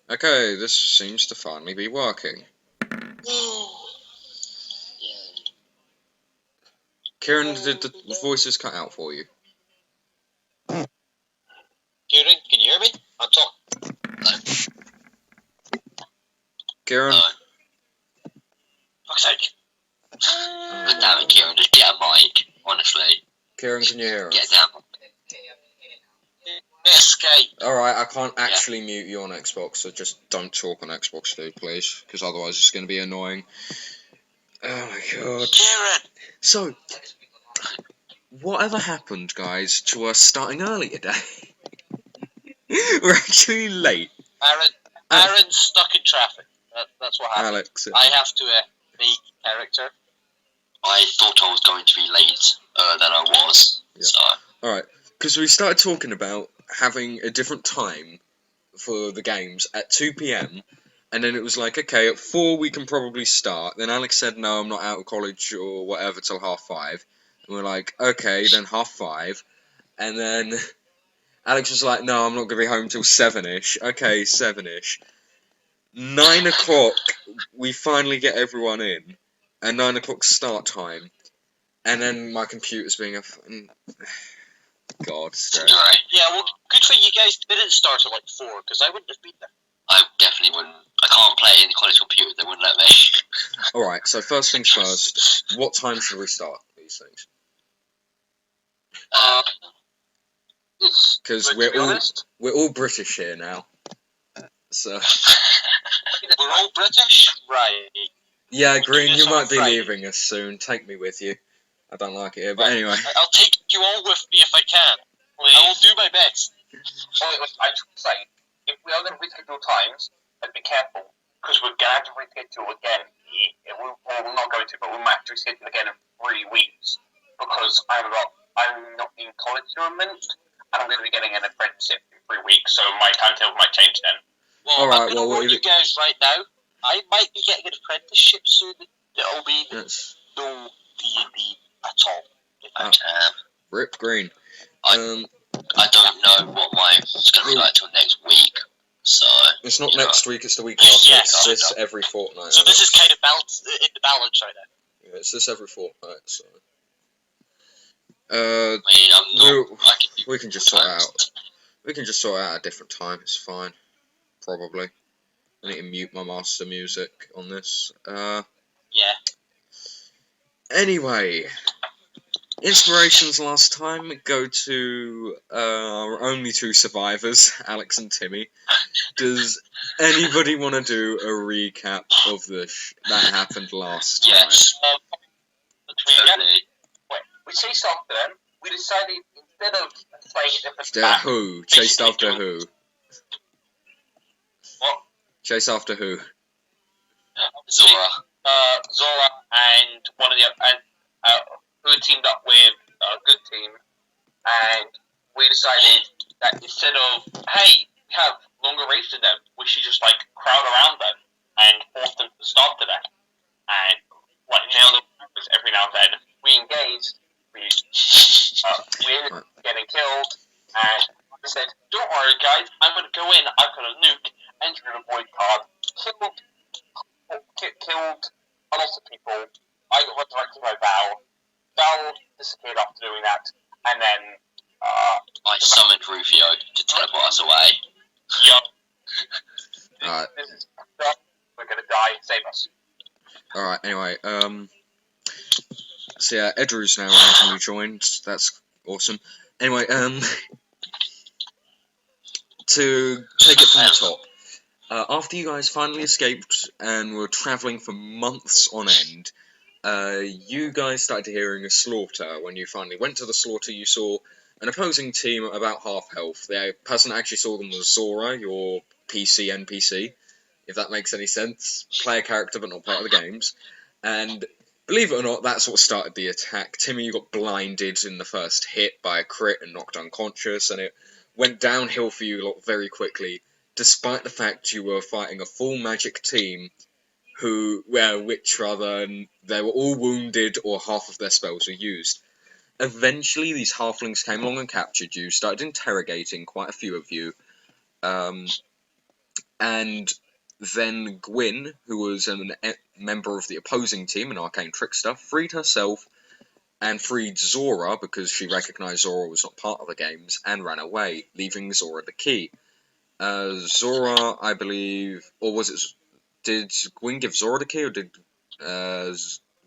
Okay, this seems to finally be working. Kieran, did the voices cut out for you? Kieran, can you hear me? I'm talking. Kieran? Fuck's sake. Damn it, Kieran, just get a mic, honestly. Kieran, can you hear us? Get down. Escape. Alright, I can't actually mute you on Xbox, so just don't talk on Xbox, dude, please. Because otherwise it's going to be annoying. Oh my god. Kieran! So, whatever happened, guys, to us starting early today? We're actually late. Aaron's stuck in traffic. That's what happened. Alex. I have to make character. I thought I was going to be late than I was. Yeah. So. Alright, because we started talking about having a different time for the games at 2 PM, and then it was like, okay, at 4 we can probably start. Then Alex said, no, I'm not out of college or whatever till 5:30. And we're like, okay, then 5:30. And then Alex was like, no, I'm not going to be home till 7-ish. Okay, 7-ish. 9 o'clock, we finally get everyone in. And 9 o'clock start time. And then my computer's being a... God, straight. Yeah, well, good for you guys didn't start at like 4, because I wouldn't have been there. I definitely wouldn't. I can't play it in the college computer, they wouldn't let me. Alright, so first things first, what time should we start these things? Because we're all British here now. So we're all British? Right. Yeah, Green, you might be leaving us soon. Take me with you. I don't like it here, but anyway. I'll take you all with me if I can. Please. I will do my best. I should say, if we are going to reschedule times, then be careful, because we're going to have to reschedule again. We're not going to, but we might have to reschedule again in 3 weeks, because I'm not in college for a minute, and I'm going to be getting an apprenticeship in 3 weeks, so my timetable might change then. Well, I'm going to warn you guys right now, I might be getting an apprenticeship soon. It'll be no D&D at all, if I can. Rip Green. I don't know what mine's going to be like till next week. So it's not next week, it's the week after. Yeah, it's this every fortnight. So this is kind of in the balance right now. Yeah, it's this every fortnight, so... we can just sort it out. We can just sort it out at a different time, it's fine. Probably. I need to mute my master music on this. Yeah. Anyway, inspirations last time go to our only 2 survivors, Alex and Timmy. Does anybody want to do a recap of that happened last time? Yes. We chased after them. We decided instead of playing a different map... Who? Chased after who? What? Chase after who? Zora. Zora and one of the who had teamed up with a good team, and we decided that instead of, hey, we have longer range than them, we should just like crowd around them and force them to stop to them. And like nail them every now and then. We engaged, we ended up getting killed, and we said, don't worry guys, I'm gonna go in, I've got a nuke, enter the void card, killed a lot of people. I got resurrected by Val. Val disappeared after doing that, and then I summoned Rufio to teleport us away. Yup. Alright. We're gonna die. Save us. Alright, anyway, so yeah, Edru's now randomly joined. That's awesome. Anyway, to take it from the top. After you guys finally escaped and were travelling for months on end, you guys started hearing a slaughter. When you finally went to the slaughter, you saw an opposing team at about half health. The person that actually saw them was Zora, your PC NPC, if that makes any sense. Player character, but not part of the games. And believe it or not, that's what started the attack. Timmy, you got blinded in the first hit by a crit and knocked unconscious, and it went downhill for you very quickly, despite the fact you were fighting a full magic team which they were all wounded or half of their spells were used. Eventually, these halflings came along and captured you, started interrogating quite a few of you, And then Gwyn, who was a member of the opposing team, an arcane trickster, freed herself and freed Zora because she recognised Zora was not part of the games and ran away, leaving Zora the key. Zora, I believe, or was it? Did Gwyn give Zora the key, or did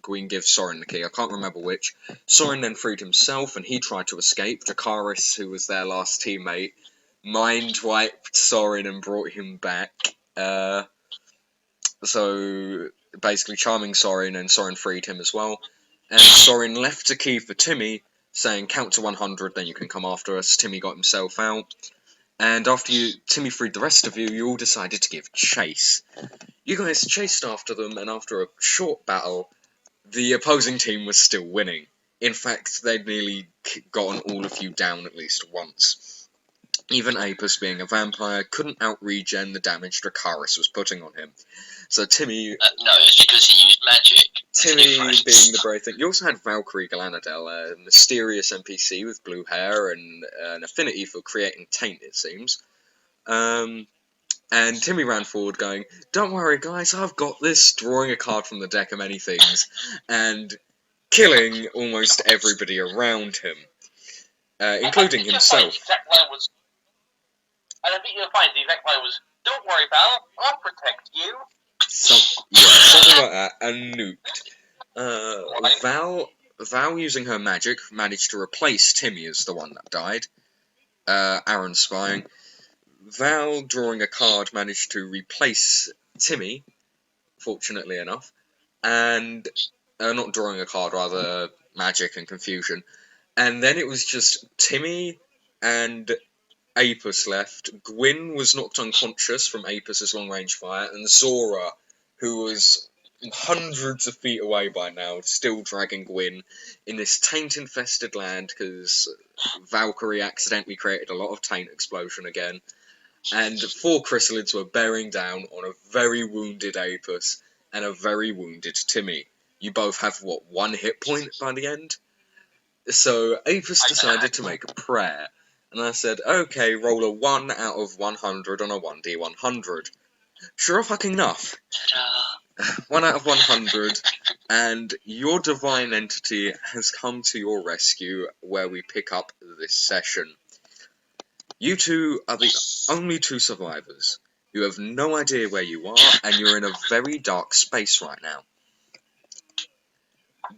Gwyn give Soren the key? I can't remember which. Soren then freed himself, and he tried to escape. Dracarys, who was their last teammate, mind wiped Soren and brought him back. So basically, charming Soren, and Soren freed him as well. And Soren left a key for Timmy, saying, "Count to 100, then you can come after us." Timmy got himself out. And after Timmy freed the rest of you, you all decided to give chase. You guys chased after them, and after a short battle, the opposing team was still winning. In fact, they'd nearly gotten all of you down at least once. Even Apis, being a vampire, couldn't out-regen the damage Dracarys was putting on him. So Timmy... no, it's because he used magic. Timmy being the brave thing. You also had Valkyrie Galanadel, a mysterious NPC with blue hair and an affinity for creating taint, it seems. And Timmy ran forward going, "Don't worry guys, I've got this," drawing a card from the deck of many things, and killing almost everybody around him, including himself. I think you'll find the exact line was, "Don't worry, Val, I'll protect you." Something like that, and nuked. Val, using her magic, managed to replace Timmy as the one that died. Aaron spying. Val, drawing a card, managed to replace Timmy, fortunately enough, and not drawing a card, rather magic and confusion. And then it was just Timmy and Apis left. Gwyn was knocked unconscious from Apis' long-range fire, and Zora, who was hundreds of feet away by now, still dragging Gwyn in this taint-infested land, because Valkyrie accidentally created a lot of taint explosion again, and 4 chrysalids were bearing down on a very wounded Apis and a very wounded Timmy. You both have, what, 1 hit point by the end? So Apis decided to make a prayer. And I said, "Okay, roll a 1 out of 100 on a 1d100. Sure fucking enough. 1 out of 100, and your divine entity has come to your rescue, where we pick up this session. You two are the only 2 survivors. You have no idea where you are, and you're in a very dark space right now.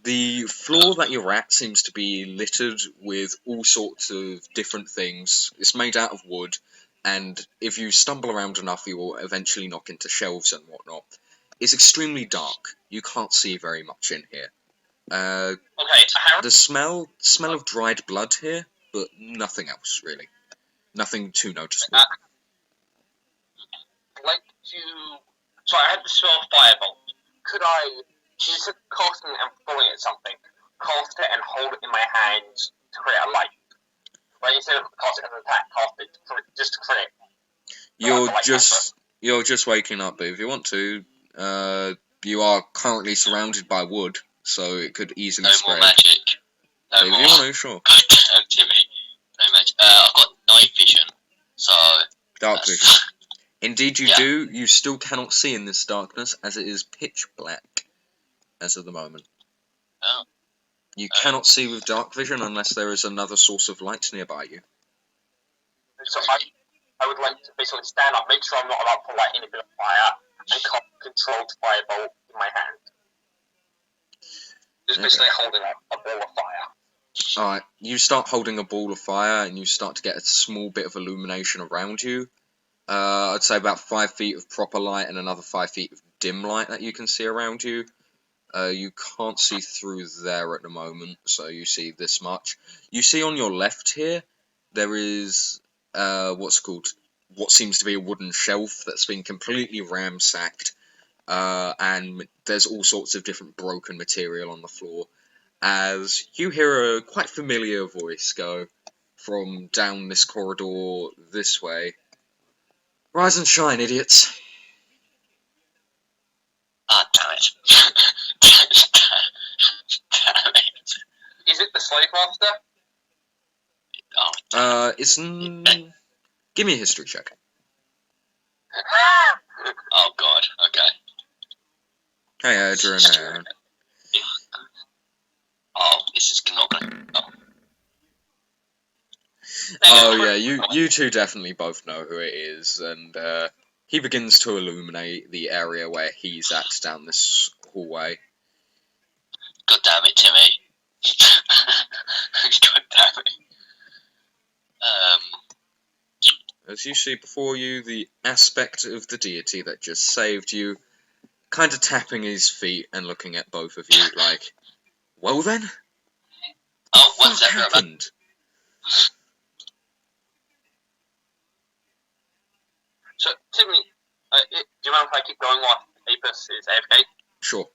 The floor that you're at seems to be littered with all sorts of different things. It's made out of wood, and if you stumble around enough, you will eventually knock into shelves and whatnot. It's extremely dark. You can't see very much in here. The smell of dried blood here, but nothing else, really. Nothing too noticeable. I'd like to... So I had the smell of firebolt. Could I... Instead of casting it and throwing it at something, cast it and hold it in my hands to create a light. Like, instead of casting it as an attack, cast it just to create. You're just waking up, but if you want to, you are currently surrounded by wood, so it could easily spread. No more magic. If you want to, sure. Timmy. No magic. I've got night vision, so... Dark vision. Indeed you do. You still cannot see in this darkness, as it is pitch black. As of the moment. Oh. You cannot see with dark vision unless there is another source of light nearby you. So I would like to basically stand up, make sure I'm not allowed to light any bit of fire, and controlled firebolt in my hand. Just basically holding a ball of fire. Alright, you start holding a ball of fire, and you start to get a small bit of illumination around you. I'd say about 5 feet of proper light and another 5 feet of dim light that you can see around you. You can't see through there at the moment, so you see this much. You see on your left here, there is what seems to be a wooden shelf that's been completely ramsacked, and there's all sorts of different broken material on the floor, as you hear a quite familiar voice go from down this corridor this way. "Rise and shine, idiots." Ah, damn it. Damn it. Is it the slave master? Give me a history check. Hey, Adrian. Hey, Aaron. Oh, this is not gonna. Oh yeah, you two definitely both know who it is, and he begins to illuminate the area where he's at down this hallway. God damn it, Timmy. God damn it. As you see before you, the aspect of the deity that just saved you, kind of tapping his feet and looking at both of you like, well then, Oh, what what's that, brother? happened? So, Timmy, do you mind if I keep going while Apis is AFK? Sure.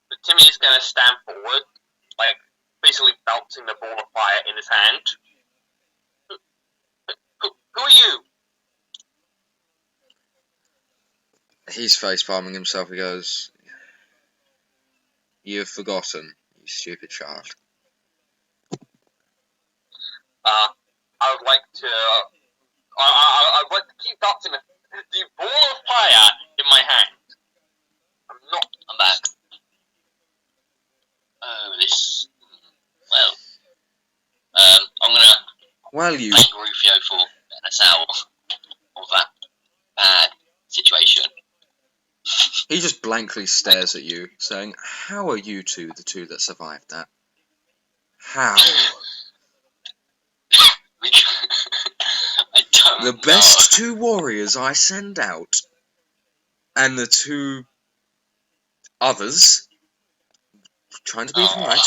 But Timmy is going to stand forward, like, basically bouncing the ball of fire in his hand. Who are you? He's face-palming himself. He goes, "You've forgotten, you stupid child." I would like to. I'd like to keep bouncing the ball of fire in my hand. I'm back. This. Well. I'm gonna Well, you. thank Rufio for getting us out of that bad situation. He just blankly stares at you, saying, "How are you two the two that survived that? How?" I don't The best two warriors I send out, and the two others, trying to be polite.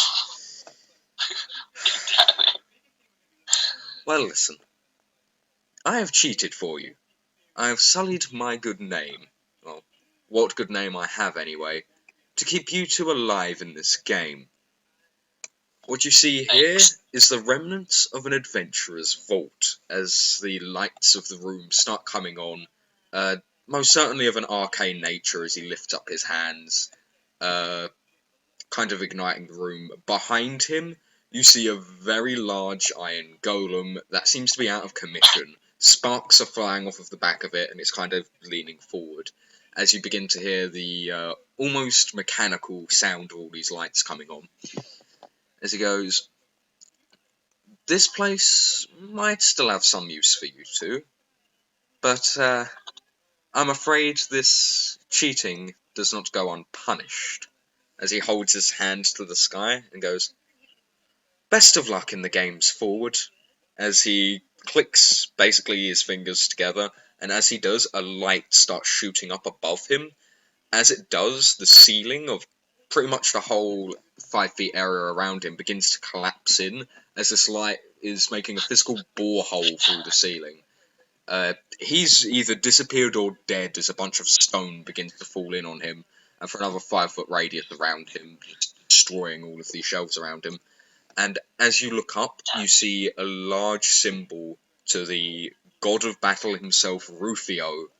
Damn it. Well, listen. I have cheated for you. I have sullied my good name. Well, what good name I have anyway, to keep you two alive in this game. What you see here is the remnants of an adventurer's vault, as the lights of the room start coming on, most certainly of an arcane nature as he lifts up his hands, kind of igniting the room. Behind him, you see a very large iron golem that seems to be out of commission. Sparks are flying off of the back of it, and it's kind of leaning forward, as you begin to hear the almost mechanical sound of all these lights coming on. As he goes, "This place might still have some use for you two, but I'm afraid this cheating does not go unpunished," as he holds his hand to the sky and goes, "Best of luck in the games forward," as he clicks basically his fingers together, and as he does, a light starts shooting up above him. As it does, the ceiling of pretty much the whole 5 feet area around him begins to collapse in, as this light is making a physical borehole through the ceiling. He's either disappeared or dead as a bunch of stone begins to fall in on him, and for another 5 foot radius around him, destroying all of these shelves around him. And as you look up, you see a large symbol to the god of battle himself, Rufio,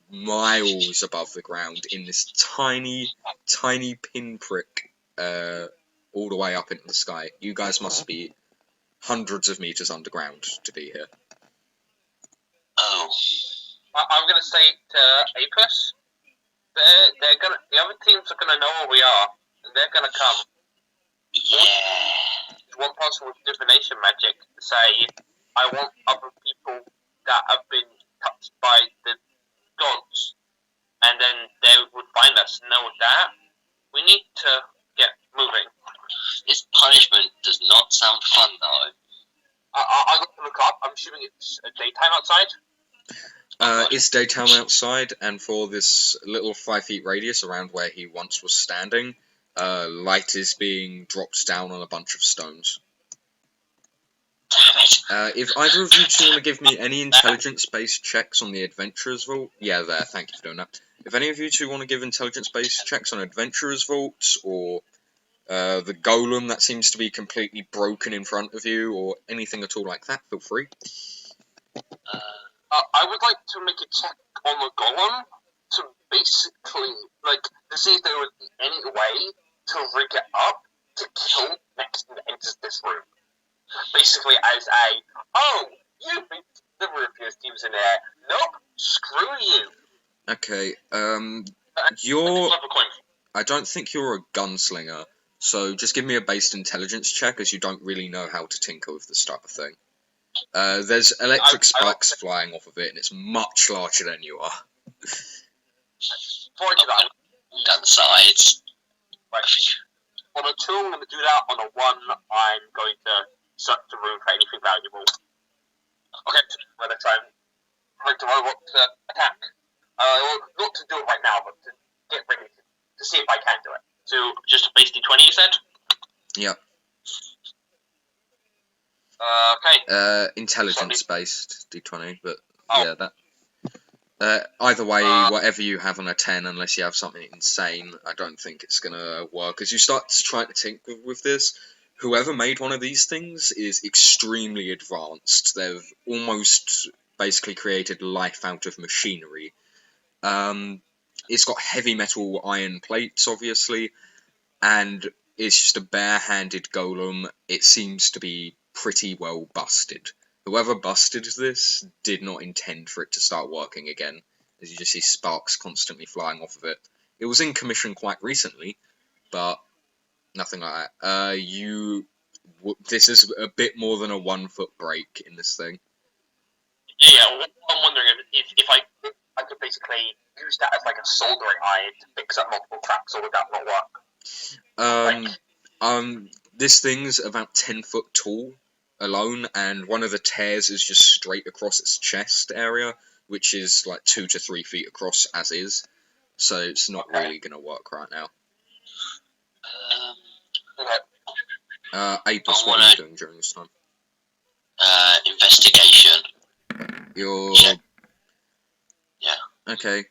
miles above the ground in this tiny, tiny pinprick all the way up into the sky. You guys must be hundreds of meters underground to be here. Oh. I'm gonna say to Apis, the other teams are gonna know where we are, and they're gonna come. Yeah. One person with divination magic to say, I want other people that have been touched by the gods, and then they would find us. Know that we need to get moving. This punishment does not sound fun, though. I got to look up. I'm assuming it's daytime outside. It's daytime outside, and for this little 5 feet radius around where he once was standing, light is being dropped down on a bunch of stones. Damn it. If either of you two want to give me any intelligence-based checks on the Adventurer's Vault... Yeah, there, thank you for doing that. If any of you two want to give intelligence-based checks on Adventurer's Vault, or the golem that seems to be completely broken in front of you, or anything at all like that, feel free. I would like to make a check on the golem to basically, to see if there would be any way to rig it up to kill next time it enters this room. Basically as you think the Rufio's team's in there. Nope, screw you. Okay, You're... Flip a coin. I don't think you're a gunslinger, so just give me a based intelligence check, as you don't really know how to tinker with this type of thing. There's electric sparks flying off of it, and it's much larger than you are. Before I do that, down the sides. Right. On a 2, I'm going to do that. On a 1, I'm going to search the room for anything valuable. Okay, I'm going to try and make the robot attack. Not to do it right now, but to get ready to see if I can do it. So, just a base D20, you said? Yep. Okay. Intelligence-based D20, but yeah, that... either way, whatever you have on a 10, unless you have something insane, I don't think it's gonna work. As you start to try to tinker with this, whoever made one of these things is extremely advanced. They've almost basically created life out of machinery. It's got heavy metal iron plates, obviously, and it's just a bare-handed golem. It seems to be pretty well busted. Whoever busted this did not intend for it to start working again, as you just see sparks constantly flying off of it. It was in commission quite recently, but nothing like that. This is a bit more than a 1 foot break in this thing. Yeah, what I'm wondering if I could basically use that as like a soldering iron to fix up multiple cracks, or would that not work? This thing's about 10 foot tall alone, and one of the tears is just straight across its chest area, which is like 2 to 3 feet across as is. So it's not really going to work right now. Apis, what are you doing during this time? Investigation. You're... Yeah. Okay.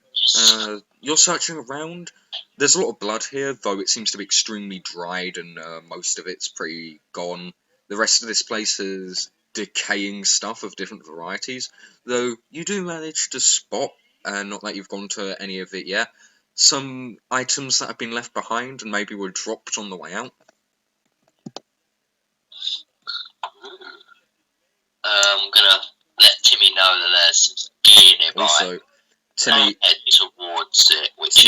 You're searching around. There's a lot of blood here, though it seems to be extremely dried and most of it's pretty gone. The rest of this place is decaying stuff of different varieties, though you do manage to spot, not that you've gone to any of it yet, some items that have been left behind and maybe were dropped on the way out. I'm gonna let Timmy know that there's gear nearby. Also, Timmy, head towards it, which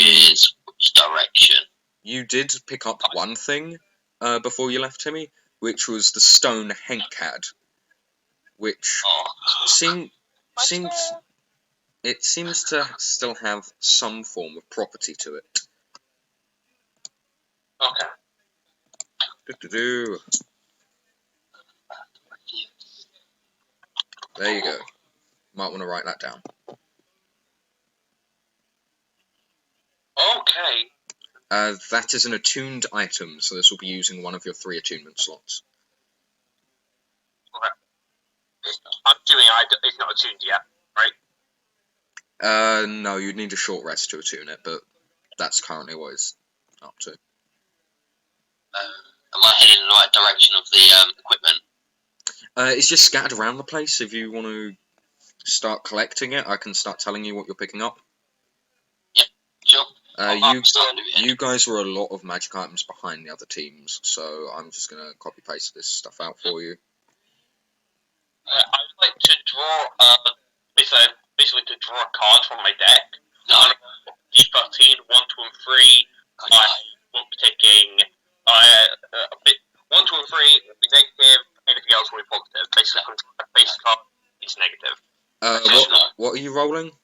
direction? You did pick up one thing before you left, Timmy, which was the stone henkad, which seems to still have some form of property to it. Okay. There you go. Might want to write that down. Okay. That is an attuned item, so this will be using one of your 3 attunement slots. Okay. I'm doing it. It's not attuned yet, right? No, you'd need a short rest to attune it, but that's currently what it's up to. Am I heading in the right direction of the equipment? It's just scattered around the place. If you want to start collecting it, I can start telling you what you're picking up. Yep, sure. You guys were a lot of magic items behind the other teams, so I'm just going to copy-paste this stuff out for you. I would like to draw, basically to draw a card from my deck. No. D13, 1, 2, and 3. I will be taking, 1, 2, and 3 will be negative, anything else will be positive. Basically, a base card is negative. What are you rolling?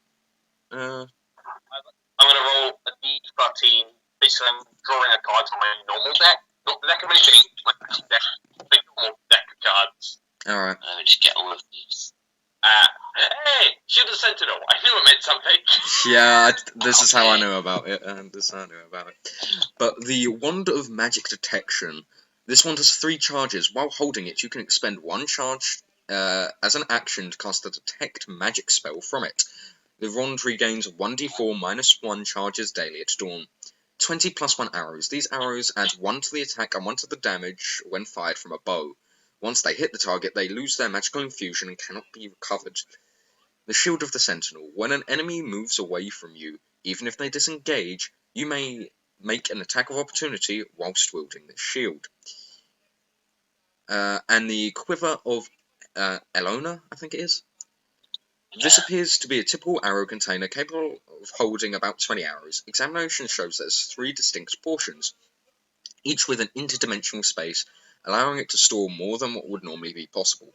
I'm going to roll a D13. Basically, I'm drawing a card from my normal deck. Not the deck of anything, my deck, the normal deck of cards. Alright. Let me just get all of these. Hey! Shield of Sentinel. I knew it meant something. Yeah, this is how I knew about it. But the Wand of Magic Detection. This one has 3 charges. While holding it, you can expend 1 charge as an action to cast a Detect Magic spell from it. The wand regains 1d4 minus 1 charges daily at dawn. 20 plus 1 arrows. These arrows add 1 to the attack and 1 to the damage when fired from a bow. Once they hit the target, they lose their magical infusion and cannot be recovered. The Shield of the Sentinel. When an enemy moves away from you, even if they disengage, you may make an attack of opportunity whilst wielding this shield. And the Quiver of Elona, I think it is. This appears to be a typical arrow container capable of holding about 20 arrows. Examination shows there's 3 distinct portions, each with an interdimensional space, allowing it to store more than what would normally be possible.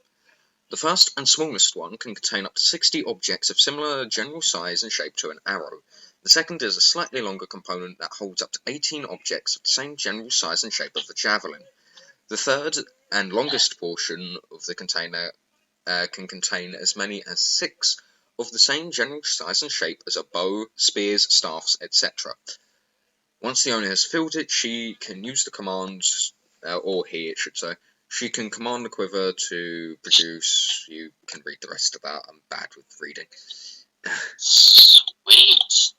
The first and smallest one can contain up to 60 objects of similar general size and shape to an arrow. The second is a slightly longer component that holds up to 18 objects of the same general size and shape of the javelin. The third and longest portion of the container can contain as many as 6 of the same general size and shape as a bow, spears, staffs, etc. Once the owner has filled it, she can use the commands, or he, it should say. She can command the quiver to produce. You can read the rest of that. I'm bad with reading. Sweet.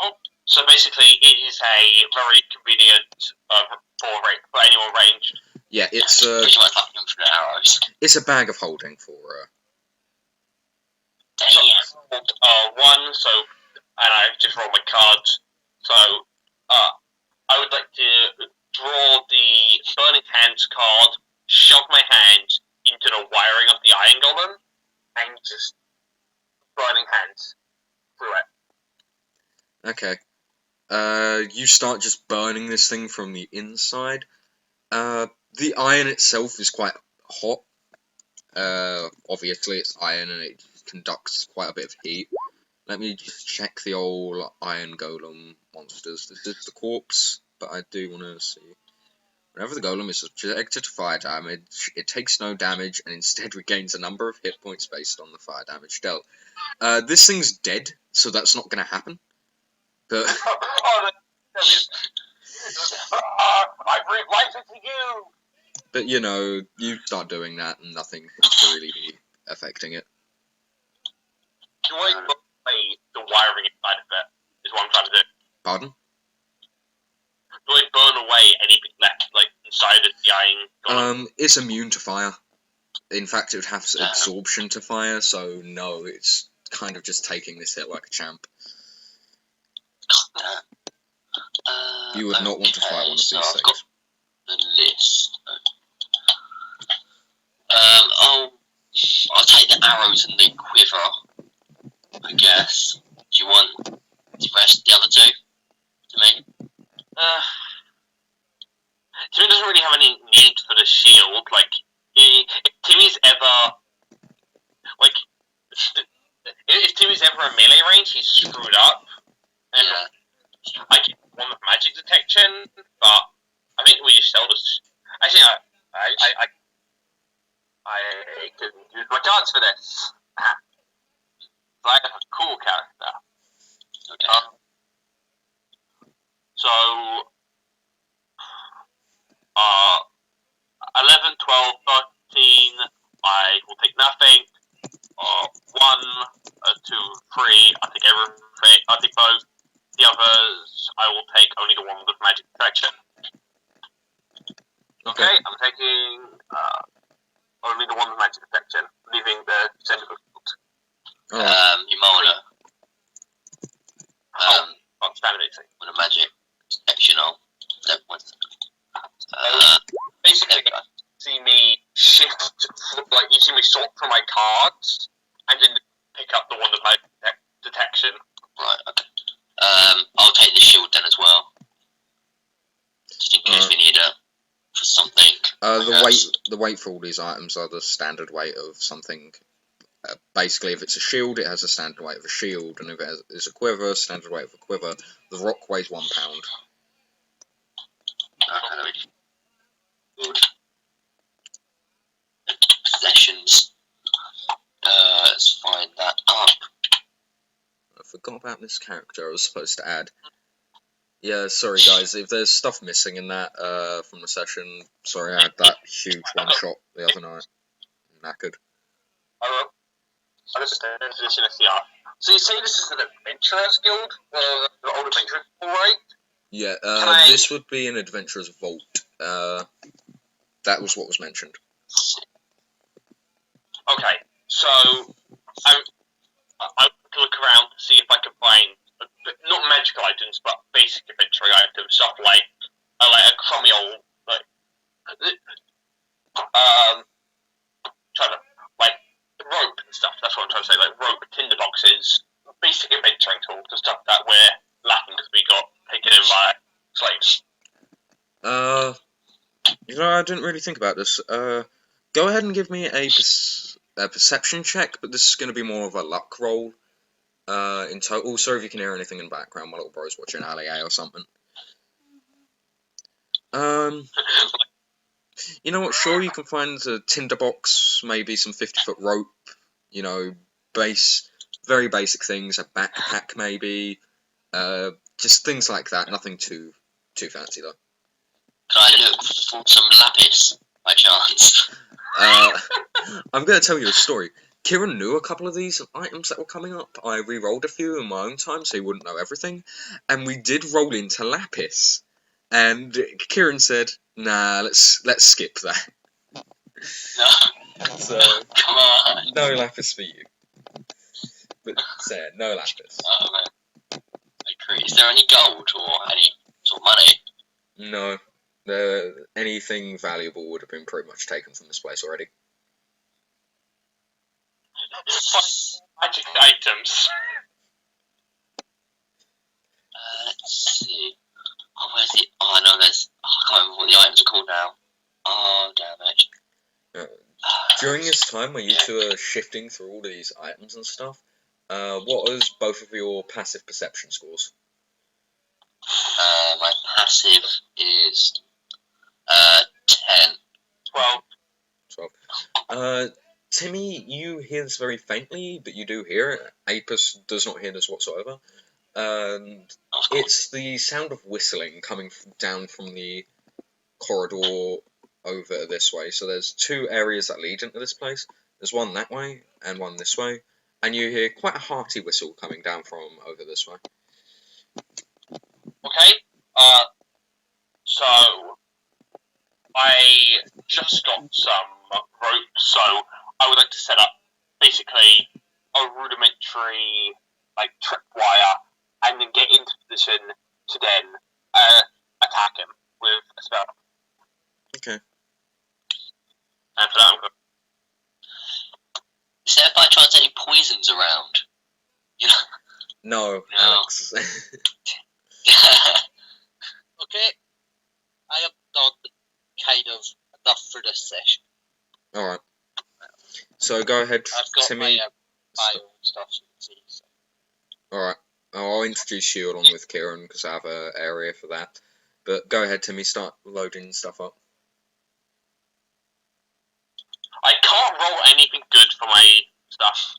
Oh, so basically, it is a very convenient for anyone ranged. Yeah, it's a bag of holding for. Damn. One. So, and I just rolled my cards. So, I would like to draw the Burning Hands card, shove my hand into the wiring of the Iron Golem, and just Burning Hands through it. Okay. You start just burning this thing from the inside. The iron itself is quite hot. Obviously it's iron and it conducts quite a bit of heat. Let me just check the old Iron Golem monsters. This is the corpse, but I do want to see. Whenever the golem is subjected to fire damage, it takes no damage and instead regains a number of hit points based on the fire damage dealt. This thing's dead, so that's not going to happen. But I bring life into you. But you know, you start doing that and nothing seems to really be affecting it. Do I put the wiring inside of it? Is what I'm trying to do. Pardon? Do I burn away anything left, like inside of the iron golem? It's immune to fire. In fact, it would have absorption to fire, so no, it's kind of just taking this hit like a champ. You would not want to fight one of these things. Got the list. I'll take the arrows and the quiver, I guess. Do you want the rest of the other two to me? Timmy doesn't really have any need for the shield. Like, if Timmy's ever, like, if Timmy's ever in melee range, he's screwed up. And I get one with magic detection, but I think we just sell this. Actually, I can use my cards for this. So I have a cool character. Okay. So, 11, 12, 13, I will take nothing. 1, 2, 3, I take everything. I take both. The others, I will take only the one with magic protection. Okay, I'm taking only the one with magic protection, leaving the center of the field. Yumona. Standard thing. With a magic protection on. Basically, see me shift, like you see me sort through my cards, and then pick up the one with magic detection. Right, okay. I'll take the shield then as well. Just in case we need it for something. The weight for all these items are the standard weight of something. Basically, if it's a shield, it has a standard weight of a shield, and if it is a quiver, standard weight of a quiver. The rock weighs 1 pound. Good. Possessions. Let's find that up. I forgot about this character I was supposed to add. Yeah, sorry guys, if there's stuff missing in that from the session, sorry, I had that huge one shot the other night. Knackered. So you say this is an adventurers guild? The old adventurers guild, right? Yeah, this would be an adventurers vault. That was what was mentioned. Okay, so I look around to see if I can find not magical items, but basic adventure items, stuff like a crummy old trying to like rope and stuff boxes, basic adventuring tools, the stuff that we're lacking because we got taken in by slaves. I didn't really think about this. Go ahead and give me a perception check, but this is going to be more of a luck roll. In total, sorry if you can hear anything in the background. My little bro's watching Ali A or something. You know what? Sure, you can find a tinderbox, maybe some 50-foot rope. You know, very basic things. A backpack, maybe. Just things like that. Nothing too fancy though. Can I look for some lapis by chance? I'm going to tell you a story. Kieran knew a couple of these items that were coming up. I re-rolled a few in my own time, so he wouldn't know everything. And we did roll into lapis. And Kieran said, "Nah, let's skip that." No. So, come on. No lapis for you. But sad, no lapis. Oh man. I agree. Is there any gold or any sort of money? No. Anything valuable would have been pretty much taken from this place already. Magic items. Let's see. Oh, where's it? Oh, no, there's. Oh, I can't remember what the items are called now. Oh, damn it. During this time where you two are shifting through all these items and stuff, what was both of your passive perception scores? My passive is 10. 12. Timmy, you hear this very faintly, but you do hear it. Apis does not hear this whatsoever. It's the sound of whistling coming down from the corridor over this way. So there's two areas that lead into this place. There's one that way and one this way. And you hear quite a hearty whistle coming down from over this way. Okay. So I just got some rope, so I would like to set up basically a rudimentary tripwire and then get into position to then attack him with a spell. Okay. And for that I'm good. Is there by chance any poisons around? You know? No. Alex. Okay. I have done kind of enough for this session. Alright. So go ahead, I've got Timmy. my bio and stuff, so you can see. So. Alright. I'll introduce you along with Kieran because I have an area for that. But go ahead, Timmy, start loading stuff up. I can't roll anything good for my stuff.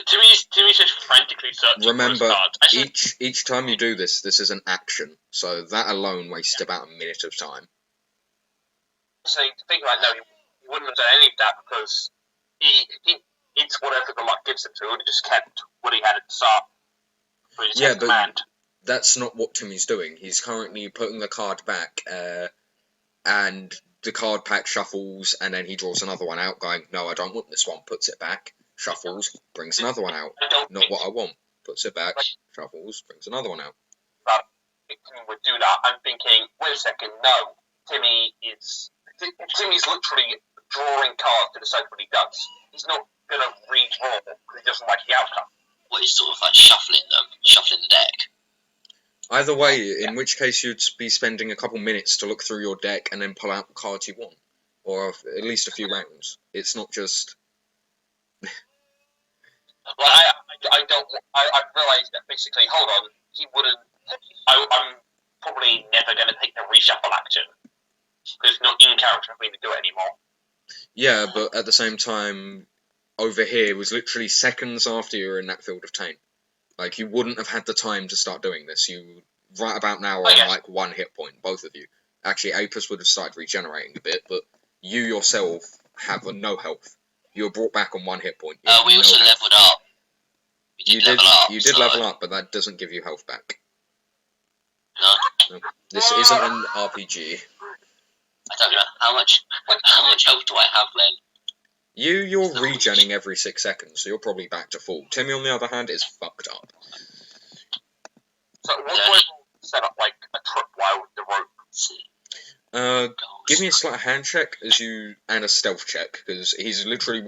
Timmy's just frantically searching Remember, for his cards. each time you do this is an action, so that alone wastes about a minute of time. So think about no, he wouldn't have done any of that because it's whatever the luck gives him to. He just kept what he had at the start. Yeah, but that's not what Timmy's doing. He's currently putting the card back, and the card pack shuffles, and then he draws another one out, going, "No, I don't want this one." Puts it back, shuffles, brings another one out. Not what I want. Puts it back, shuffles, brings another one out. But if Timmy would do that, I'm thinking, wait a second, no. Timmy's literally drawing cards to decide what he does. He's not going to redraw because he doesn't like the outcome. Well, he's sort of like shuffling the deck. Either way, in which case you'd be spending a couple minutes to look through your deck and then pull out the cards you want. Or at least a few rounds. It's not just... Well, I realised that basically, hold on, he wouldn't... I'm probably never going to take the reshuffle action. Because it's not in character for me to do it anymore. Yeah, but at the same time, over here was literally seconds after you were in that field of Tane. Like, you wouldn't have had the time to start doing this. You, right about now, are on, like, 1 hit point, both of you. Actually, Apis would have started regenerating a bit, but you yourself have no health. You were brought back on 1 hit point. We also leveled up. You did level up, but that doesn't give you health back. No. This isn't an RPG. I don't know. How much health do I have then? You're regenning every 6 seconds, so you're probably back to full. Timmy, on the other hand, is fucked up. So what do I set up like a tripwire with the rope? Give me a sleight of hand check and a stealth check, because he's literally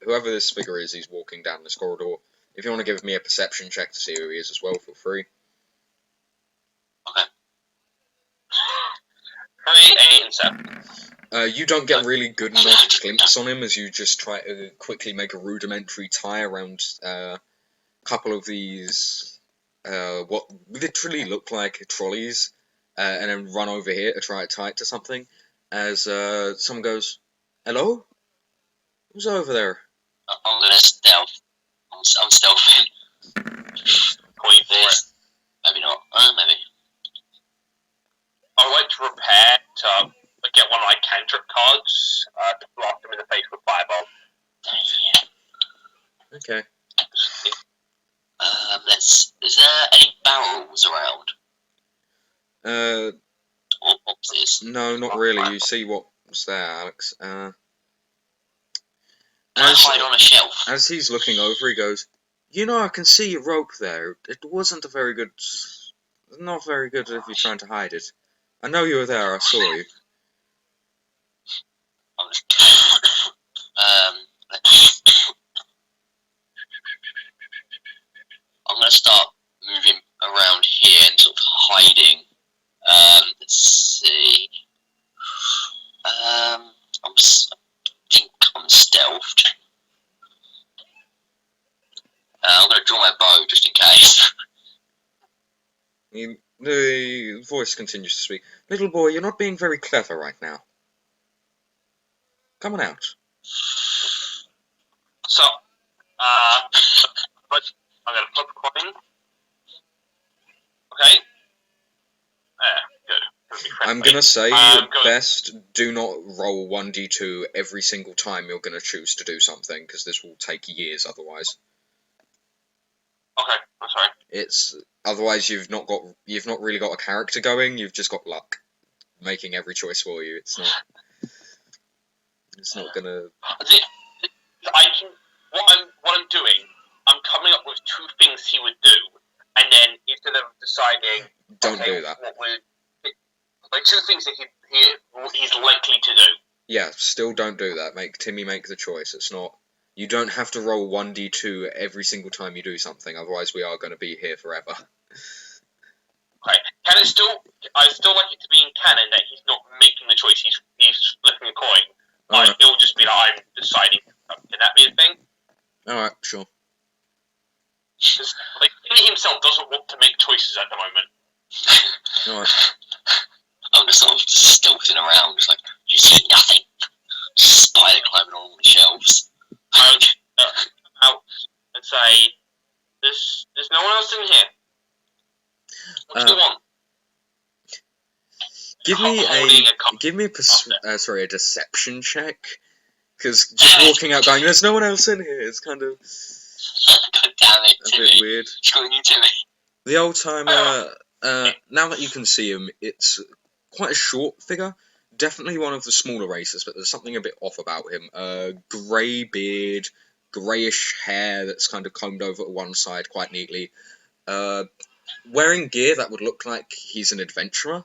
whoever this figure is, he's walking down this corridor. If you want to give me a perception check to see who he is as well, feel free. Okay. 3, 8, and 7. You don't get really good enough glimpse on him as you just try to quickly make a rudimentary tie around a couple of these, what literally look like trolleys, and then run over here to try to tie it to something, as someone goes, "Hello? Who's over there?" I'm gonna stealth. I'm stealthing. Point for it. Maybe not. Maybe. I like to repair to get one of my cantrip cards to blast them in the face with fireball. Yeah. Okay. Is there any barrels around? Or boxes? No, not really. You see what's there, Alex. Can I hide on a shelf? As he's looking over, he goes, "You know, I can see your rope there. It wasn't a very good... Not very good if you're trying to hide it. I know you were there, I saw you." I'm gonna start moving around here and sort of hiding. Let's see. I think I'm stealthed. I'm gonna draw my bow just in case. The voice continues to speak. "Little boy, you're not being very clever right now. Come on out." So, but I'm gonna flip a coin. Okay. Good. I'm gonna say, best do not roll 1d2 every single time you're gonna choose to do something, because this will take years otherwise. Okay, I'm sorry. Otherwise you've not really got a character going. You've just got luck making every choice for you. It's not gonna. What I'm doing, I'm coming up with 2 things he would do, and then instead of deciding, don't do that. Like 2 things that he's likely to do. Yeah, still don't do that. Make Timmy make the choice. It's not. You don't have to roll 1d2 every single time you do something. Otherwise, we are going to be here forever. Okay. I still like it to be in canon that he's not making the choice. He's flipping a coin. Right. It will just be that I'm deciding. Can that be a thing? Alright, sure. Like, he himself doesn't want to make choices at the moment. Alright. I'm just sort of stealthing around, just like, you see nothing. Spider climbing on all the shelves. I would out and say, there's no one else in here. What do you want? Give me a deception check. Because just walking out going, "There's no one else in here," it's kind of God damn it, a bit weird. Screwing you, Timmy. The old timer, now that you can see him, it's quite a short figure. Definitely one of the smaller races, but there's something a bit off about him. Grey beard, greyish hair that's kind of combed over to one side quite neatly. Wearing gear that would look like he's an adventurer.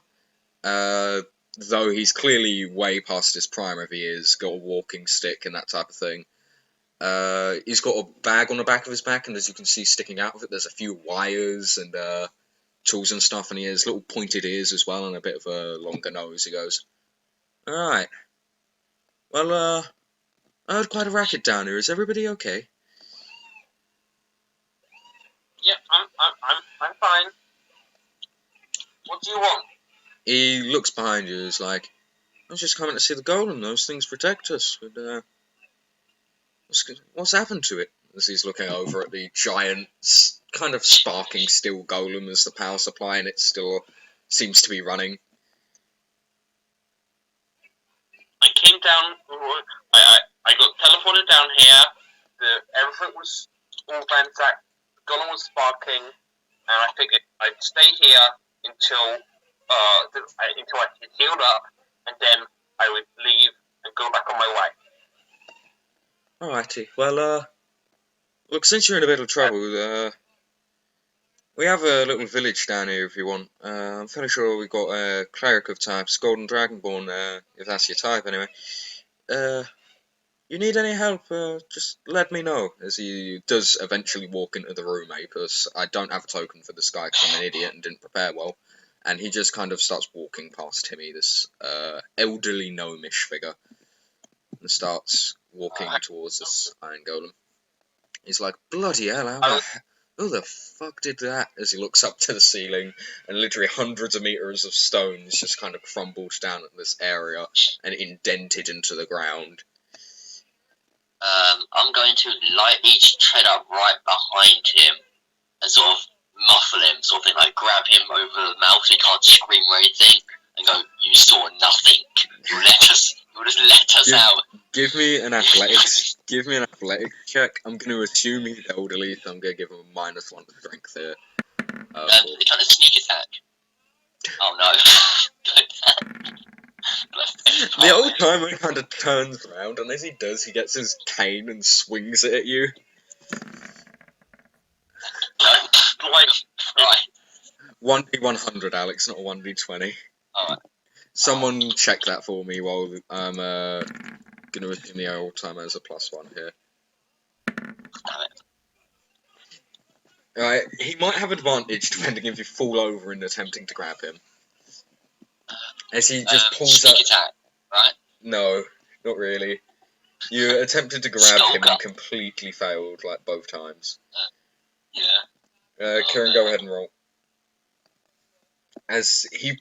Though he's clearly way past his prime if he is, got a walking stick and that type of thing. He's got a bag on the back of his back, and as you can see sticking out of it, there's a few wires and tools and stuff, and he has little pointed ears as well, and a bit of a longer nose. He goes, "Alright. Well, I heard quite a racket down here. Is everybody okay?" Yeah, I'm fine. What do you want? He looks behind you, he's like, "I was just coming to see the golem. Those things protect us. But, what's happened to it?" As he's looking over at the giant, kind of sparking steel golem as the power supply, and it still seems to be running. I came down, I got teleported down here, everything was all ransacked, the golem was sparking, and I figured I'd stay here until I get healed up, and then I would leave and go back on my way. Alrighty, well, look, since you're in a bit of trouble, we have a little village down here if you want. I'm fairly sure we've got a cleric of types, Golden Dragonborn, if that's your type anyway. you need any help, just let me know. As he does eventually walk into the room, because I don't have a token for this guy because I'm an idiot and didn't prepare well. And he just kind of starts walking past Timmy, this elderly gnomish figure, and starts walking towards this iron golem. He's like, bloody hell, who the fuck did that? As he looks up to the ceiling, and literally hundreds of meters of stones just kind of crumbled down at this area and indented into the ground. I'm going to lightly tread up right behind him and sort of muffle him, sort of thing, like grab him over the mouth so he can't scream or anything, and go, you saw nothing. You just let us out. Give me an athletics check. I'm going to assume he's elderly, so I'm going to give him a -1 strength here. They're trying to sneak attack. Oh no. The old timer kind of turns around, and as he does, he gets his cane and swings it at you. Right. 1d100, Alex, not a 1d20. Alright. Someone check that for me while I'm gonna assume the old timer has a +1 here. Damn it. Alright, he might have advantage depending if you fall over in attempting to grab him. As he just pulls out. Attack, right? No, not really. You attempted to grab him and completely failed, like both times. Yeah. Kieran, go ahead and roll. As he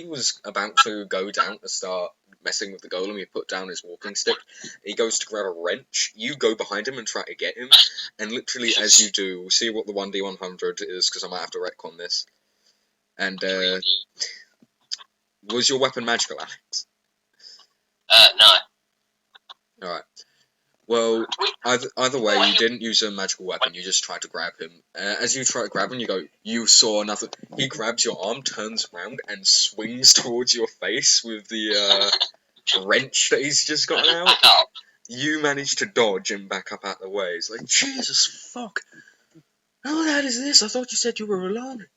was about to go down to start messing with the golem, he put down his walking stick. He goes to grab a wrench. You go behind him and try to get him. And literally, as you do, we'll see what the 1d100 is, because I might have to retcon this. And, was your weapon magical, Alex? No. Alright. Well, either way, you didn't use a magical weapon, you just tried to grab him. As you try to grab him, you go, you saw nothing. He grabs your arm, turns around, and swings towards your face with the wrench that he's just got out. You manage to dodge and back up out of the way. It's like, Jesus fuck. How the hell is this? I thought you said you were alone.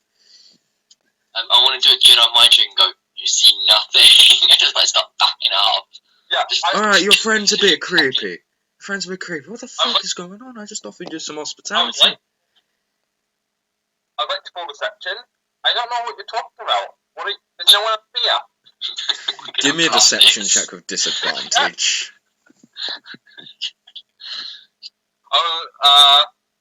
I want to do a Jedi mind trick and go, you see nothing. And just like start backing up. Yeah. Alright, your friend's a bit creepy. Friend's a bit creepy. What the fuck is going on? I just offered you some hospitality. I'd like to call deception. I don't know what you're talking about. There's no one up here. Give me a deception check with disadvantage.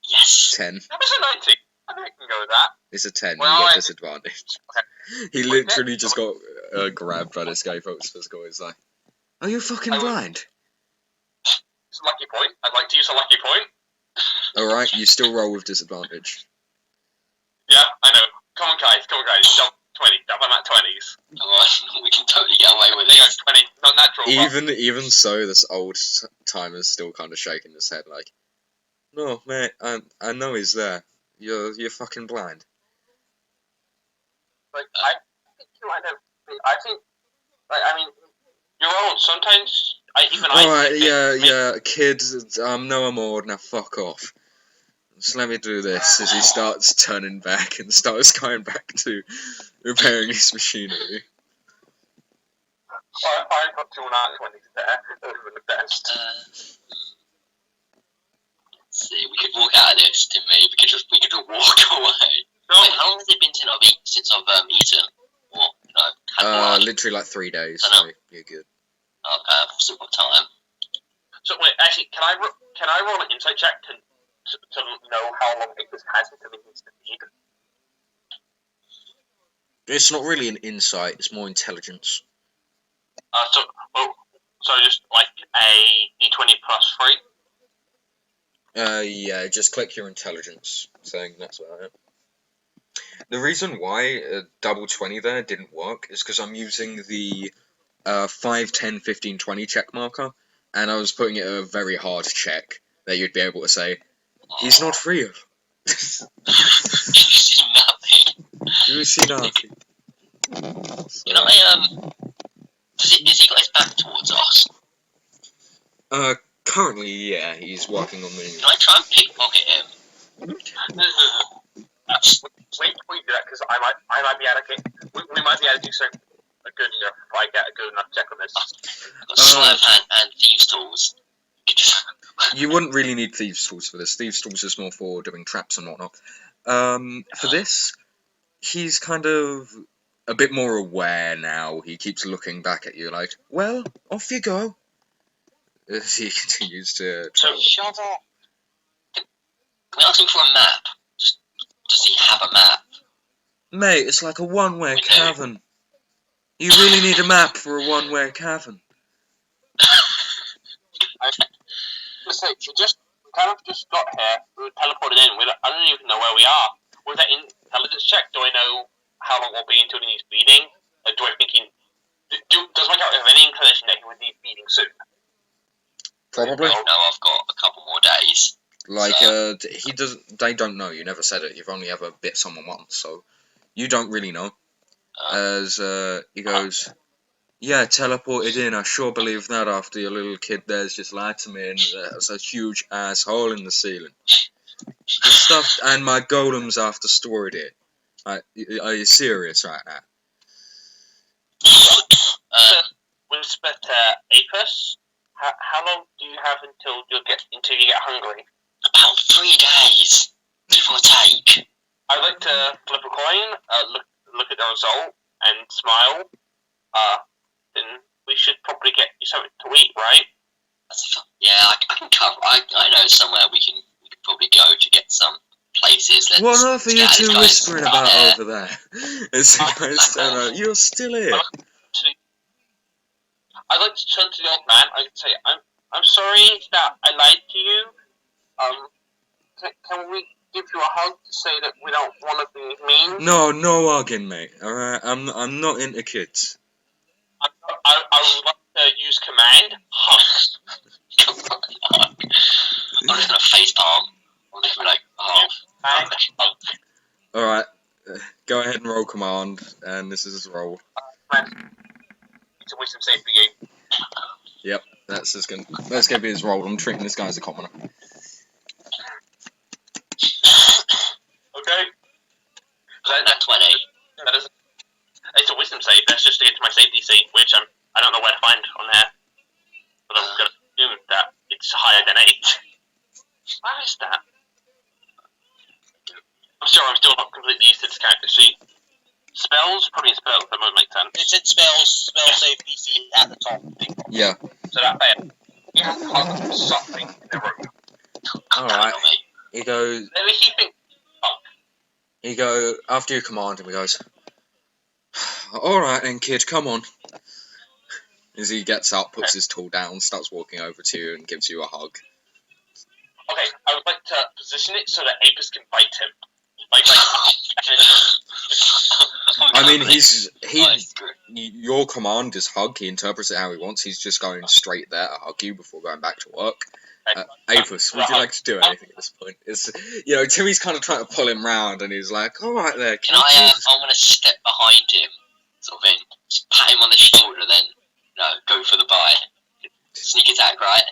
Yes. 10. That was a 90. I think I can go with that. It's a 10, well, you got disadvantage. Okay. He literally just got grabbed by this guy, folks. Physical. He's like, are you fucking blind? It's a lucky point. I'd like to use a lucky point. Alright, you still roll with disadvantage. Yeah, I know. Come on, guys. Jump 20. Jump on that 20s. Come on, we can totally get away with it. 20. Not natural. Even so, this old timer's still kind of shaking his head like, no, mate, I know he's there. You're fucking blind. Like, I think, like, I mean, you're old. Sometimes, Alright, kids, no more, now fuck off. Just let me do this, as he starts turning back and starts going back to repairing his machinery. I got 2 20s there. Those were the best. Let's see, we could walk out of this, Timmy. We could just walk away. No. Wait, how long has it been since I've eaten? Or, literally like 3 days, so you're good. Okay, I've still got time. So wait, actually, can I roll an insight check to know how long this has until it needs to feed? It's not really an insight, it's more intelligence. So just like a d20 plus 3? Yeah, just click your intelligence, saying that's about it. The reason why double 20 there didn't work is because I'm using the 5, 10, 15, 20 check marker, and I was putting it a very hard check that you'd be able to say, he's not real. You see nothing. You see nothing. So. Has he got his back towards us? Currently, yeah, he's working on the... Can I try and pickpocket him? Wait, before you do that, because I might be able to... We might be able to do something a good enough, if I get a good enough check on this. I've got sleight of hand and thieves' tools. You wouldn't really need thieves' tools for this. Thieves' tools is more for doing traps and whatnot. For this, he's kind of a bit more aware now. He keeps looking back at you like, well, off you go. As he continues to So travel. shut up. Can we ask him for a map? Does he have a map? Mate, it's like a one-way We do. cavern. You really need a map for a one-way cavern. So we kind of just got here. We were teleported in. I don't even know where we are. Was that intelligence check? Do I know how long we'll be until he needs feeding? Or do I think does my character have any inclination that he would need feeding soon? Probably. Well, no, I've got a couple more days. Like, So- he doesn't. They don't know. You never said it. You've only ever bit someone once, so you don't really know. As he goes, yeah, teleported in. I sure believe that after your little kid there's just lied to me and there's a huge ass hole in the ceiling. The stuff and my golems after stored it. Are you serious right now? Whisper to Apis. How long do you have until you get hungry? About 3 days, give or take. I'd like to flip a coin, look at the result, and smile. Then we should probably get you something to eat, right? Yeah, I can cover. I know somewhere we can probably go to get some places. What on earth are you get two these guys whispering out about there. over there? As the guys turn around, you're still here. I'd like to turn to the old man. I'd say, I'm sorry that I lied to you. Can we give you a hug to say that we don't want to be mean? No hugging, mate. Alright, I'm not into kids. I would like to use command. Hug. Come on, hug. I'm just gonna face palm. I'm just gonna be like, oh. And hug. Alright, go ahead and roll command, and this is his roll. It's a wisdom save for you. Yep, that's gonna be his roll. I'm treating this guy as a commoner. Okay. That 20. That is. It's a wisdom save. That's just to get to my safety seat, which I don't know where to find on there. But I'm gonna assume that it's higher than 8. Where is that? I'm sure I'm still not completely used to this character sheet. Spells? Probably spells, that won't make sense. It said spell save PC at the top. Yeah. So that there. You have to hug something in the room. Alright. He goes. Maybe he thinks. He go after you command him. He goes. Alright then, kid, come on. As he gets up, puts his tool down, starts walking over to you, and gives you a hug. Okay, I would like to position it so that Apis can bite him. I mean, your command is hug. He interprets it how he wants. He's just going straight there to hug you before going back to work. Apis, would you like to do anything at this point? Timmy's kind of trying to pull him round, and he's like, "All right, there." Can I? I'm gonna step behind him, sort of, just pat him on the shoulder, then go for the bite. Sneak attack, right?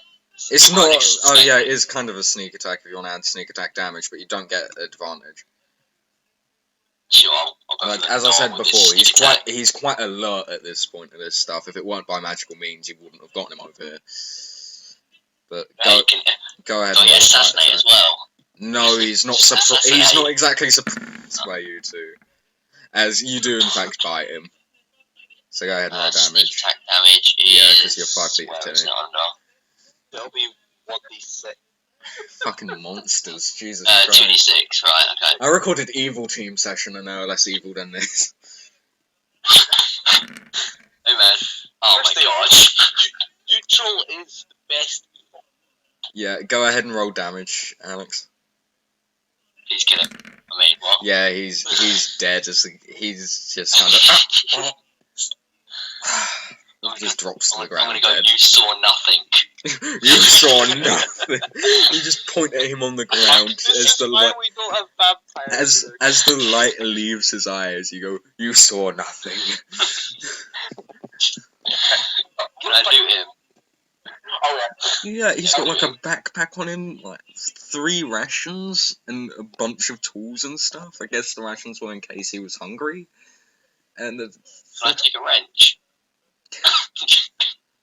It's not. Oh yeah, it is kind of a sneak attack if you want to add sneak attack damage, but you don't get advantage. Sure, I'll go Like for as I said with before, this he's quite alert at this point of this stuff. If it weren't by magical means, you wouldn't have gotten him over here. But go ahead. and assassinate as well. No, he's not. He's not exactly surprised by you two, as you do in fact bite him. So go ahead and roll damage. Attack damage is... Yeah, because you're 5 feet of Timmy. It'll be 1d6. Fucking monsters, Jesus Christ. 2d6, right, okay. I recorded Evil Team session and they were less evil than this. Hey man. Oh my god. Neutral is the best. Yeah, go ahead and roll damage, Alex. Please kill him. I mean, what? Yeah, he's dead. He's just kind of... He just drops to the ground. I'm gonna go, you saw nothing. You saw nothing. You just point at him on the ground as the light... we don't have vampires. As the light leaves his eyes, you go, you saw nothing. Can I loot him? Oh Yeah, he's got like a backpack on him, like 3 rations and a bunch of tools and stuff. I guess the rations were in case he was hungry. And Can I take a wrench?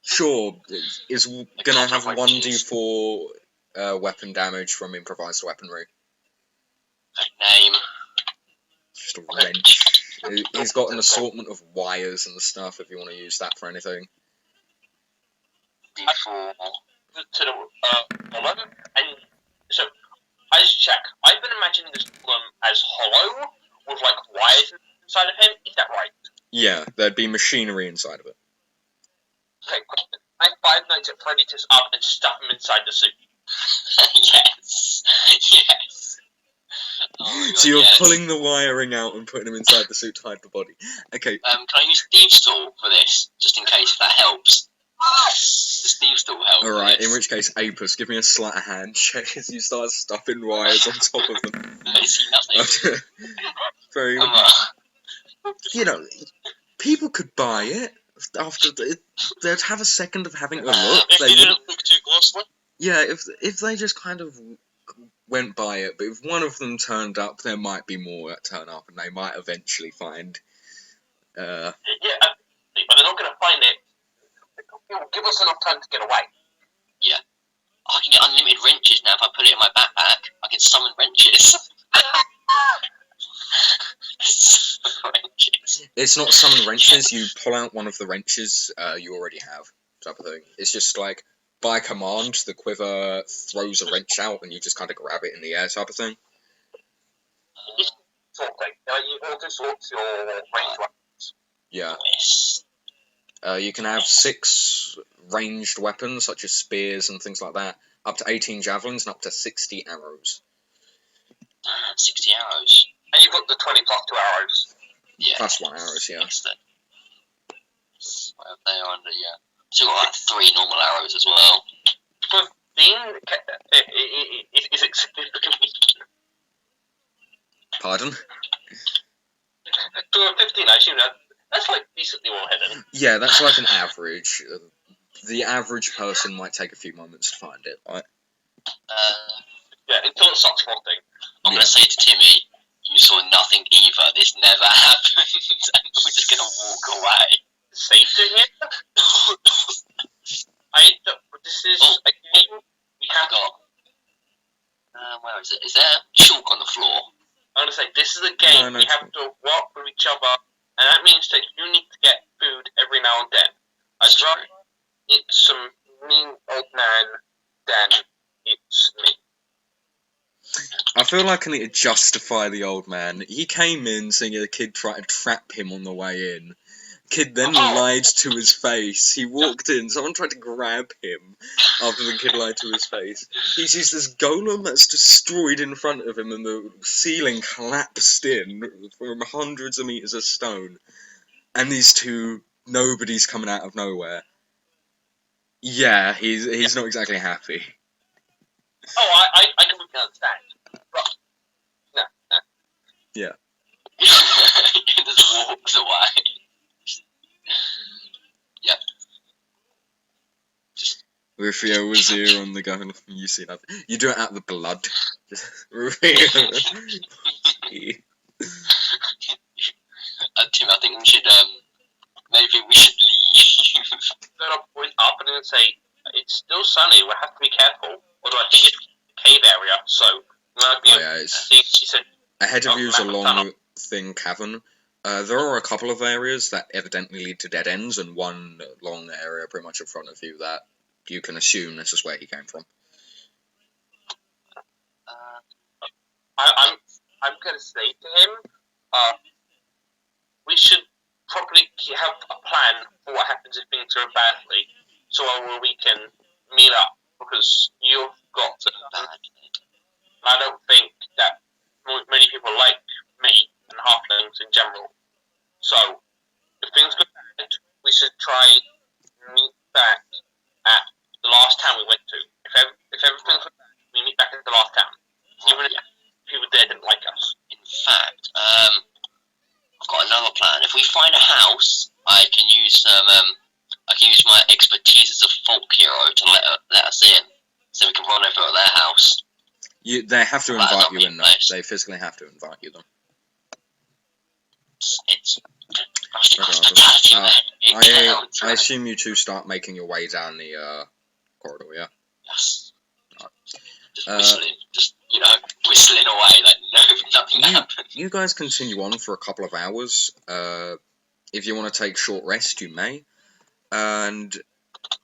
sure, is gonna have couple of wrenches. 1d4 weapon damage from improvised weaponry. Name. Just a wrench. He's got an assortment of wires and stuff if you want to use that for anything. D4. To the 11, and so I just check. I've been imagining this problem as hollow with like wires inside of him. Is that right? Yeah, there'd be machinery inside of it. Okay, question. I have 5 Nights at Freddy's just up and stuff him inside the suit. Yes. Yes. Oh my God, So you're yes. pulling the wiring out and putting him inside the suit to hide the body. Okay. Can I use Steve's tool for this, just in case if that helps? Does Steve's tool help? Alright, for in this? which case, Apis, give me a sleight of hand check as you start stuffing wires on top of them. I see nothing. Very, Come on. you know, people could buy it after they'd have a second of having a look. If They they wouldn't, didn't look too closely. yeah, if they just kind of went by it, but if one of them turned up, there might be more that turn up, and they might eventually find. Yeah, but they're not going to find it. It'll give us enough time to get away. I can get unlimited wrenches now if I put it in my backpack. I can summon wrenches. Wrenches. It's not summon wrenches. You pull out one of the wrenches you already have, type of thing. It's just like by command, the quiver throws a wrench out, and you just kind of grab it in the air, type of thing. Sort of thing. You auto sorts your range weapons. Yeah. Yes. You can have 6 ranged weapons, such as spears and things like that, up to 18 javelins, and up to 60 arrows. 60 arrows. And you've got the 20 plus 2 arrows. Yeah. Plus 1 arrows, yeah. Excellent. Well, they are under, yeah. So got like 3 normal arrows as well. 15 is significantly. Pardon? To a 15, I assume that's like decently well hidden. Yeah, that's like an average. The average person might take a few moments to find it, right? Yeah, until it starts floating. I'm going to say to Timmy, you saw nothing either. This never happened. And we're just going to walk away. Safe to him? This is a game we have got. Where is it? Is there chalk on the floor? I'm gonna say this is a game No, we have to walk with each other, and that means that you need to get food every now and then. I'd rather it's some mean old man than it's me. I feel like I need to justify the old man. He came in saying the kid tried to trap him on the way in. Kid then lied to his face. He walked in, someone tried to grab him after the kid lied to his face. He sees this golem that's destroyed in front of him and the ceiling collapsed in from hundreds of meters of stone. And these two, nobody's coming out of nowhere. Yeah, he's not exactly happy. Oh, I completely understand. But, no. Yeah. He just walks away. Yep. With your wazir on the gun, you see nothing. You do it out of the blood. Tim, I think we should, maybe we should leave. Then I'll point up and then say, it's still sunny, we'll have to be careful. Although I think it's a cave area, so we might be she said, ahead of you is a long, tunnel. thin cavern. There are a couple of areas that evidently lead to dead ends, and one long area pretty much in front of you that you can assume this is where he came from. I'm going to say to him, we should probably have a plan for what happens if things go badly, so we can meet up, because you've got I don't think that many people like me and halflings in general. So, if things go bad, we should try and meet back at the last town we went to. If everything's bad, we meet back at the last town. Even if people there didn't like us. In fact, I've got another plan. If we find a house, I can use my expertise as a folk hero to let us in, so we can run over at their house. They have to invite you in, though. They physically have to invite you, though. Hospitality, man. It counts, I right? assume you two start making your way down the corridor, yeah? Yes. Just Uh, whistling, whistling away like nothing happened. You guys continue on for a couple of hours. If you want to take short rest, you may. And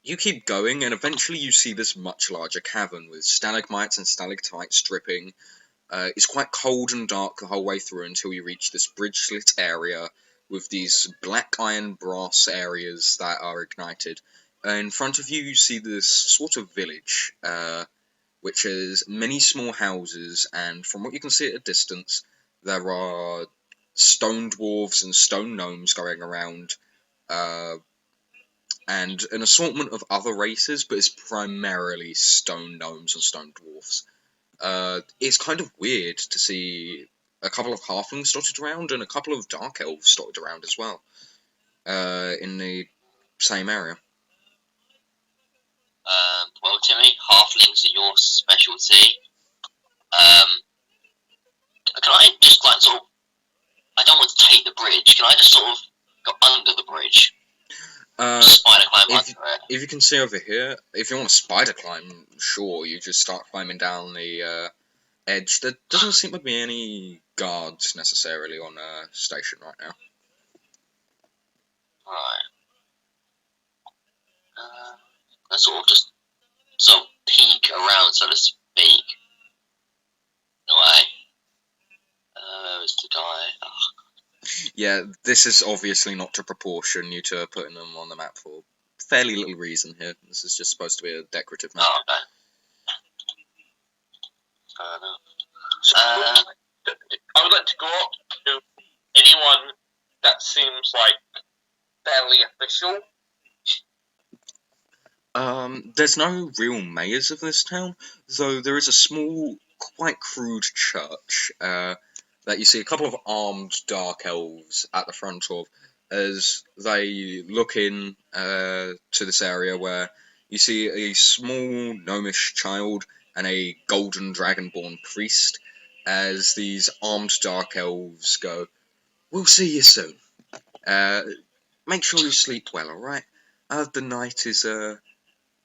you keep going, and eventually you see this much larger cavern with stalagmites and stalactites dripping. It's quite cold and dark the whole way through until you reach this bridge-lit area with these black iron brass areas that are ignited. In front of you, you see this sort of village, which has many small houses, and from what you can see at a distance, there are stone dwarves and stone gnomes going around, and an assortment of other races, but it's primarily stone gnomes and stone dwarfs. It's kind of weird to see a couple of halflings dotted around and a couple of dark elves dotted around as well, in the same area. Well, Timmy, halflings are your specialty. Can I just sort of? I don't want to take the bridge. Can I just sort of go under the bridge? Spider climb under it. If you can see over here, if you want to spider climb, sure, you just start climbing down the edge. There doesn't seem to be any guards necessarily on station right now. Right. Let's sort of peek around, so to speak. In a way. Where's the guy? Oh. Yeah, this is obviously not to proportion you to putting them on the map for fairly little reason here. This is just supposed to be a decorative map. Oh, okay. Fair enough. So, I would like to go up to anyone that seems like fairly official. There's no real mayors of this town, though there is a small, quite crude church that you see a couple of armed dark elves at the front of as they look in to this area where you see a small gnomish child and a golden dragonborn priest as these armed dark elves go, "We'll see you soon. Make sure you sleep well, alright? The night is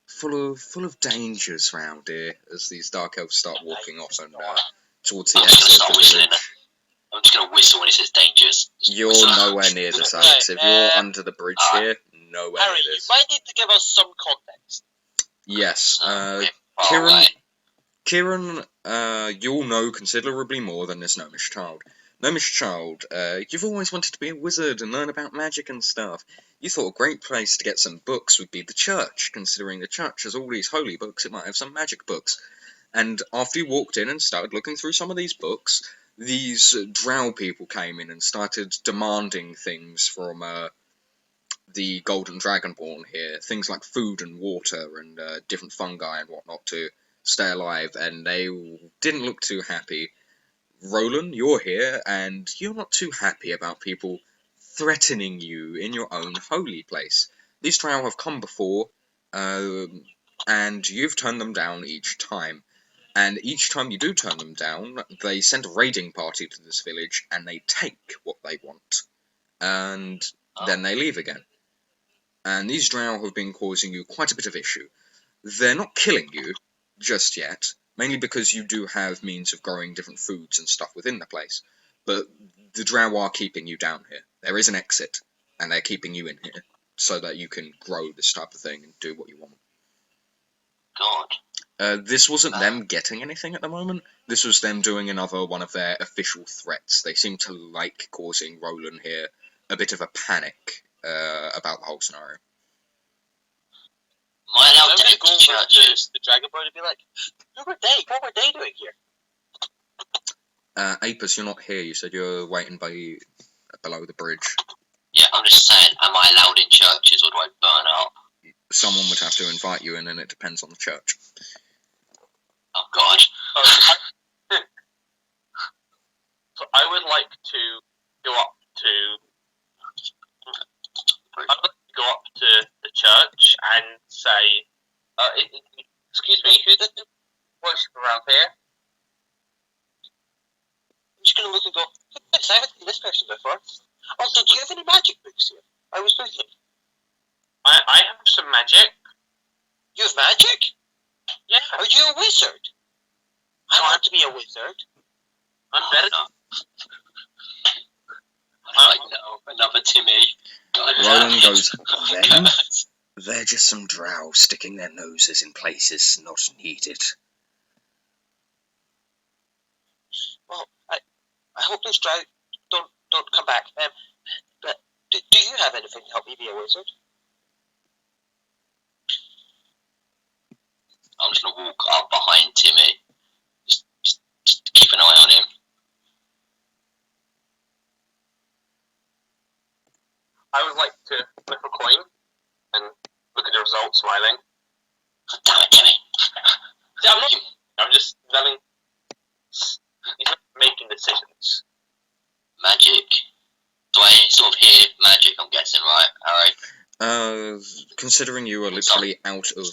full of dangers round here," as these dark elves start walking off and towards the I'm just exit gonna of the start village. whistling. I'm just gonna whistle when it says dangers. You're nowhere near this, Alex. If you're under the bridge here, nowhere Harry, near you this. might need to give us some context. Yes, Kieran. Kieran, you'll know considerably more than this gnomish child. Gnomish child, you've always wanted to be a wizard and learn about magic and stuff. You thought a great place to get some books would be the church, considering the church has all these holy books, it might have some magic books. And after you walked in and started looking through some of these books, these drow people came in and started demanding things from the Golden Dragonborn here, things like food and water and different fungi and whatnot to stay alive, and they didn't look too happy. Roland, you're here, and you're not too happy about people threatening you in your own holy place. These drow have come before, and you've turned them down each time. And each time you do turn them down, they send a raiding party to this village, and they take what they want. And then they leave again. And these drow have been causing you quite a bit of issue. They're not killing you just yet, mainly because you do have means of growing different foods and stuff within the place. But the drow are keeping you down here. There is an exit, and they're keeping you in here so that you can grow this type of thing and do what you want. God. This wasn't them getting anything at the moment. This was them doing another one of their official threats. They seem to like causing Roland here a bit of a panic about the whole scenario. Am I allowed I'm to gonna enter go over to churches? the Dragonborn and be like, What were they doing here? Apis, you're not here. You said you're waiting below the bridge. Yeah, I'm just saying, am I allowed in churches or do I burn up? Someone would have to invite you in, and it depends on the church. Oh God. So I would like to go up to. I'd like to go up to the church and say, "Excuse me, who doesn't worship around here?" I'm just gonna look and go, I haven't seen this person before. Also, do you have any magic books here? I was looking. I have some magic. You have magic? Yeah. Are you a wizard? I want to be a wizard. I'm better. I know, another Timmy. Roland goes, them? They're just some drow sticking their noses in places not needed. Well, I hope those drow don't come back. But do you have anything to help me be a wizard? I'm just gonna walk up behind Timmy. Just keep an eye on him. I would like to flip a coin and look at the result, smiling. Damn it, Timmy. Yeah, I'm just letting. He's not making decisions. Magic. Do I sort of hear magic? I'm guessing, right, Harry? Considering you are literally out of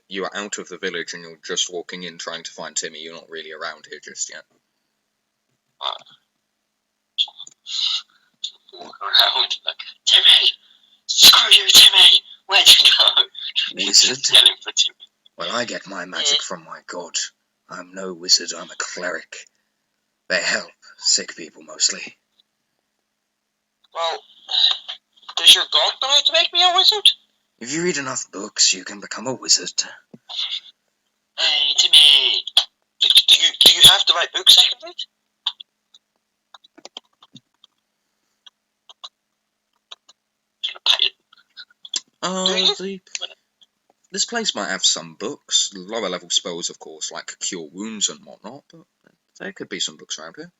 you are out of the village and you're just walking in trying to find Timmy, you're not really around here just yet. Walk around like, Timmy! Screw you, Timmy! Where'd you go? Wizard? Yelling for Timmy. Well, I get my magic from my god. I'm no wizard, I'm a cleric. They help sick people mostly. Well, does your god know how to make me a wizard? If you read enough books, you can become a wizard. Hey, Timmy! Do you have the right books I can read? This place might have some books, lower level spells of course, like cure wounds and whatnot, but there could be some books around here.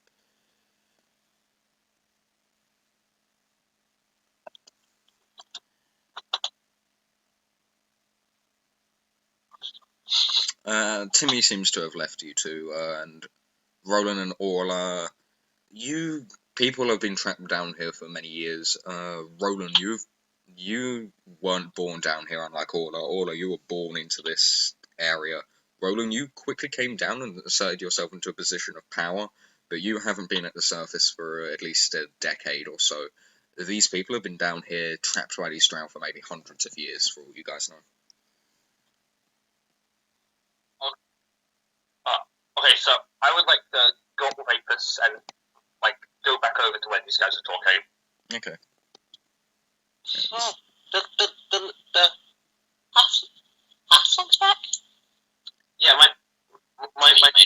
Timmy seems to have left you two, and Roland and Orla, you people have been trapped down here for many years. Roland, you weren't born down here, unlike Orla. Orla, you were born into this area. Roland, you quickly came down and asserted yourself into a position of power, but you haven't been at the surface for at least a decade or so. These people have been down here, trapped by these drow for maybe hundreds of years, for all you guys know. Okay, so I would like to go up with Apis and go back over to where these guys are talking. Okay. Oh, the Half-Song's back? Yeah, my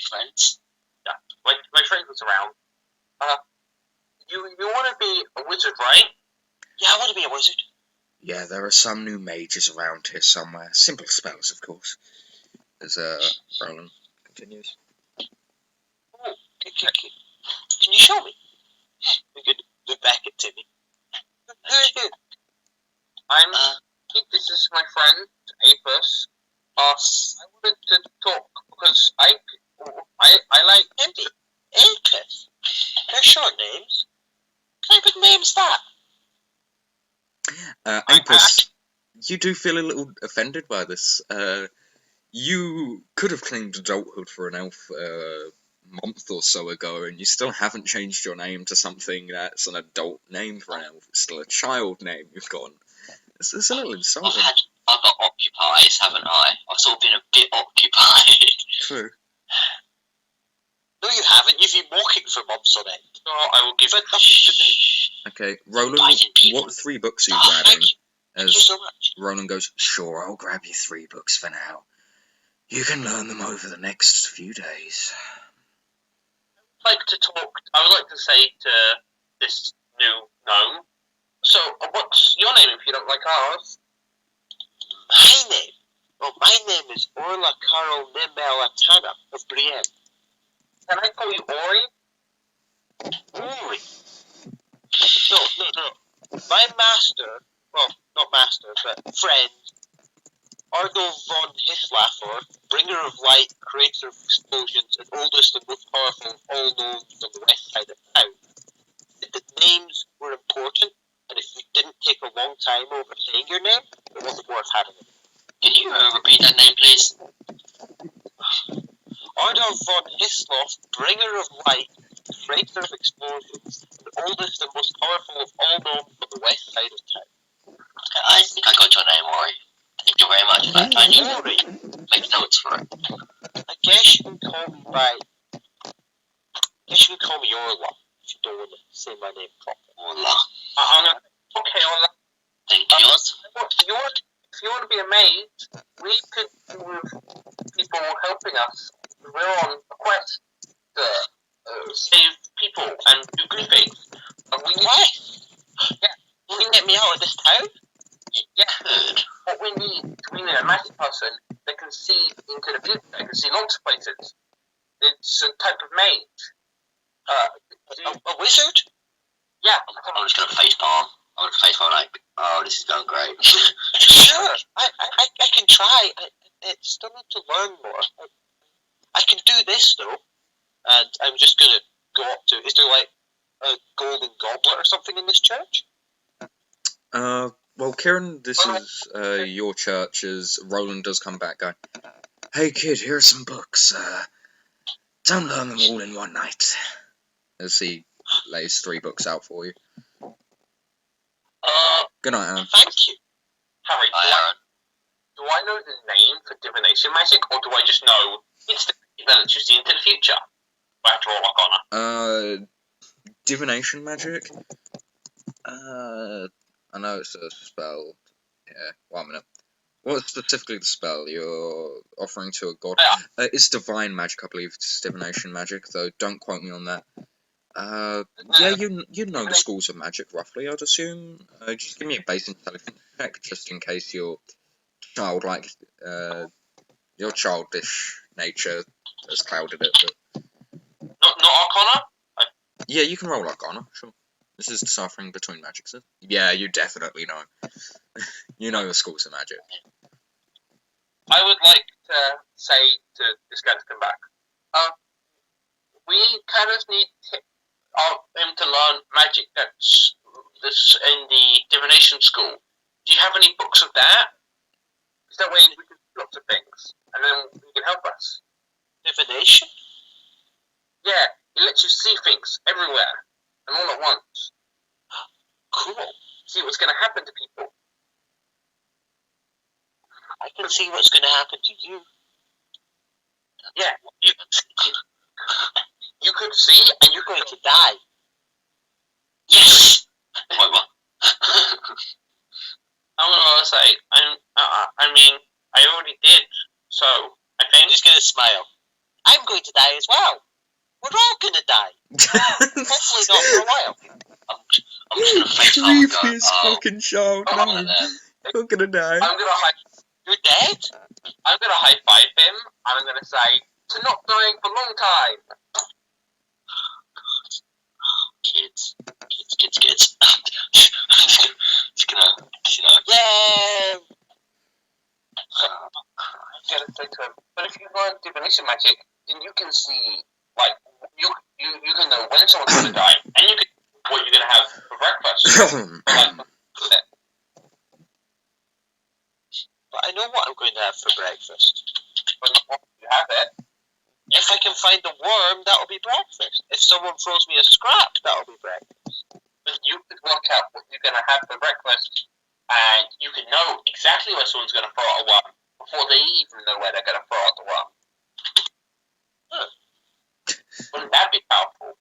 friends. Yeah, my friend was around. You want to be a wizard, right? Yeah, I want to be a wizard. Yeah, there are some new mages around here somewhere. Simple spells, of course. As Roland continues. Oh, can you show me? We could look back at Timmy. Who is you? This is my friend, Apis. I wanted to talk because I like Timmy. Apis. They're short names. What type of name's that? Apis, you do feel a little offended by this. You could have claimed adulthood for an elf a month or so ago, and you still haven't changed your name to something that's an adult name for an elf. It's still a child name you've got. It's a little insulting. I've got occupies, haven't I? I've sort of been a bit occupied. True. No, you haven't. You've been walking for months on end. So I will give it nothing to do. Okay, Roland, what 3 books are you grabbing? Thank you so much. Roland goes, sure, I'll grab you 3 books for now. You can learn them over the next few days. I would like to say to this new gnome. So, what's your name if you don't like ours? My name? Well, my name is Orla Carol Nimelatana of Brienne. Can I call you Ori? Ori? No. My master, well, not master, but friend, Argo von Hislaffer, bringer of light, creator of explosions, and oldest and most powerful of all gnomes on the west side of town, said that names were important, and if you didn't take a long time over saying your name, it wasn't worth having it. Can you repeat that name, please? Ardo von Hisloff, bringer of light, creator of explosions, and oldest and most powerful of all known from the west side of town. I think I got your name, Ori. Thank you very much. I need to Ori, make notes for it. I guess you can call me Orla, if you don't want to say my name properly. Orla. Okay, Orla. Thank you. If you want to be a maid, we could do with people helping us. We're on a quest to save people and do good things. And we need. What? Yeah. You can get me out of this town? Yeah. What we need a magic person that can see into the future. That can see lots of places. It's a type of mage. A wizard? I'm Yeah. just gonna facepalm. I'm gonna facepalm like, oh, this is going great. Sure, I can try. I still need to learn more. I can do this though, and I'm just gonna go up to. Is there like a golden goblet or something in this church? Well, Kieran, this is your church. As Roland does come back, going, "Hey kid, here are some books. Don't learn them all in one night." As he lays 3 books out for you. Good night, Aaron. Thank you. Harry, do I know the name for divination magic, or do I just know it's the that lets you see into the future? I have to roll Arcana. Divination magic? I know it's a spell. Yeah, 1 minute. What's specifically the spell you're offering to a god? It's divine magic, I believe. It's divination magic, though don't quote me on that. Yeah, you know the schools of magic, roughly, I'd assume. Just give me a base intelligence check, just in case your childish nature has clouded it. But... Not Arcana? Yeah, you can roll Arcana, sure. This is deciphering between magics. Yeah, you definitely know. You know the schools of magic. I would like to say to this guy to come back. We kind of need him to learn magic that's in the divination school. Do you have any books of that? Because that way we can do lots of things, and then he can help us. Divination? Yeah, it lets you see things everywhere and all at once. Cool. See what's going to happen to people. I can see what's going to happen to you. Yeah, you could see, and you're going to die. Yes! Wait, what? I'm gonna say, I mean, I already did, so I think I'm just going to smile. I'm going to die as well. We're all going to die. Hopefully not for a while. I'm just gonna facepalm and go, Creepiest fucking child, no. You're gonna die. You're dead? I'm gonna high five him, and I'm gonna say, to not dying for a long time. Kids. Just gonna, Yeah! I'm gonna say to him, but if you learn divination magic, then you can see, like, you can know when someone's gonna die, and you can know what you're gonna have for breakfast. But I know what I'm going to have for breakfast. But not you have it. If I can find a worm, that'll be breakfast. If someone throws me a scrap, that'll be breakfast. But you could work out what you're gonna have for breakfast, and you can know exactly where someone's gonna throw out a worm before they even know where they're gonna throw out the worm. Wouldn't that be powerful?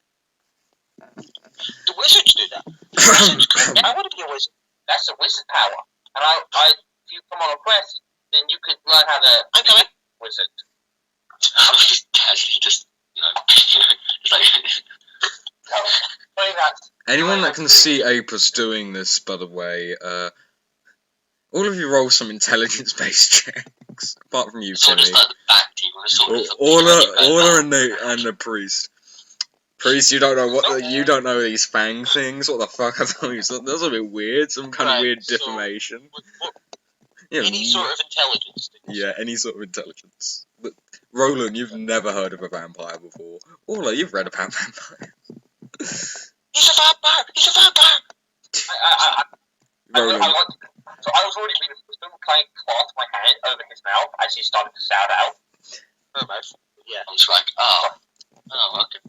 Do wizards do that? Wizards could. I want to be a wizard. That's a wizard power. And if you come on a quest, then you could learn how to I'm coming. Wizard. I'm just casually just like... Anyone that can see Apis doing this, by the way, all of you roll some intelligence-based checks, apart from you, So Timmy. just like the back team or something. Orla and the priest. Priest, you don't know these fang things. What the fuck are those? Those are a bit weird. Some kind of weird deformation. Any sort of intelligence. Yeah, any sort of intelligence. But Roland, you've never heard of a vampire before. Orla, you've read about vampires. He's a vampire! He's a vampire! Roland. So I was already reading wisdom, trying to cloth my hand over his mouth as he started to shout out. Her mouth. Yeah. I'm just like, oh, okay.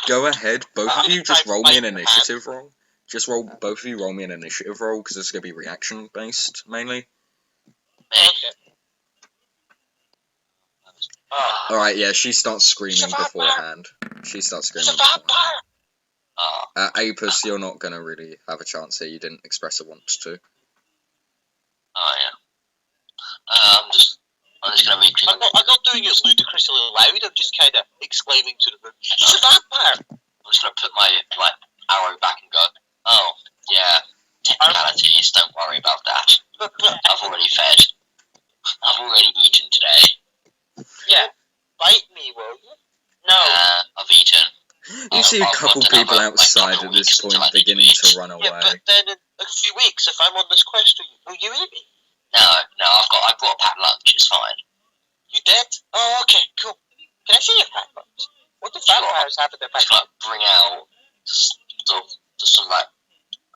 Go ahead, both of you just roll me an initiative roll. Both of you roll me an initiative roll, because it's going to be reaction based, mainly. Alright, yeah, she starts screaming beforehand. Apis, you're not going to really have a chance here, you didn't express a want to. Oh, yeah. I'm just gonna make sure. I'm not doing it ludicrously loud, I'm just kind of exclaiming to the room, he's a vampire! I'm just gonna put my arrow back and go, oh, yeah, technicalities, don't worry about that. I've already fed. I've already eaten today. Yeah, bite me, will you? No. I've eaten. You see a couple people outside at this point beginning to run away. Yeah, but then in a few weeks, if I'm on this quest, will you eat me? No, I brought a packed lunch, it's fine. You did? Oh, okay, cool. Can I see your packed lunch? What do vampires have in their packed lunch? Bring out just some, like,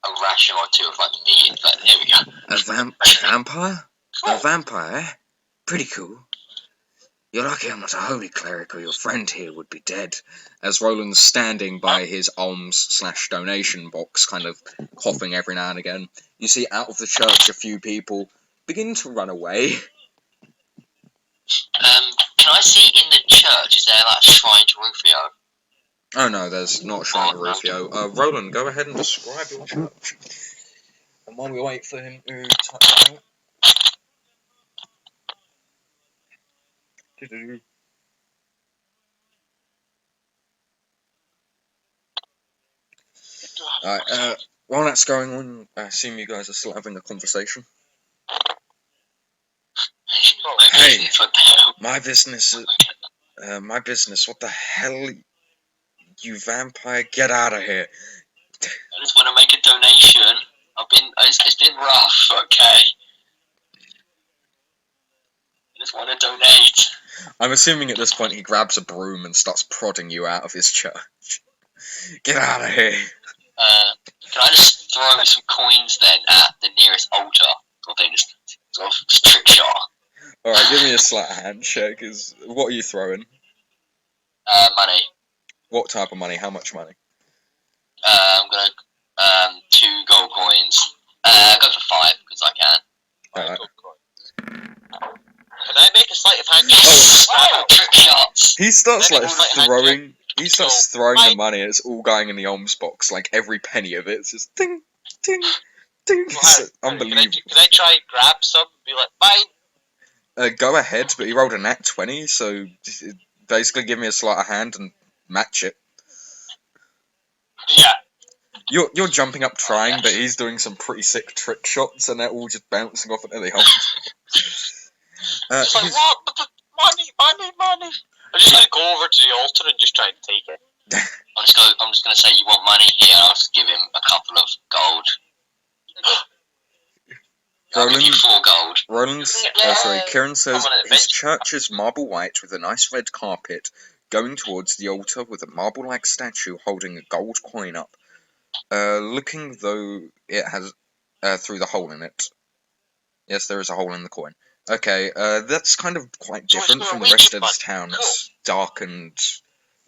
a ration or two of, like, meat, but there we go. A vampire? Cool. A vampire, eh? Pretty cool. You're lucky I'm not a holy cleric, or your friend here would be dead. As Roland's standing by his alms/donation box, kind of coughing every now and again, you see out of the church a few people begin to run away. Can I see in the church, is there like a shrine to Rufio? Oh no, there's not a shrine to Rufio. Roland, go ahead and describe your church. And while we wait for him to type that out. Alright, while that's going on, I assume you guys are still having a conversation. Hey, my business, what the hell? You vampire, get out of here. I just want to make a donation. It's been rough, okay? I just want to donate. I'm assuming at this point he grabs a broom and starts prodding you out of his church. Get out of here. Can I just throw some coins then at the nearest altar? Or they just sort of trick shot? Alright, give me a sleight of hand check. What are you throwing? Money. What type of money? How much money? I'm gonna 2 gold coins. Go for 5 because I can. Alright. Can I make a sleight of hand? Oh, trick shots. He starts throwing the money and it's all going in the alms box, like every penny of it. It's just ding, ding, ding. It's unbelievable. Can I try and grab some and be like, mine? Go ahead, but he rolled a nat 20, so basically give me a sleight of hand and match it. Yeah. You're jumping up trying, but he's doing some pretty sick trick shots, and they're all just bouncing off into the alms. It's like, what? Money! I'm just gonna go over to the altar and just try and take it. I'm just gonna say you want money here, and I'll just give him a couple of gold. I'll give you 4 gold. Kieran says his church is marble white with a nice red carpet, going towards the altar with a marble-like statue holding a gold coin up, looking though it has through the hole in it. Yes, there is a hole in the coin. Okay, that's kind of quite different from the rest of this town. It's dark and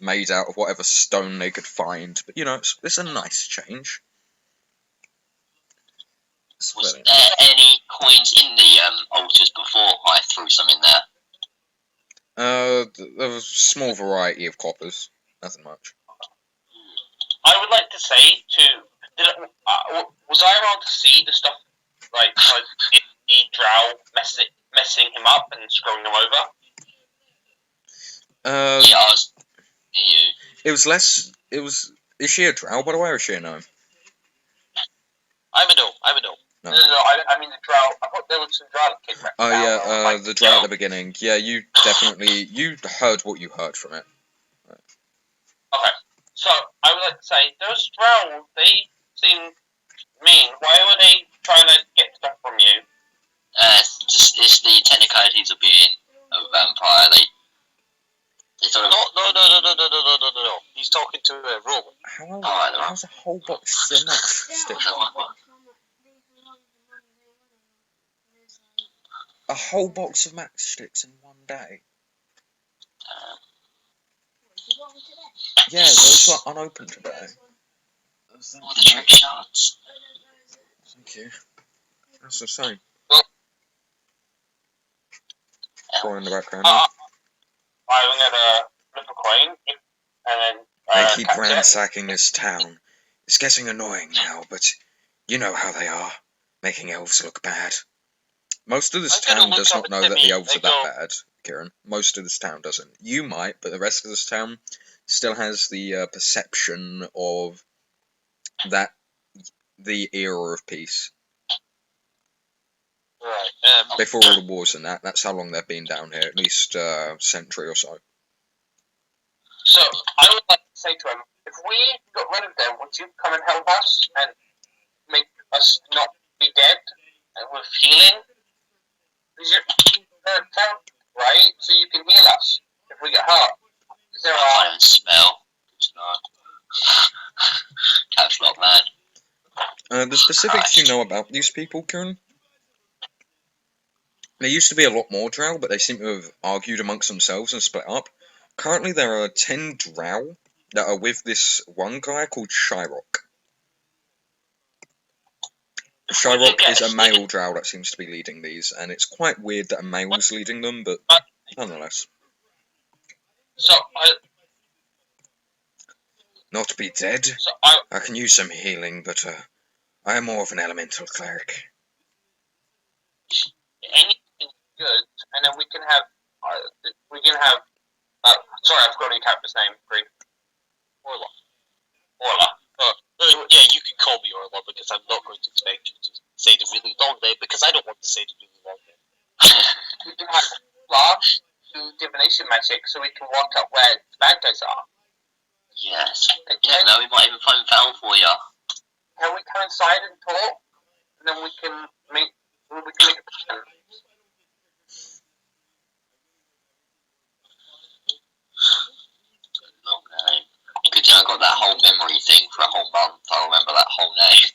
made out of whatever stone they could find, but you know, it's a nice change. Was there any coins in the altars before I threw some in there? There was a small variety of coppers, nothing much. I would like to say was I around to see the stuff like the drow messing him up and screwing him over? Yeah, I was near you. It was less. Is she a drow, by the way, or is she a gnome? I'm a gnome. No, I mean the drow. I thought there was some drow that came back. Oh yeah, the drow at the beginning. Yeah, you heard what you heard from it. Okay, so I would like to say those drow, they seem mean. Why were they trying to get stuff from you? It's the technicalities of being a vampire. They sort of... No. He's talking to Roland. How's a whole box of matchsticks? A whole box of matchsticks in one day? Yeah, those are unopened today. All the trick shots. Thank you. That's the same. Well- Boy in the background. I'm gonna flip a coin, and then They keep catch it. ransacking this town. It's getting annoying now, but you know how they are, making elves look bad. Most of this I'm gonna town look does up not at know that Timmy the elves are and that go- bad, Kieran. Most of this town doesn't. You might, but the rest of this town still has the perception of that the era of peace. Right. Before all the wars and that's how long they've been down here, at least a century or so. So I would like to say to him, if we got rid of them, would you come and help us and make us not be dead and with healing? Because you're a town, right? So you can heal us if we get hurt. Because there I are. can't even spell. Good to know. Caps lock, man. The specifics you know about these people, Kieran? There used to be a lot more drow, but they seem to have argued amongst themselves and split up. Currently, there are 10 drow that are with this one guy called Shyrock. Shyrock is a male drow that seems to be leading these, and it's quite weird that a male's leading them, but nonetheless. So Not to be dead. So I can use some healing, but I am more of an elemental cleric. anything good, and then we can have. Sorry, I forgot your character's name. Greg. Orla. Yeah, you can call me Orla because I'm not going to expect you to say the really long name because I don't want to say the really long name. We can have large do divination magic so we can work out where the bad guys are. Yes. Yeah, no, we might even find Val for you. Can we come inside and talk, and then we can make a plan? Long name. Good thing I got that whole memory thing for a whole month. I'll remember that whole name.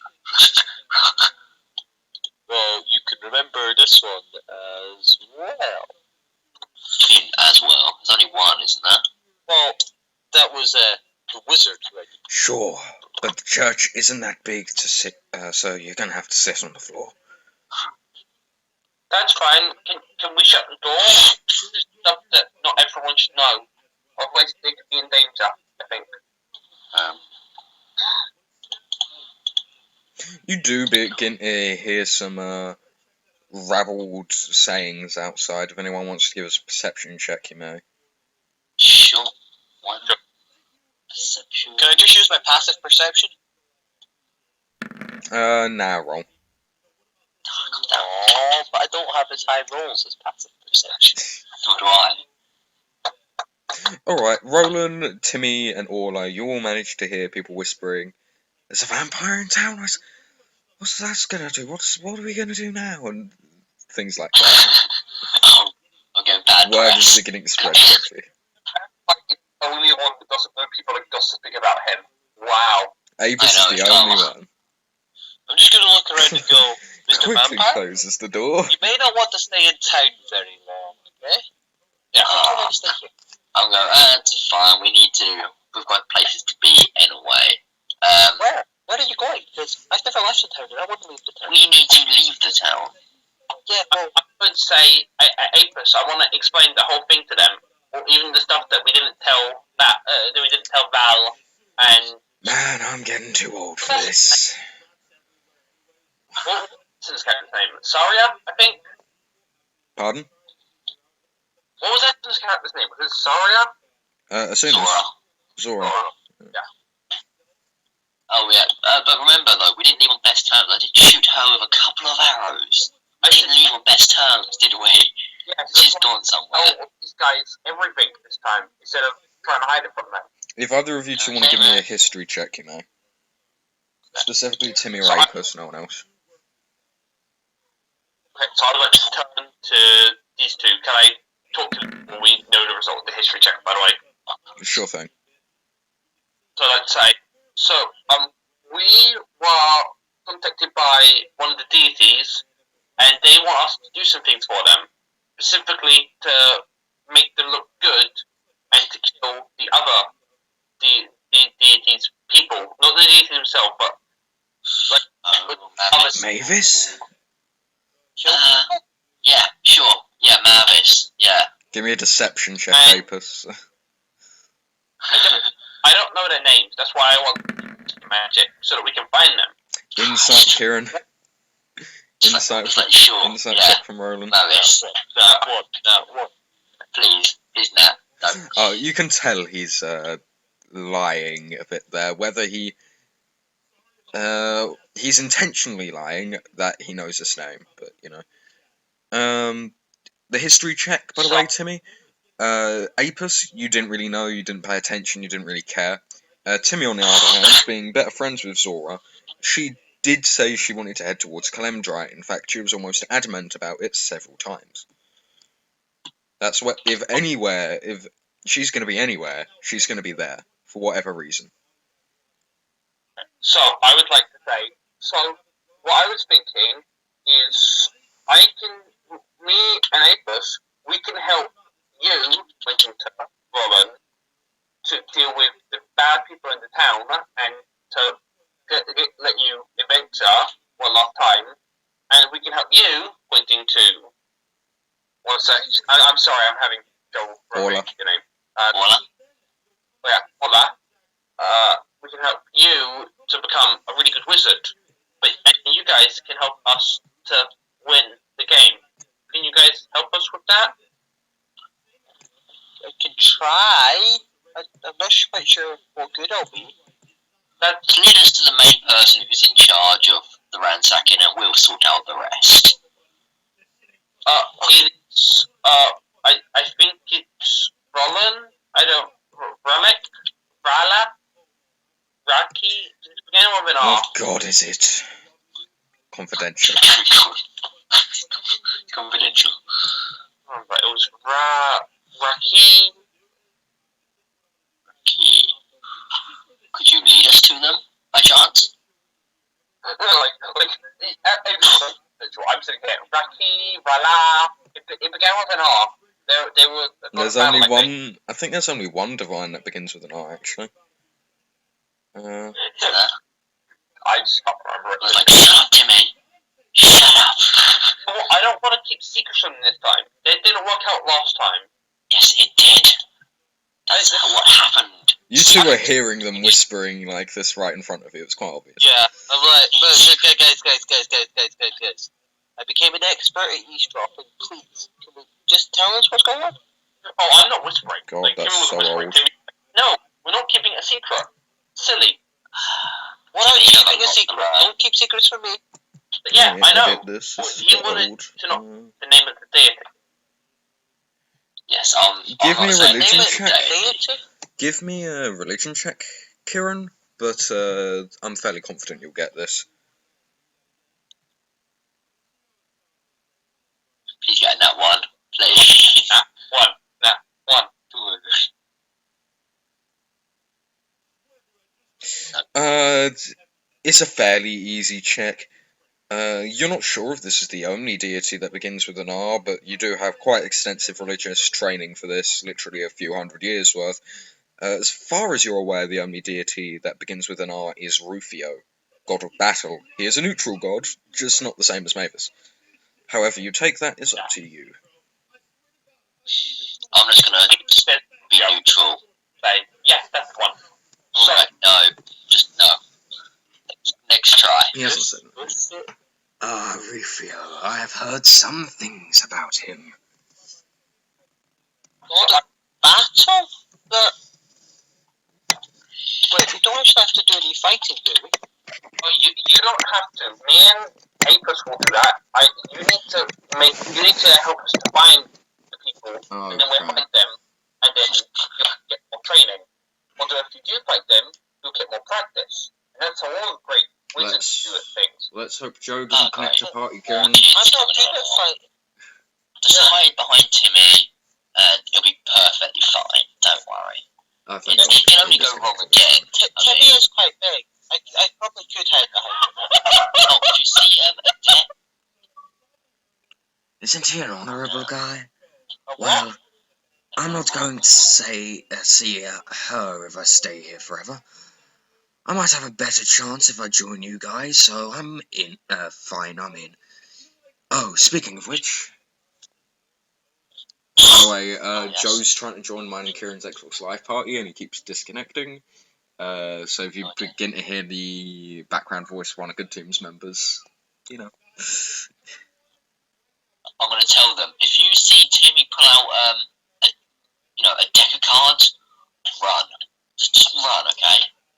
Well, you can remember this one as well. As well. There's only one, isn't there? Well, that was the wizard ready. Sure, but the church isn't that big to sit, so you're gonna have to sit on the floor. That's fine. Can we shut the door? There's stuff that not everyone should know. Otherwise, they could be in danger, I think. You do begin to hear some rabbled sayings outside. If anyone wants to give us a perception check, you may. Sure. One. Perception. Can I just use my passive perception? Now roll. Oh, but I don't have as high rolls as passive perception. Nor do I. Alright, Roland, Timmy, and Orla, you all managed to hear people whispering, "There's a vampire in town, what's that gonna do? What are we gonna do now?" And things like that. Oh, I'm getting bad Word press. is beginning to spread quickly. Like, he's the only one that doesn't know people are gossiping about him. Wow. Apis I know, is the it's only calm. one. I'm just gonna look around and go, Mr. Quickly Vampire, closes the door. you may not want to stay in town very long, okay? Yeah, I want to stay here. I'm going, it's fine, we've got places to be anyway. Where? Where are you going? Because I've never left the town and I want to leave the town. We need to leave the town. Yeah, well, I would say, Apis, I want to explain the whole thing to them, or even the stuff that we didn't tell Val, and Man, I'm getting too old for this. what was this character's name? Saria, I think. Pardon? What was that character's name? Was it Saria? As soon as Zora. Oh yeah, but remember though, we didn't leave on best terms. I did shoot her with a couple of arrows. I didn't leave on best terms, did we? Yes. She's gone somewhere. Tell these guys everything this time instead of trying to hide it from them. If either of you two want to give me a history check, you may. Specifically Timmy or Apis, no one else. Okay, so I'd like to turn to these two. Can I talk to them when we know the result of the history check, by the way? Sure thing. So let's say, we were contacted by one of the deities, and they want us to do some things for them, specifically to make them look good and to kill the not the deity himself, but Mavis? Yeah, sure. Yeah, Mavis. Yeah. Give me a deception check, Apis. I don't know their names. That's why I want magic so that we can find them. Insight, Kieran. Insight check from Roland. Mavis. What? Please, Nat. No. Oh, you can tell he's lying a bit there. Whether he's intentionally lying, that he knows his name, but you know. The history check, by the way, Timmy. Apis, you didn't really know, you didn't pay attention, you didn't really care. Timmy, on the other hand, being better friends with Zora, she did say she wanted to head towards Kalemdrite. In fact, she was almost adamant about it several times. That's what, if she's going to be anywhere, she's going to be there, for whatever reason. So, I would like to say, what I was thinking is, me and Apis, we can help you, Winchester, Roland, to deal with the bad people in the town, and to let you adventure one last time, and we can help you, pointing to, one sec, I'm sorry, I'm having trouble remembering your name. Ola. Yeah, Ola. We can help you to become a really good wizard, and you guys can help us to win the game. Can you guys help us with that? I can try. I'm not quite sure what good I'll be. Just lead us to the main person who's in charge of the ransacking, and we'll sort out the rest. It's I think it's Roland. I don't Rala, Raki. Begin with an R. What god is it? Confidential. Confidential. Oh, but it was Raki. Could you lead us to them, by chance? I'm saying here. Raki, Rala. It began with an R. They were. There's only one. I think there's only one divine that begins with an R, actually. Yeah. I just can't remember it. I was like, shut up, Timmy. Shut up. I don't want to keep secrets from this time. It didn't work out last time. Yes, it did. That's what happened. You two were hearing them whispering like this right in front of you. It was quite obvious. Yeah, I'm like, guys. I became an expert at eavesdropping. Please, can we just tell us what's going on? Oh, I'm not whispering. God, like, that's so old. No, we're not keeping a secret. Silly. What are you keeping a secret? Don't keep secrets from me. Yeah, I know. This Well, is he a bit wanted old. to know the name of the deity. Yes, Give me a religion name it check. deity. Give me a religion check, Kieran. But I'm fairly confident you'll get this. Please get that one, please. That one. It's a fairly easy check. You're not sure if this is the only deity that begins with an R, but you do have quite extensive religious training for this, literally a few hundred years worth. As far as you're aware, the only deity that begins with an R is Rufio, god of battle. He is a neutral god, just not the same as Mavis. However you take that is up to you. I'm just gonna be neutral. Say, yes, that's the one. Alright, no. Just no. Next try. He hasn't said that. Ah, Rufio, I have heard some things about him. God of battle? Wait, we don't actually have to do any fighting, do we? Oh, you don't have to. Me and Apis will do that. You need to help us to find the people, and then we'll fight them, and then you'll get more training. Although if you do fight them, you'll get more practice. And that's how all great wizards do things. Let's hope Joe doesn't connect to party, Kieran. I'm not good at fighting. Just hide behind Timmy, and it'll be perfectly fine. Don't worry. I think It can only go wrong again. Timmy is quite big. I probably could hide behind him. Oh, did you see a debt? Isn't he an honourable guy? What? Well, I'm not going to say see her if I stay here forever. I might have a better chance if I join you guys, so I'm in. Fine, I'm in. Oh, speaking of which... By the way, yes. Joe's trying to join mine and Kieran's Xbox Live party, and he keeps disconnecting. So if you begin to hear the background voice of one of Good Team's members, you know. I'm gonna tell them, if you see Timmy pull out a deck of cards, run. Just run, okay?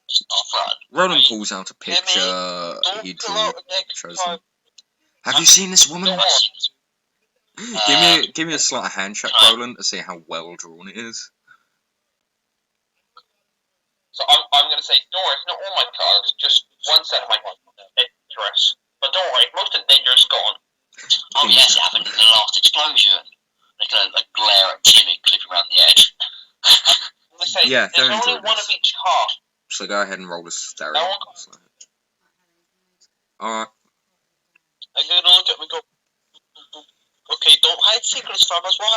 Just run. Roland pulls out a picture Don't he pull drew. out a deck of Shows cards. them. Have you seen this woman? Don't. Give me a slight hand check, Right. Roland, to see how well drawn it is. So I'm going to say, don't worry, it's not all my cards, just one set of my cards. Dangerous. But don't worry, most of the danger is gone. Oh yes, it happened in the last explosion. They're gonna glare at Timmy, clip him around the edge. I'm going to say, Yeah, there's they're only enjoying one this. of each card. So go ahead and roll a stereo. No. Alright. I'm gonna look at me and go, okay, don't hide secrets from us, what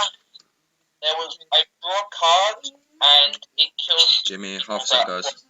happened? I draw a card, and it kills... Jimmy, half set, guys.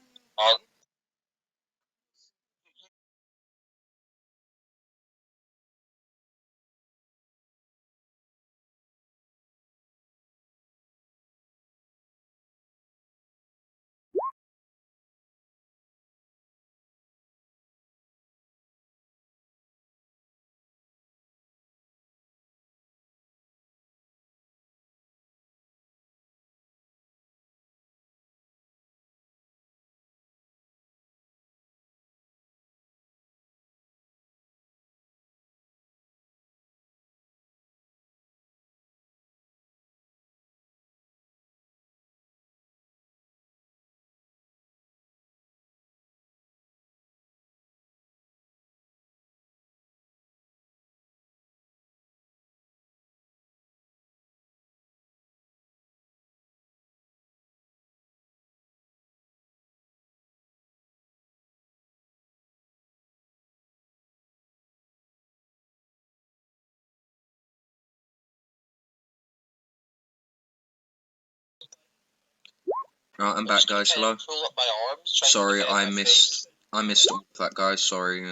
Right, I'm back, guys. Hello. Pull up my arms, Sorry, I missed all of that, guys. Sorry,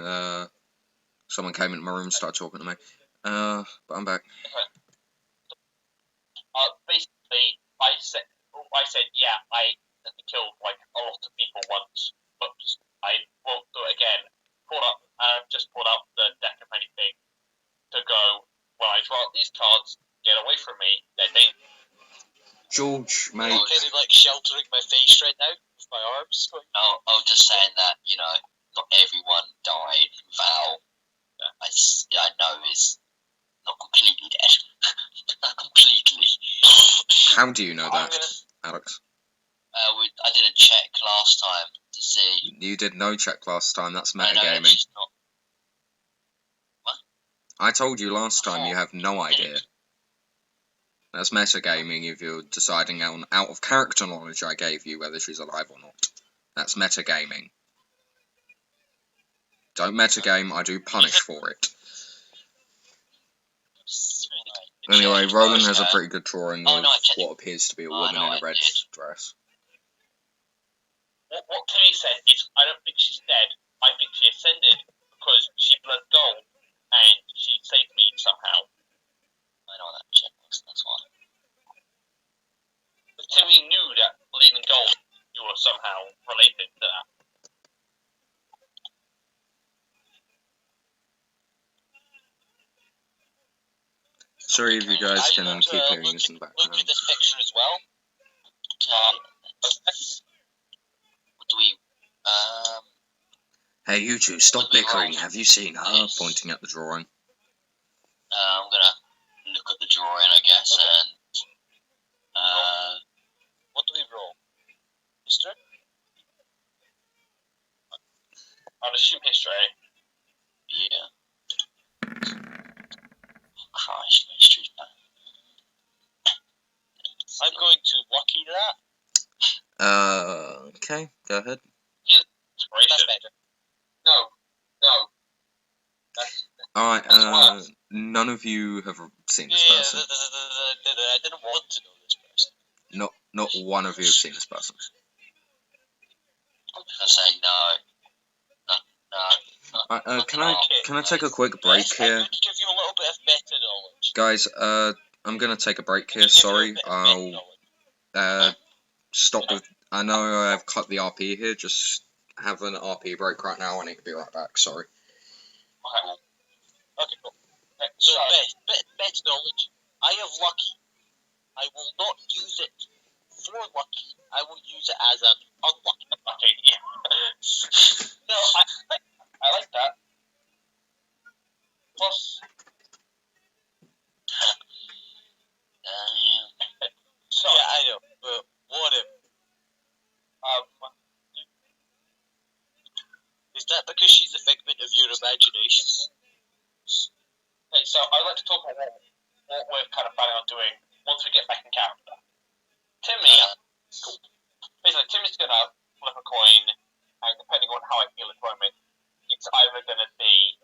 someone came into my room and started talking to me. But I'm back. Basically, I said, yeah, I killed like a lot of people once, but I won't do it again. Just pulled up the deck of anything to go. When I draw out these cards, get away from me. They're dangerous. George, mate. I'm kind of like sheltering my face right now with my arms. I was just saying that, not everyone died. Val, I know, is not completely dead. Not completely. How do you know that, Alex? I did a check last time to see. You did no check last time. That's I know that metagaming. she's not. I told you last time. You have no idea. That's metagaming if you're deciding out of character knowledge I gave you whether she's alive or not. That's metagaming. Don't metagame, I do punish for it. Anyway, Roland has a pretty good drawing of what appears to be a woman in a red dress. What Timmy said is, I don't think she's dead. I think she ascended because she bled gold, and she saved me somehow. I know that checklist, that's why. But Timmy knew that bleeding gold, you were somehow related to that. Sorry if you guys can keep hearing this in the background. Look at this picture as well. What do we, Hey, you two, stop bickering. Have you seen her? Pointing at the drawing. I'm gonna look at the drawing, I guess, and What do we roll? History? I'll assume history. yeah. Oh, Christ, history's bad. I'm going to lucky that. Okay, go ahead. That's better. No. Alright, none of you have seen this person. I didn't want to know this person. Not one of you have seen this person. I say no. Can I take a quick break Yes, here, I'm going to give you a little bit of meta knowledge. guys? I'm gonna take a break here. Give you a Sorry, bit of meta I'll knowledge. stop with. I know I've cut the RP here. Just have an RP break right now. I need to be right back. Sorry. Okay, cool. Okay, so, meta knowledge. I have lucky. I will not use it for lucky. I will use it as an unlucky. Okay, yeah. No, I like that. Plus, so Yeah, I know, but whatever. Is that because she's a figment of your imagination? okay, so I'd like to talk about what we're kind of planning on doing once we get back in character. Timmy, basically, Timmy's gonna flip a coin, and depending on how I feel at the moment, it's either gonna be,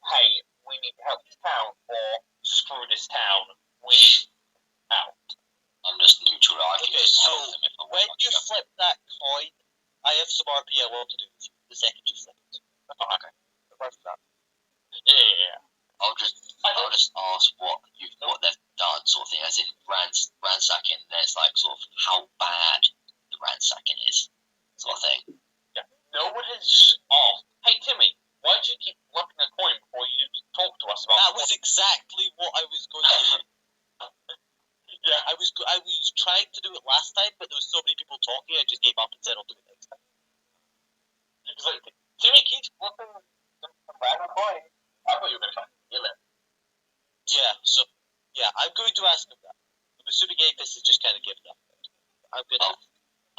hey, we need to help this town, or screw this town, we need out. I'm just neutral. I can Okay, just so help them if I want. when you flip that coin, I have some RP I want to do with you. The second you flip it. Oh, okay. Apart from that. Yeah. I'll just ask what they've done, sort of thing, as in ransacking. There's like sort of how bad the ransacking is, sort of thing. Yeah. No one has asked, hey Timmy, why did you keep flipping a coin before you talk to us about That was exactly what I was going to do. Yeah. I was trying to do it last time, but there was so many people talking, I just gave up and said I'll do it next time. It's like, Timmy keeps flipping some random coin. I thought you were going to try to steal it. Yeah, I'm going to ask him that. I'm assuming Apis is just kind of giving up. I'm going to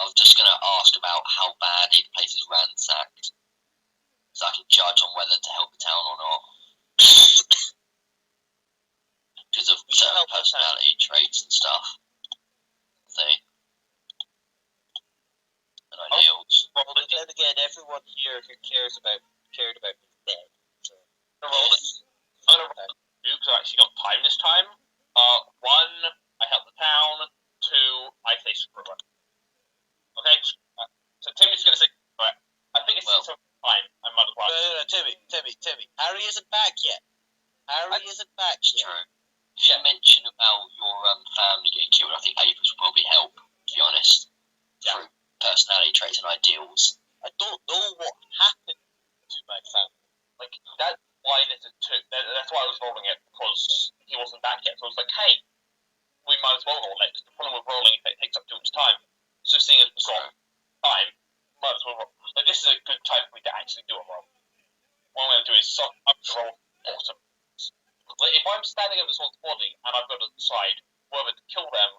I was just going to ask about how badly the place is ransacked, so I can judge on whether to help the town or not. Because of certain personality traits and stuff. And ideals. Well, but then again, everyone here who cared about me is dead. So, I'm going to roll two because I actually got time this time. One, I help the town. Two, I say screw it. Okay? So Timmy's going to say screw it. I think it's some time. I might as well. No, Timmy. Harry isn't back yet. True. If you mention about your family getting killed, I think Apis will probably help, to be honest. Yeah. Through personality traits and ideals. I don't know what happened to my family. Like, that's why this is two. That's why I was rolling it, because he wasn't back yet. So I was like, hey, we might as well roll it. The problem with rolling is that it takes up too much time. So seeing as we've got time, might as well roll. Like, this is a good time for me to actually do a roll. What I'm going to do is I'm going to roll awesome. Like, if I'm standing over someone's body and I've got to decide whether to kill them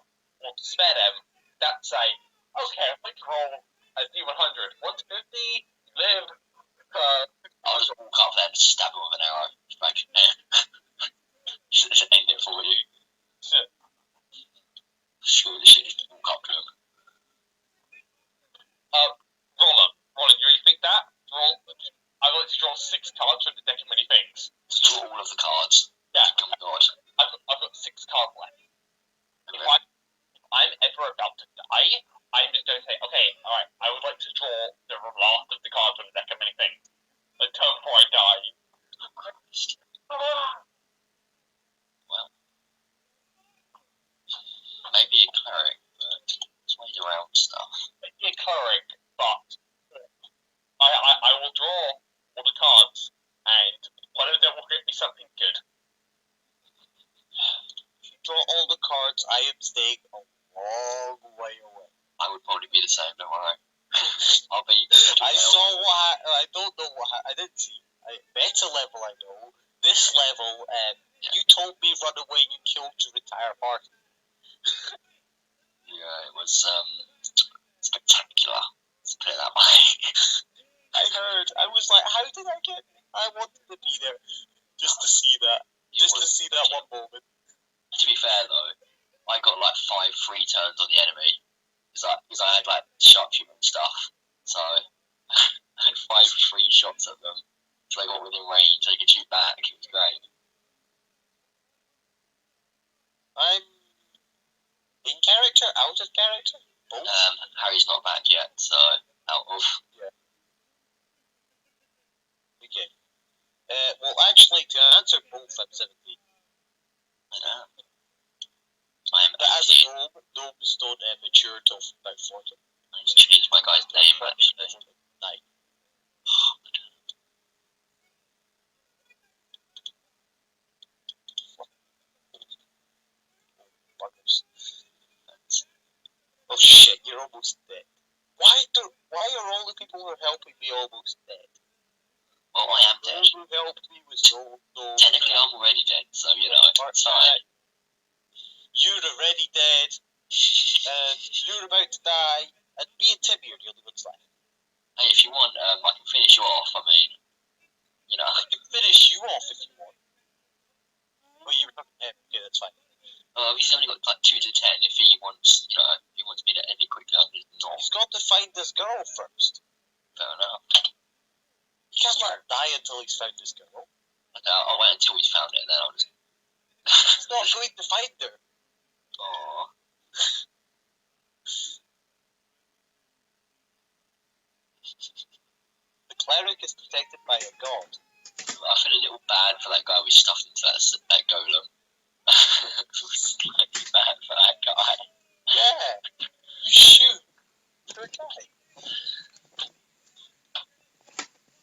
or to spare them, that's a, okay, I'm going to roll a D100. 1 to 50, live, I'll just walk up there and stab him with an arrow. Like, just end it for you. Screw the shit, just walk up to him. Roland, you really think that? I'd like to draw 6 cards from the deck of many things. Just draw all of the cards. Yeah. Oh my god. I've got 6 cards left. If I'm ever about to die, I'm just going to say, okay, alright, I would like to draw the last of the cards from the deck of many things. A turn before I die. Well, maybe a cleric, but it's ways around stuff. Maybe a cleric, but I will draw all the cards, and one of them will get me something good. If you draw all the cards, I am staying a long way away. I would probably be the same, don't worry. I'll be. I saw what I don't know what I didn't see. Meta level, I know. This level, you told me run away, you killed your entire party. Yeah, it was spectacular. Let's put it that way. I heard. I was like, how did I get? I wanted to be there just to see that. To see that one moment. To be fair though, I got like 5 free turns on the enemy because I had like sharpshooter and stuff. So I had 5 free shots at them. So they got within range. They could shoot back. It was great. I'm in character, out of character. Both. Harry's not back yet, so out of. Yeah. TPK. Well, actually, to answer both, I'm 17. I know. I am But as a 18. gnome, gnomes don't mature till about 40. I need to change my guy's name, actually. Like, buggers. Oh shit, you're almost dead. Why are all the people who are helping me almost dead? Well, I am dead. Who helped me was no. Technically, I'm already dead, so, you know, it's fine. You're already dead, and you're about to die, and me and Timmy are the only ones left. Hey, if you want, I can finish you off. I mean, you know. I can finish you off if you want. Well, you okay, that's fine. He's only got like 2 to 10. If he wants, you know, he wants me to end it quickly, I'll just not. He's got to find this girl first. Fair enough. He can't let him die until he's found this girl. I'll wait until he's found it, and then I'll just. He's not going to find her. Aww. The cleric is protected by a god. I feel a little bad for that guy we stuffed into that golem. Slightly bad for that guy. Yeah, you shoot. You're a guy.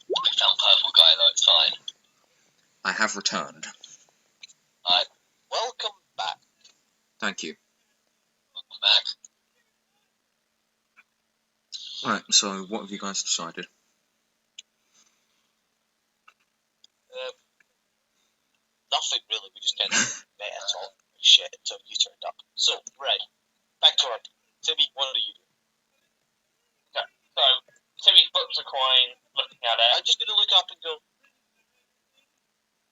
We found purple guy though, it's fine. I have returned. Alright, Welcome back. Thank you. welcome back. Right, so what have you guys decided? Nothing really. We just kind of met and talked shit until you turned up. So, right. Back to our Timmy, what do you do? So, Timmy flips a coin, looking at it. I'm just going to look up and go,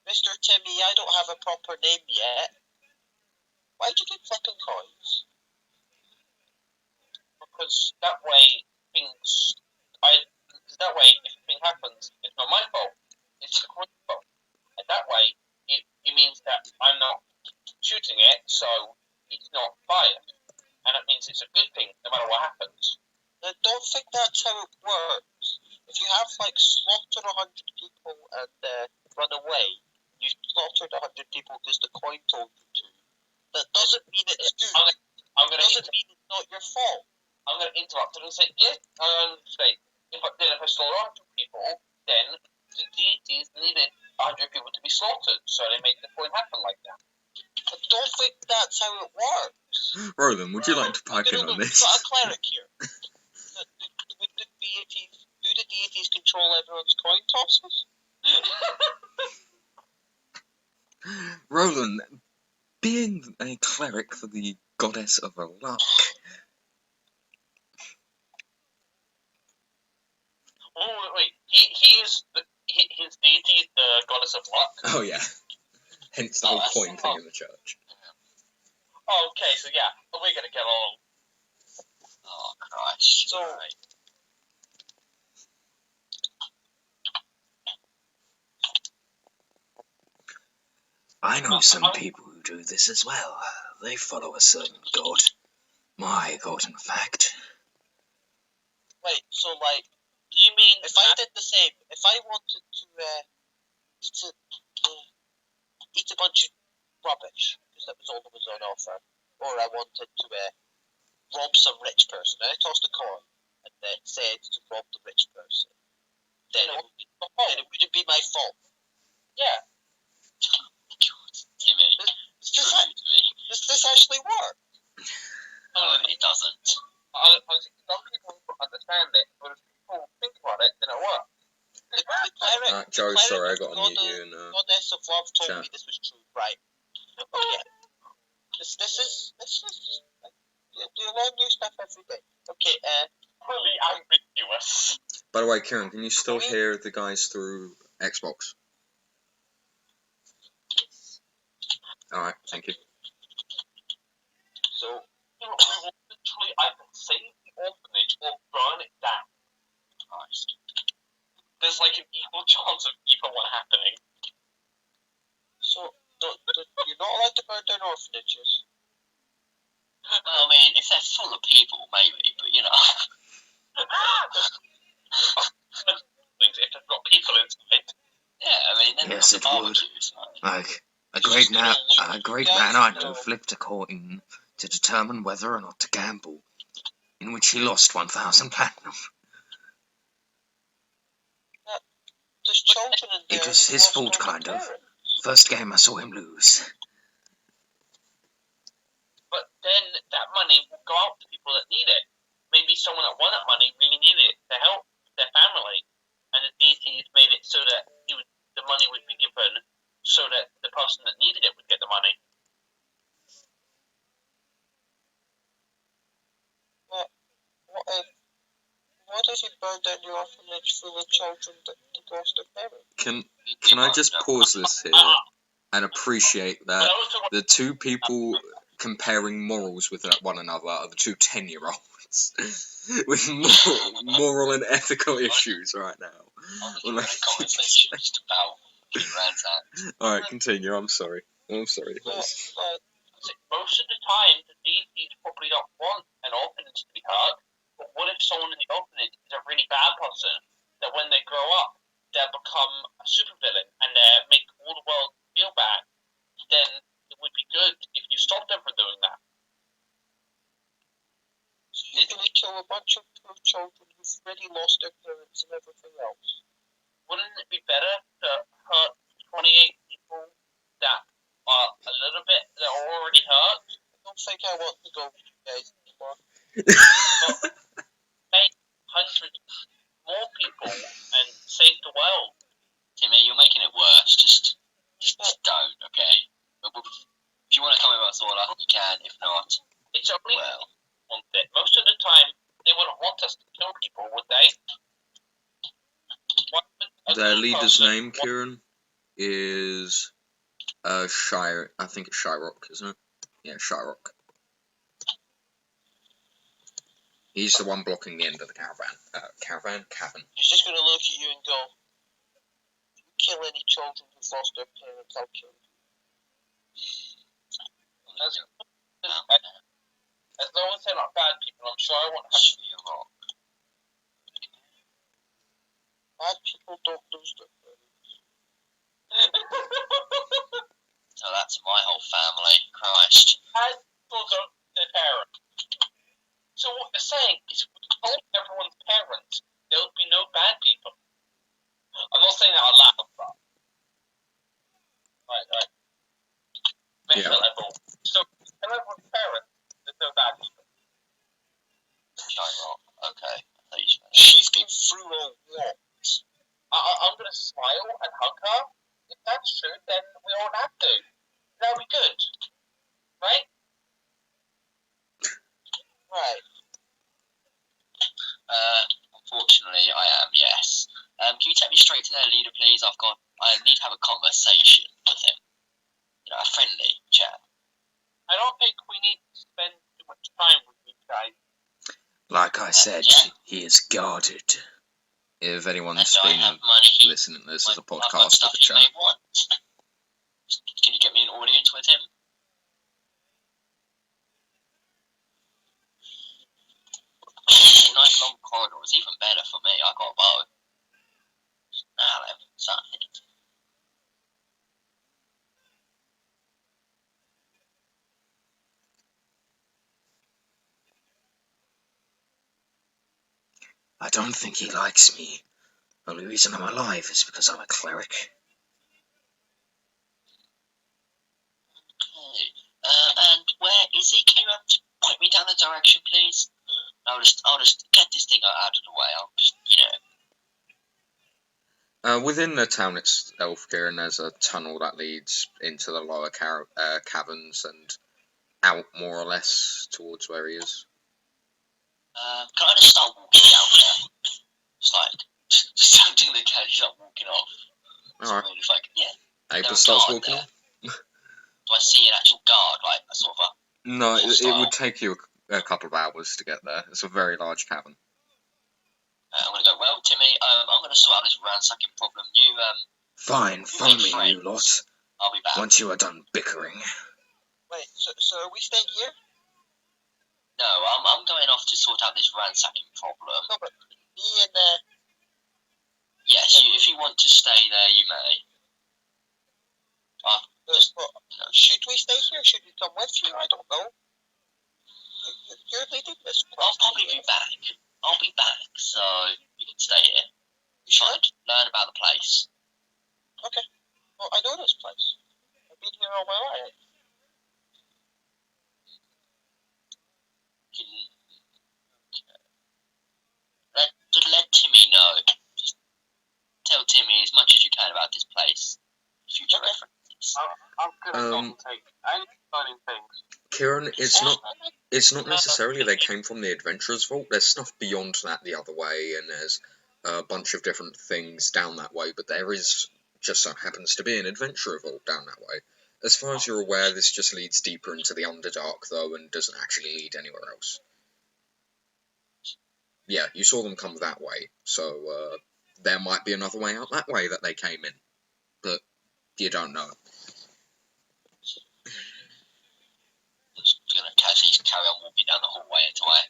Mr. Timmy, I don't have a proper name yet. Why'd you keep flipping coins? Because that way, because that way, if a thing happens, it's not my fault. It's the coin's fault. And that way, it means that I'm not shooting it, so it's not fired. And it means it's a good thing, no matter what happens. I don't think that's how it works. If you have, like, slaughtered 100 people and run away, you slaughtered 100 people because the coin told you to. That doesn't mean it's good. I'm It gonna doesn't mean it's not your fault. I'm going to interrupt it and say, yeah, say, if I slaughter 100 people, then the deities needed 100 people to be slaughtered, so they made the coin happen like that. I don't think that's how it works. Roland, would you like to pipe in on We've this? got a cleric here. Do the deities control everyone's coin tosses? Roland, being a cleric for the goddess of luck. Oh, wait, his deity is the goddess of luck? Oh yeah. Hence the whole coin thing in the church. Oh, okay, so yeah, we're going to get along. Oh, Christ. So, Right. I know some people who do this as well. They follow a certain god. My god, in fact. wait, so like, Do you mean if I did the same, if I wanted to eat a bunch of rubbish, because that was all that was on offer, or I wanted to rob some rich person, and I tossed a coin, and then said to rob the rich person, then it wouldn't be my fault. Yeah. God, Timmy. Does this actually work? No, it doesn't. Some people understand it, but if people think about it, then it works. The cleric, Joe, the cleric sorry, I of got to the mute you. And, goddess of love told chat. me this was true, right? Oh yeah. This is do a lot of new stuff every day. Okay, Really ambiguous. by the way, Kieran, can you still We- hear the guys through Xbox? Alright, thank you. so We will literally either save the orphanage or burn it down. Christ. There's like an equal chance of either one happening. you're not allowed to burn down orphanages. Well, I mean, if they're full of people, maybe, but you know. Things if they've got people inside. Yes, it would. barbecues. Like, a great man I know flipped a coin to determine whether or not to gamble, in which he lost 1,000 platinum. There's children in there. It was his fault, kind of. First game I saw him lose. But then that money will go out to people that need it. Maybe someone that won that money really needed it to help their family, and the deities made it so that the money would be given so that the person that needed it would get the money. Why does he burn down your orphanage full of children that lost their parents? Can I just pause this here and appreciate that the two people comparing morals with one another are the two 10-year-olds with moral and ethical issues right now. I'm conversation just about Alright, continue. I'm sorry. Most of the time, the deities probably don't want an orphanage to be hurt, but what if someone in the orphanage is a really bad person that when they grow up, they'll become a supervillain and make all the world feel bad? Then it would be good if you stopped them from doing that. So you're going to kill a bunch of poor children who've already lost their parents and everything else? Wouldn't it be better to hurt 28 people that are a little bit, that are already hurt? I don't think I want to go with you guys anymore. But make hundreds more people and save the world. Timmy, you're making it worse. Just don't, okay? If you want to come with us all up, you can. If not, it's only want it. Most of the time, they wouldn't want us to kill people, would they? Their leader's name, Kieran, is I think it's Shyrock, isn't it? Yeah, Shyrock. He's the one blocking the end of the cavern. He's just going to look at you and go, if you kill any children who've lost their parents, I'll kill you. As long as they're not bad people, I'm sure I won't have to be a rock. Bad people don't lose their parents. So that's my whole family. Christ. Bad people don't lose their parents. So what you're saying is if we told everyone's parents, there would be no bad people. I'm not saying that out loud, but... Right. Meta level. So, tell everyone's parents, there's no bad people. Okay. She's been through a lot. I'm going to smile and hug her. If that's true, then we all have to. That'll be good. Right? Right. Unfortunately, I am, yes. Can you take me straight to their leader, please? I need to have a conversation with him. A friendly chat. I don't think we need to spend too much time with you guys. Like I said, he is guarded. If anyone's been listening to this as a podcast of the chat. Can you get me an audience with him? A nice long corridor is even better for me. I got a bow. Now then, something. I don't think he likes me. The only reason I'm alive is because I'm a cleric. Okay. And where is he? Can you point me down the direction, please? I'll just get this thing out of the way. I'll just, Within the town itself, Kieran, there's a tunnel that leads into the lower caverns and out more or less towards where he is. Can I just start walking down there? Just something that can start walking off. Alright. It's like, April starts walking off. Do I see an actual guard, like a sort of a... No, it would take you a couple of hours to get there. It's a very large cavern. I'm going to go, well, Timmy, I'm going to sort out this ransacking problem. You, Fine, follow me, you lot. I'll be back. Once you are done bickering. Wait, so are we staying here? No, I'm going off to sort out this ransacking problem. No, but me and, Yes, if you want to stay there, you may. stay here? Should we come with you? I don't know. You're leading this quest. I'll probably be back. I'll be back, so you can stay here. You sure? Learn about the place. Okay. Well, I know this place. I've been here all my life. Let Timmy know. Just tell Timmy as much as you can about this place. Future references. I'm good at take. I ain't learning things. Kieran, it's not necessarily they came from the Adventurers Vault. There's stuff beyond that the other way, and there's a bunch of different things down that way, but there is just so happens to be an Adventurer Vault down that way. As far as you're aware, this just leads deeper into the Underdark, though, and doesn't actually lead anywhere else. Yeah, you saw them come that way, so there might be another way out that way that they came in, but you don't know. Cassie's carry on walking down the hallway until I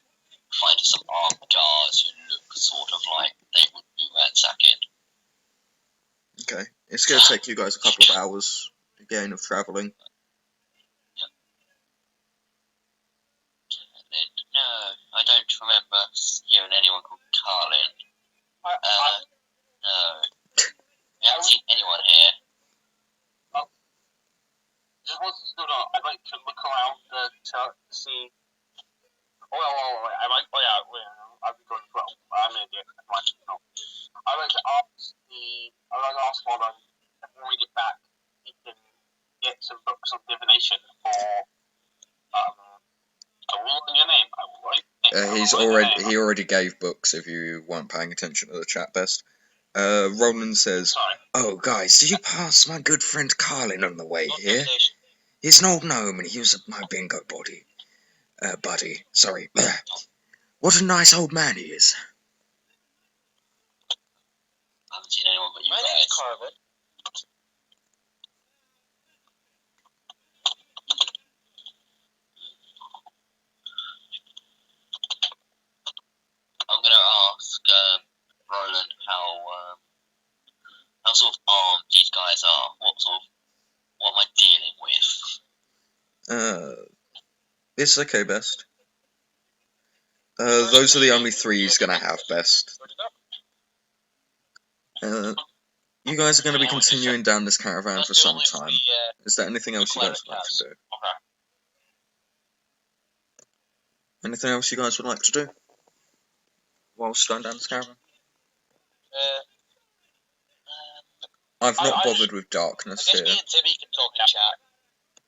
find some armed guards who look sort of like they would be ransacking. Okay, it's going to take you guys a couple of hours again of travelling. No, I don't remember hearing anyone called Carlin. No. We haven't seen anyone here. Just once it's stood up, I'd like to look around to see. I've been going 12. I'm an idiot. I'd like to ask Modern if when we get back, he can get some books on divination for a rule in your name. He already gave books if you weren't paying attention to the chat best. Roland says, Sorry. "Oh guys, did you pass my good friend Carlin on the way here? He's an old gnome and he was my bingo buddy. Sorry. What a nice old man he is." I haven't seen anyone but you My guys. name's Carlin. I'm going to ask Roland how sort of armed these guys are. What am I dealing with? It's okay, best. Those are the only three he's gonna have, best. You guys are going to be continuing down this caravan for some time. Is there anything else you guys would like to do? Anything else you guys would like to do whilst going down this caravan? I've not bothered with darkness I guess here. me and Timmy can talk in chat.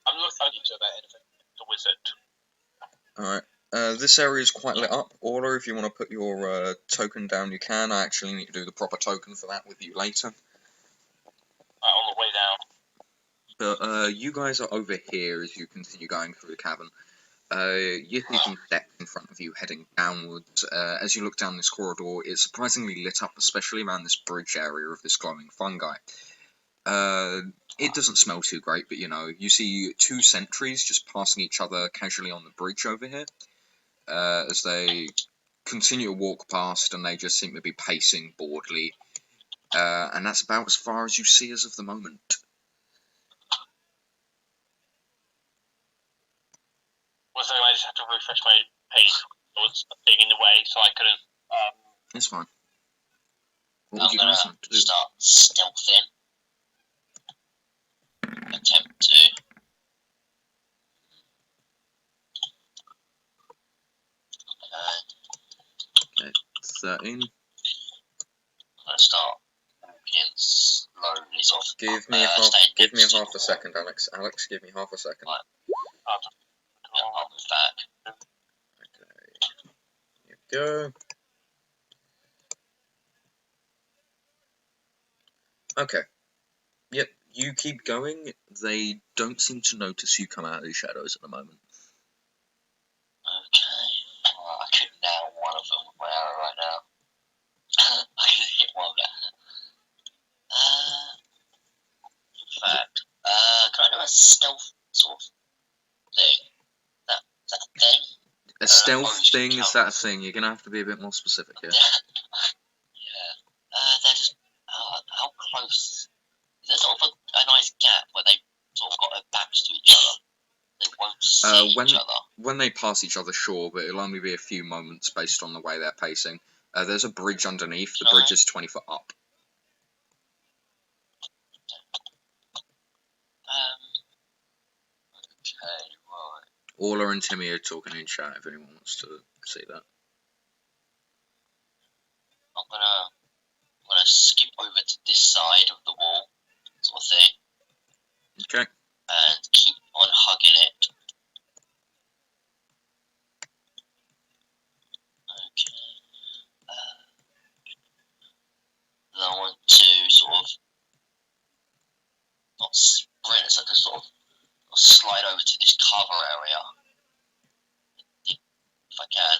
I'm not talking to about anything. The wizard. Alright. This area is quite lit up. Orla, if you want to put your token down, you can. I actually need to do the proper token for that with you later. On the way down. But you guys are over here as you continue going through the cavern. You see some steps in front of you heading downwards. As you look down this corridor, it's surprisingly lit up, especially around this bridge area of this glowing fungi. It doesn't smell too great, but you see two sentries just passing each other casually on the bridge over here. As they continue to walk past, and they just seem to be pacing boredly. And that's about as far as you see as of the moment. So I just have to refresh my page. There was a thing in the way, so I couldn't. It's fine. What I'm would you guys like to do? Start stealthing. Attempt to. Okay, 13. I'm gonna start walking slowly, sort of. Give me half a second, Alex. Alex, give me half a second. Right. I'll move back. Okay. Here we go. Okay. Yep, you keep going. They don't seem to notice you come out of the shadows at the moment. Okay. Well, I could nail one of them with my arrow right now. I could hit one of them. In fact, can I do a stealth sort of thing? Is that a thing? A stealth thing? Is that a thing? You're gonna have to be a bit more specific here. Yeah. They're just. How close? Is there sort of a nice gap where they sort of got their backs to each other? each other. When they pass each other, sure, but it'll only be a few moments based on the way they're pacing. There's a bridge underneath. The bridge is 20 foot up. Okay, right. Orla and Timmy are talking in chat if anyone wants to see that. I'm gonna skip over to this side of the wall, sort of thing. Okay. And keep on hugging it. Okay. Then I want to sort of not sprint, so I just sort of slide over to this cover area. If I can.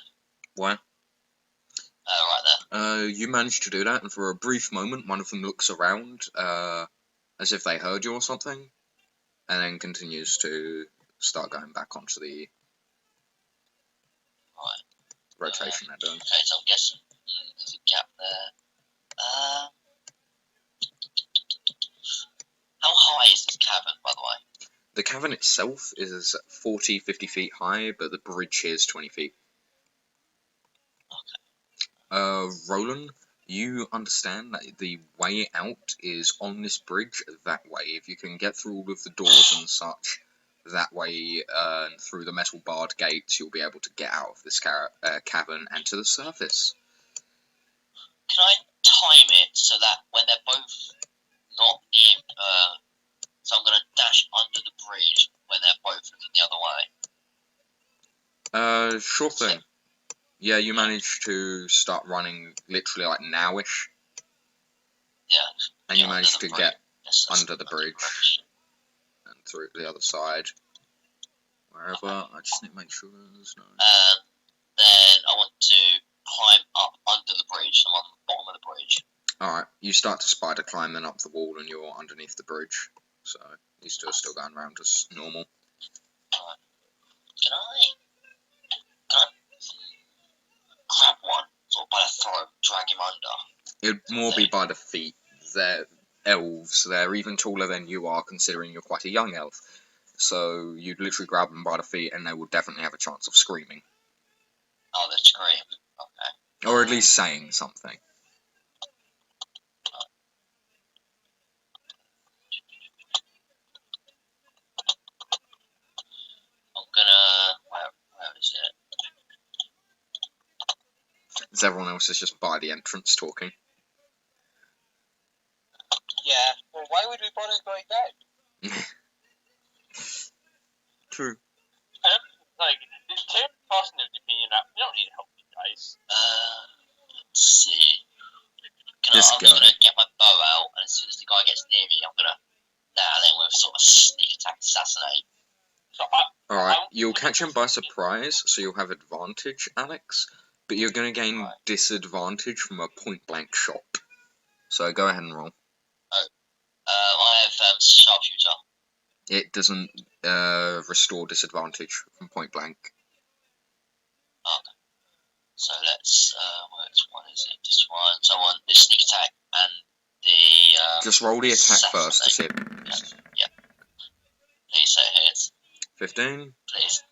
Where? Right there. You managed to do that, and for a brief moment, one of them looks around, as if they heard you or something, and then continues to start going back onto the rotation they're doing. Okay, so I'm guessing there's a gap there. How high is this cavern, by the way? The cavern itself is 40, 50 feet high, but the bridge here is 20 feet. Okay. Roland, you understand that the way out is on this bridge that way. If you can get through all of the doors and such that way, and through the metal barred gates, you'll be able to get out of this cavern and to the surface. Can I time it so that when they're both not near, so I'm gonna dash under the bridge when they're both looking the other way? Sure thing. Yeah, you managed to start running literally like nowish. Yeah. And you managed to get under the bridge. and through the other side. Wherever, I just need to make sure there's no... Then I want to climb up under the bridge. I'm on the bottom of the bridge. Alright, you start to spider climb then up the wall and you're underneath the bridge. So, these two are still going around as normal. Alright. Can I grab one, sort of by the throat, drag him under? It'd more be by the feet. They're elves. They're even taller than you are, considering you're quite a young elf. So, you'd literally grab them by the feet and they would definitely have a chance of screaming. Oh, they scream. Okay. Or at least saying something. I'm gonna... Where is it? As everyone else is just by the entrance talking. Yeah, well, why would we bother going down? True. Like, in terms of positive opinion, we don't need help, you guys. Let's see. I'm just gonna get my bow out, and as soon as the guy gets near me, I'm gonna nail him with sort of sneak attack assassinate. So Alright, you'll catch him by surprise, so you'll have advantage, Alex, but you're going to gain disadvantage from a point-blank shot. So go ahead and roll. I have sharpshooter. It doesn't restore disadvantage from point-blank. Okay. So let's, which one is it? This one. So I want the sneak attack and the... Just roll the attack first to see it. Yeah. Please say it hits. 15? Please.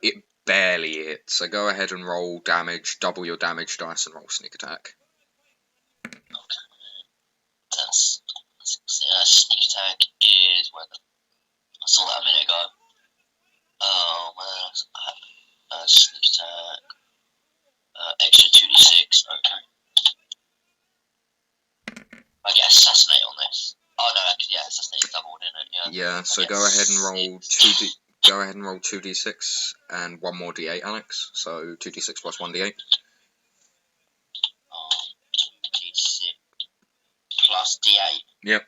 It barely hits, so go ahead and roll damage, double your damage dice and roll sneak attack. Okay. That's sneak attack is where I saw that a minute ago. Oh, man. Sneak attack. Extra 2d6. Okay. I get assassinate on this. Oh no, yeah, assassinate is doubled, isn't it? Yeah, so go ahead and roll 2d. Go ahead and roll 2d6 and one more d8, Alex. So 2d6 plus 1d8. 2d6 plus d8. Yep.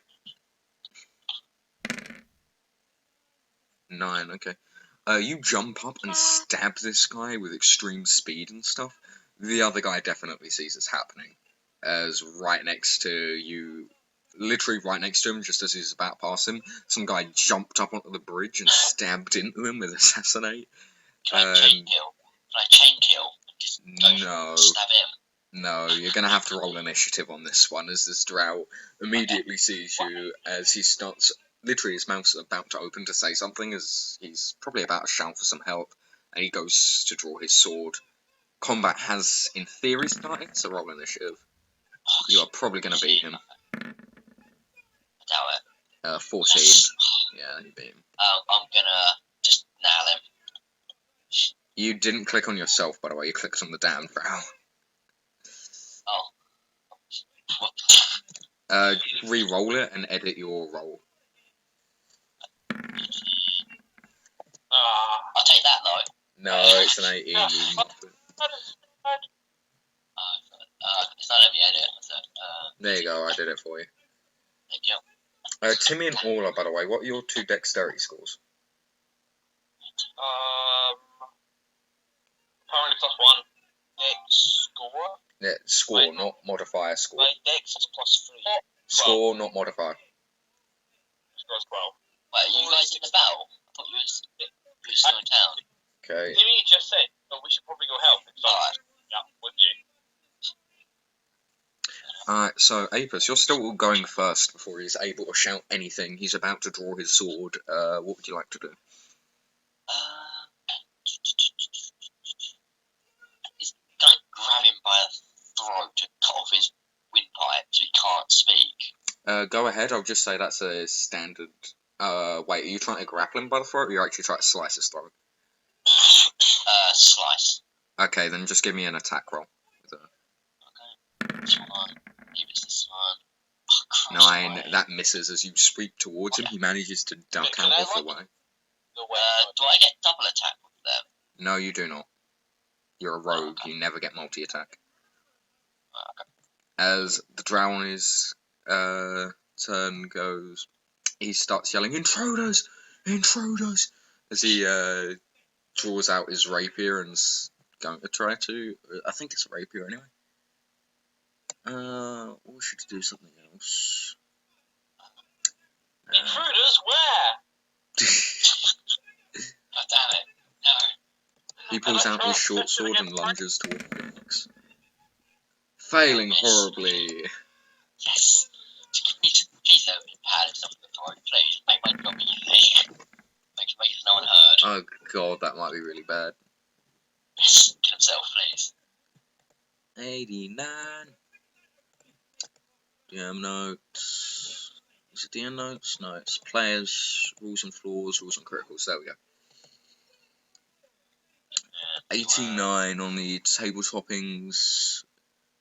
9. Okay. You jump up and stab this guy with extreme speed and stuff. The other guy definitely sees this happening, as right next to you. Literally right next to him, just as he's about to pass him, some guy jumped up onto the bridge and stabbed into him with assassinate. Can I chain kill? Can I chain kill? Just no. Stab him? No, you're going to have to roll initiative on this one, as this drow immediately sees you as he starts literally his mouth's about to open to say something as he's probably about to shout for some help, and he goes to draw his sword. Combat has, in theory, started, so roll initiative. You are probably going to beat him. I doubt it. 14. Yeah, you beat him. I'm gonna just nail him. You didn't click on yourself, by the way, you clicked on the damn drow. Oh. What? Re-roll it and edit your roll. I'll take that though. No, it's an 18. It's not let me edit. So, There you go, I did it for you. thank you. Timmy and Orla, by the way, what are your 2 dexterity scores? Apparently +1. Dex score. Yeah, score, Wait. not modifier score. My dex is +3. Score, not modifier. Score's 12. Wait, are you guys in the battle? I thought you were still in town. Okay. Timmy just said, but we should probably go help. Alright. Yeah, with you. Alright, so Apis, you're still going first before he's able to shout anything. He's about to draw his sword. What would you like to do? Can I grab him by the throat to cut off his windpipe so he can't speak? Go ahead, I'll just say that's a standard... wait, are you trying to grapple him by the throat, or are you actually trying to slice his throat? Slice. Okay, then just give me an attack roll. This one. Give it this one. Oh, Christ, 9, right. that misses as you sweep towards him. He manages to duck Can out I of the look? way. Do I get double attack with them? No, you do not. You're a rogue, you never get multi-attack. As the drow on his turn goes, he starts yelling, "Intruders! Intruders!" as he draws out his rapier and's going to try to... I think it's a rapier anyway. Or we should do something else. Intruders, where? God damn it. No. He pulls out his short sword and lunges toward Phoenix. Failing horribly. Yes. Please don't pad himself in the throat, please. Make my job easy. Make it no one heard. Oh god, that might be really bad. Yes. Kill himself, please. 89. DM notes. Is it DM notes? No, it's players, rules and flaws, rules and criticals. There we go. 89 on the table toppings.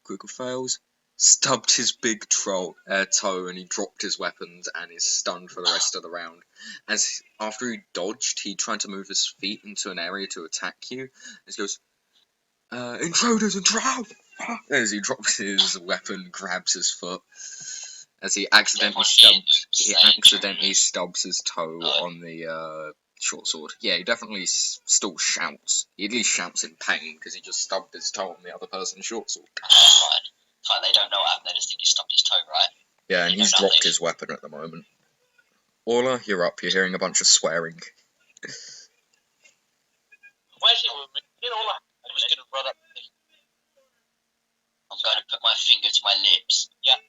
Critical fails. Stubbed his big toe and he dropped his weapons and is stunned for the rest of the round. As after he dodged, he tried to move his feet into an area to attack you. As he goes, "Intruders and drow!" As he drops his weapon, grabs his foot. As he accidentally stubs his toe on the short sword. Yeah, he definitely still shouts. He at least shouts in pain because he just stubbed his toe on the other person's short sword. Fine, they don't know what happened, they just think he stubbed his toe, right? Yeah, and he's dropped his weapon at the moment. Orla, you're up. You're hearing a bunch of swearing. Where's he with me? You know, I'm just gonna run up. I'm going to put my finger to my lips. Yeah.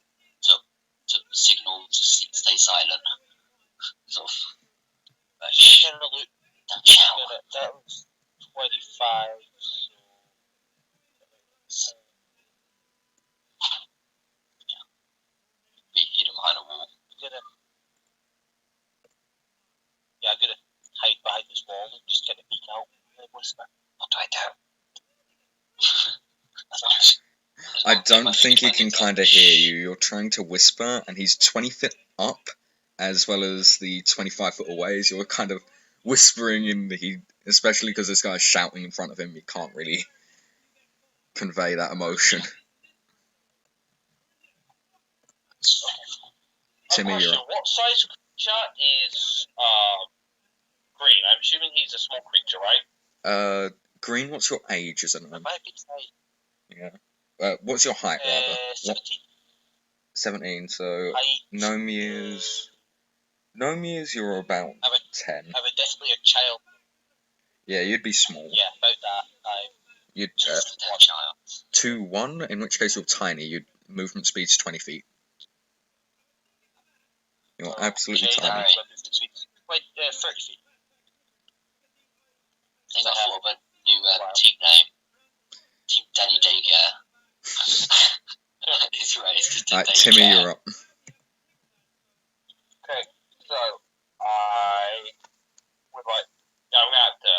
To signal to stay silent. Sort of. Don't shout. That was 25. So. Be hidden behind a wall. I'm gonna hide behind this wall and just get a peek out and whisper. What do I do? I don't think he can kind of hear you. You're trying to whisper, and he's 20 feet up, as well as the 25 foot away. So you're kind of whispering, and especially because this guy's shouting in front of him, he can't really convey that emotion. Timmy, you're up. What size creature is green? I'm assuming he's a small creature, right? Green, what's your age as a gnome? Yeah. What's your height, rather? 17. 17, so gnome years, you're about 10. I'm definitely a child. Yeah, you'd be small. Yeah, about that. You'd, child. 2-1, in which case you're tiny. Your movement speed's 20 feet. You're absolutely Okay, tiny. that's 30 feet. I think I thought of a new team name. Team Daddy Daycare. It's right, it's just a Alright, daycare. Timmy, you're up. Okay, so I would like. Yeah, I'm gonna have to.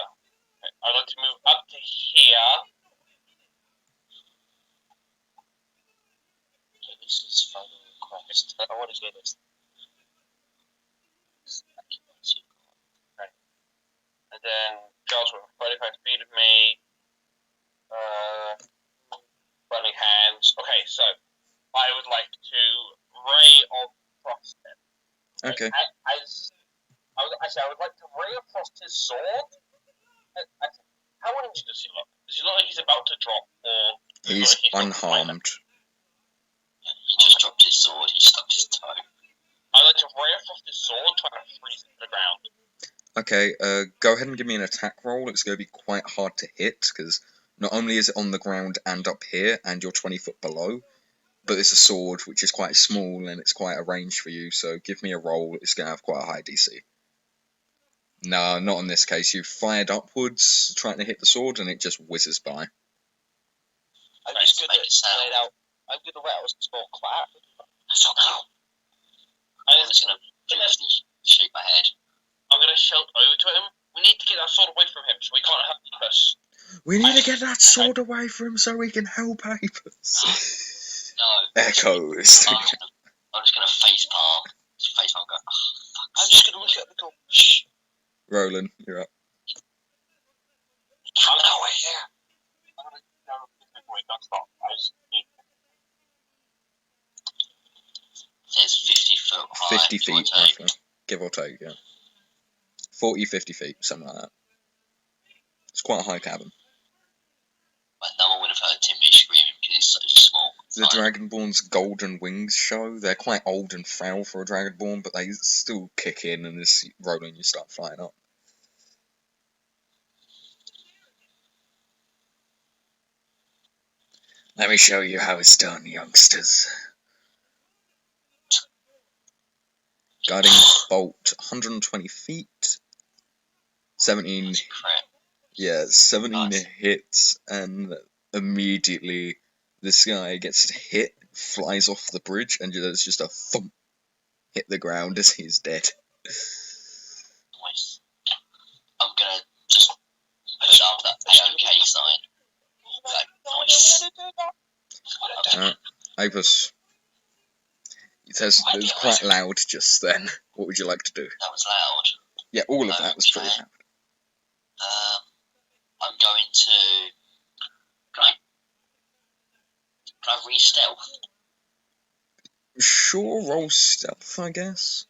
I'd like to move up to here. Okay, this is final request. I want to say this. And then Charles with 45 feet of me. Running hands. Okay, so I would like to ray of frost him. Okay. I would like to ray of frost his sword. How injured does he look? Does he look like he's about to drop, or does he He's look like he's unharmed. He just dropped his sword, he stubbed his toe. I'd like to ray of frost his sword, trying to freeze him to the ground. Okay, go ahead and give me an attack roll. It's going to be quite hard to hit, because not only is it on the ground and up here, and you're 20 foot below, but it's a sword, which is quite small, and it's quite a range for you, so give me a roll. It's going to have quite a high DC. No, not in this case. You fired upwards, trying to hit the sword, and it just whizzes by. I'm just gonna let out. I'm gonna let out a small clap. That's not how. I'm just gonna shake my head. I'm gonna shout over to him. We need to get that sword away from him, so we can't help us. We need to get that sword away from him so we can help Apis. No. Echoes. I'm just gonna face palm. Face palm, go. Oh, fuck. I'm just gonna look at the door. Shh. Roland, you're up. Coming our way here. I'm gonna go this way, don't stop. I just need It's 50 foot high. 50 feet, roughly. Give or take, yeah. 40, 50 feet, something like that. It's quite a high cabin. But no one would have heard Timmy screaming because he's so small. The Dragonborn's golden wings show. They're quite old and frail for a Dragonborn, but they still kick in, and as Roland, you start flying up. Let me show you how it's done, youngsters. Guiding bolt, 120 feet. 17. Yeah, 17 Nice. hits, and immediately this guy gets hit, flies off the bridge, and there's just a thump, hit the ground as he's dead. Nice. I'm gonna just put up that AOK sign. Like, nice. Apis. It was quite loud just then. What would you like to do? That was loud. Yeah, all of that was pretty loud. I'm going to. Can I re-stealth? Sure, roll stealth, I guess.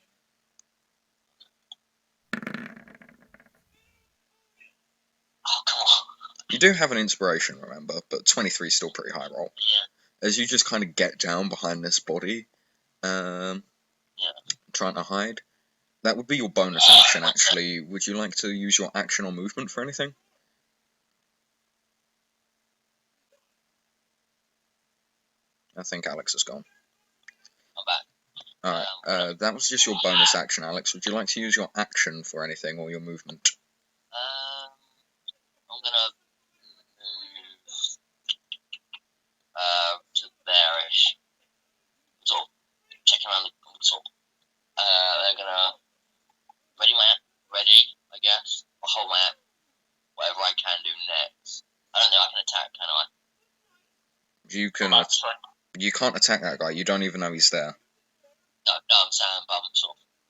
Oh, come on. You do have an inspiration, remember, but 23 is still pretty high roll. Yeah. As you just kind of get down behind this body, trying to hide. That would be your bonus action, actually. Would you like to use your action or movement for anything? I think Alex is gone. I'm back. Alright, that was just your bonus action, Alex. Would you like to use your action for anything, or your movement? I'm gonna move to there-ish. Sort of checking around the sort of, they're gonna ready, I guess. Or hold my whatever I can do next. I don't know, I can attack, can I? You can't attack that guy, you don't even know he's there. No, I'm saying, but I'm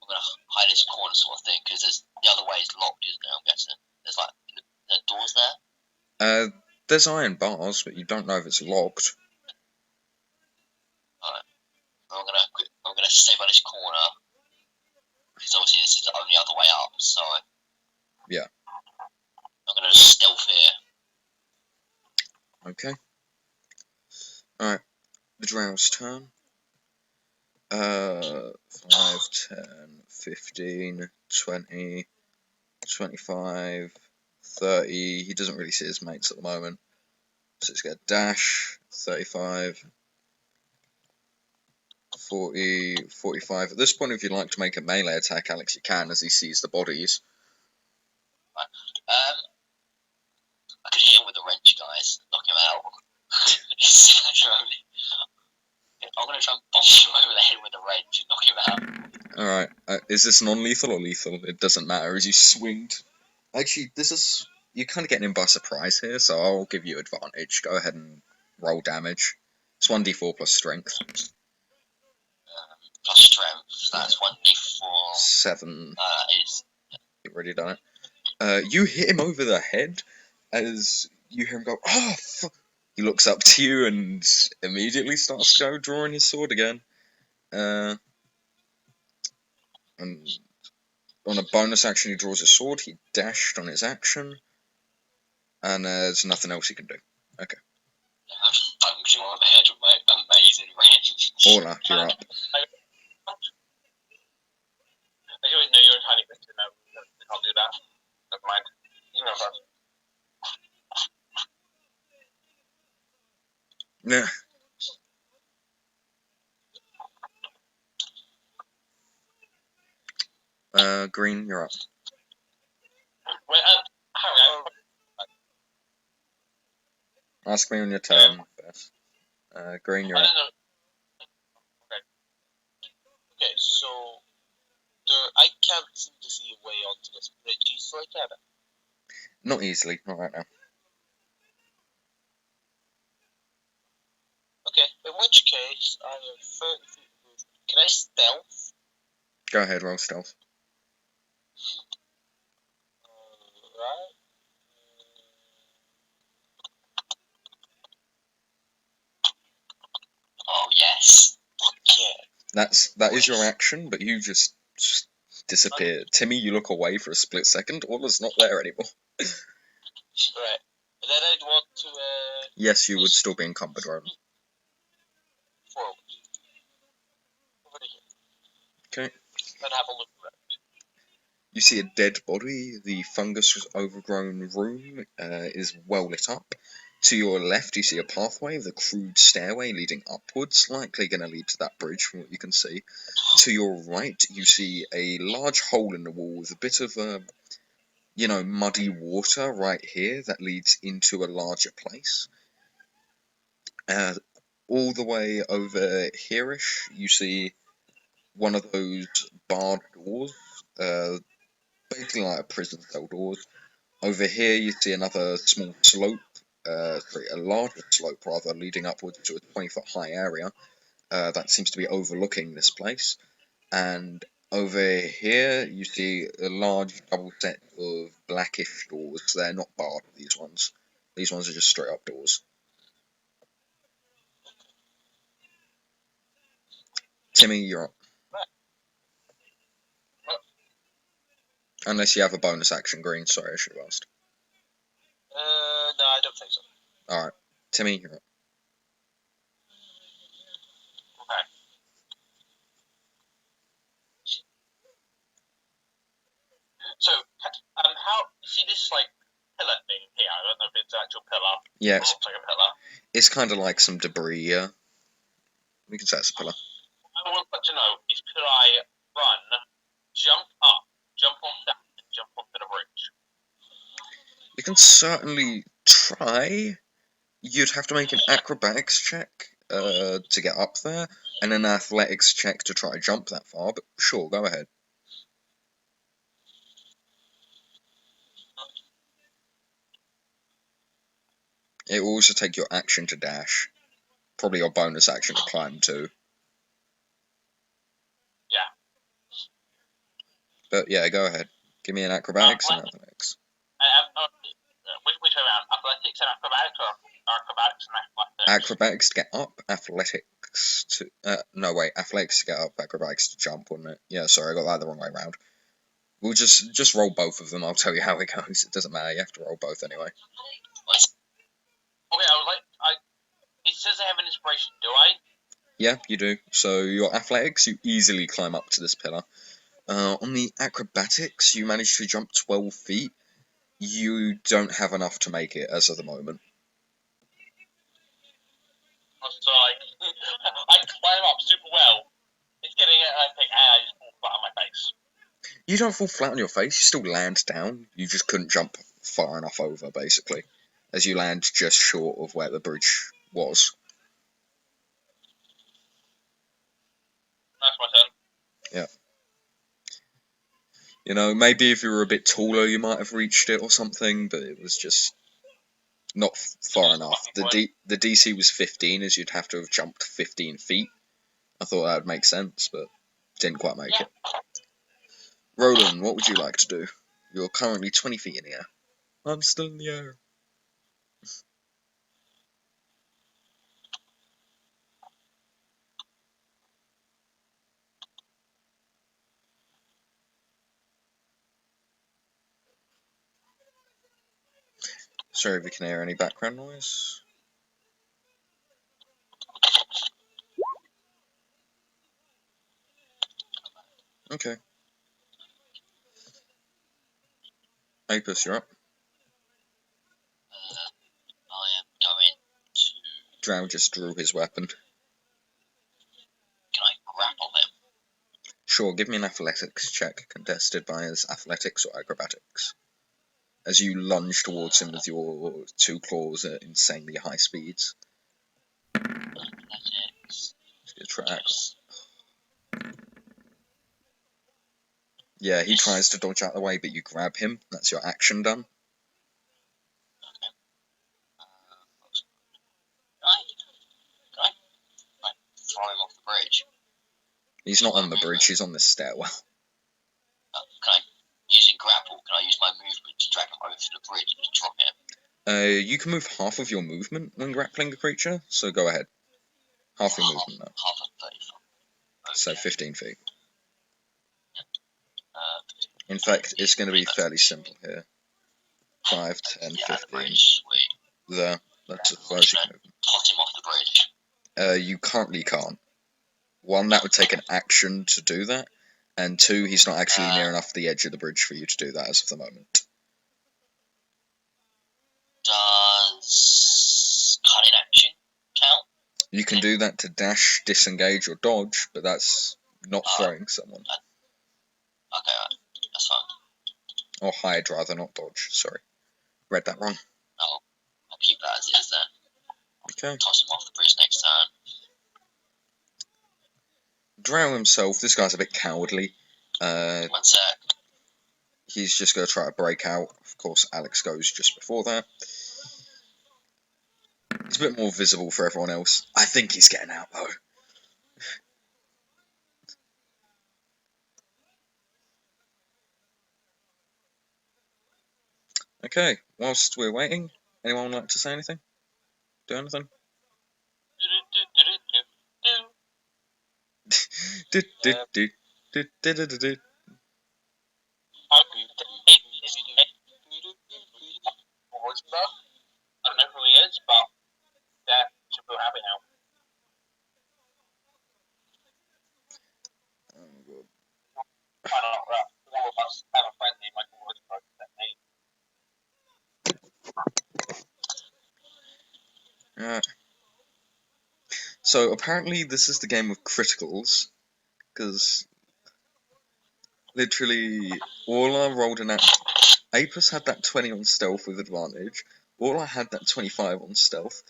gonna hide this corner sort of thing, because the other way is locked, isn't it? I'm guessing. There's like, the doors there? There's iron bars, but you don't know if it's locked. Alright. I'm gonna stay by this corner, because obviously this is the only other way up, so. Yeah. I'm gonna stealth here. Okay. Alright. The Drow's turn. 5, 10, 15, 20, 25, 30. He doesn't really see his mates at the moment. So he's got a dash, 35, 40, 45. At this point, if you'd like to make a melee attack, Alex, you can, as he sees the bodies. I could hit him with a wrench, guys. Knock him out. I'm gonna try and bonk him over the head with a wrench and knock him out. Alright, is this non-lethal or lethal? It doesn't matter, as you swing. Actually, this is... You're kind of getting him by surprise here, so I'll give you advantage. Go ahead and roll damage. It's 1d4 plus strength. Plus strength, that's 1d4. 7. Is... You've already done it. You hit him over the head as you hear him go, oh, fuck. He looks up to you and immediately starts to go drawing his sword again. And on a bonus action, he draws his sword. He dashed on his action. And there's nothing else he can do. Okay. I'm just bunking on the head with my amazing wrench. Orla, you're up. I always know you're a tiny bit to know. You can't do that. Never mind. You know that. Yeah. Green, you're up. Wait, Harry, Ask me on your turn first. Green, you're I up. don't know. Okay, so I can't seem to see a way onto this bridge easily, can I? Not easily, not right now. Okay, in which case I am 30 feet movement. Can I stealth? Go ahead, roll stealth. Right. Oh, yes. Yeah. That is your action, but you just disappear. Timmy, you look away for a split second. Orla's not there anymore. Right. And then I'd want to Yes, you would still be encumbered, Roland. forward. Over to here. Okay. Then have a look around. You see a dead body. The fungus overgrown room is well lit up. To your left, you see a pathway with a crude stairway leading upwards, likely going to lead to that bridge from what you can see. To your right, you see a large hole in the wall with a bit of, muddy water right here that leads into a larger place. All the way over here-ish, you see one of those barred doors, basically like a prison cell doors. Over here, you see another small slope, a larger slope rather, leading upwards to a 20-foot high area that seems to be overlooking this place. And over here, you see a large double set of blackish doors. They're not barred, these ones. These ones are just straight up doors. Timmy, you're up. Unless you have a bonus action, Green. Sorry, I should have asked. No, I don't think so. Alright. Timmy, you're up. Okay. So, how see this like pillar thing here? I don't know if it's an actual pillar. Yeah, It looks like a pillar. it's kind of like some debris, yeah. We can say it's a pillar. I want to know is could I run, jump up, jump on that, and jump onto the bridge? You can certainly try. You'd have to make an acrobatics check to get up there, and an athletics check to try to jump that far, but sure, go ahead. It will also take your action to dash. Probably your bonus action to climb too. Yeah. But yeah, go ahead. Give me an acrobatics and athletics. Which way around? Athletics and acrobatics, or acrobatics and athletics? Acrobatics to get up, athletics to... no, wait, athletics to get up, acrobatics to jump, wouldn't it? Yeah, sorry, I got that the wrong way around. We'll just roll both of them, I'll tell you how it goes. It doesn't matter, you have to roll both anyway. Okay, it says I have an inspiration, do I? Yeah, you do. So your athletics, you easily climb up to this pillar. On the acrobatics, you manage to jump 12 feet. You don't have enough to make it as of the moment. So I climb up super well, You don't fall flat on your face, you still land down. You just couldn't jump far enough over, basically. As you land just short of where the bridge was. That's my turn. Yeah. You know, maybe if you were a bit taller you might have reached it or something, but it was just not far enough. The DC was 15, as you'd have to have jumped 15 feet. I thought that would make sense, but didn't quite make it. Roland, what would you like to do? You're currently 20 feet in the air. I'm still in the air. Sorry if you can hear any background noise. Okay. Apis, you're up. I am going to. Drow just drew his weapon. Can I grapple him? Sure, give me an athletics check, contested by his athletics or acrobatics. As you lunge towards him with your two claws at insanely high speeds. Athletics. Try Yeah, he tries to dodge out of the way, but you grab him. That's your action done. Throw him off the bridge. He's not on the bridge, he's on the stairwell. Can I, using grapple, can I use my movement to drag him over to the bridge and just drop him? You can move half of your movement when grappling a creature, so go ahead. Half your movement now. Half of 30 foot. Okay. So 15 feet. Uh, In fact, it's going to be fairly simple here. 5, 10, yeah, 15. the bridge, sweet. There. That's as far as you can move. Pot him off the bridge. You currently can't. One, that would take an action to do that, and two, he's not actually near enough the edge of the bridge for you to do that as of the moment. Does cutting action count? You can do that to dash, disengage, or dodge, but that's not throwing someone. Okay, right. That's fine. Or hide rather, not dodge. Sorry. Read that wrong. I'll keep that as is then. Okay. Toss him off the bridge next turn. Drow himself, this guy's a bit cowardly. 1 sec. He's just going to try to break out. Of course, Alex goes just before that. He's a bit more visible for everyone else. I think he's getting out, though. Okay, whilst we're waiting, anyone like to say anything? Do anything? I don't know who he is, but yeah, should feel happy now. Why not? All of us have a friend named Michael Rosebud, that name. So apparently this is the game of criticals, because literally Orla rolled an Apis had that 20 on stealth with advantage. Orla had that 25 on stealth.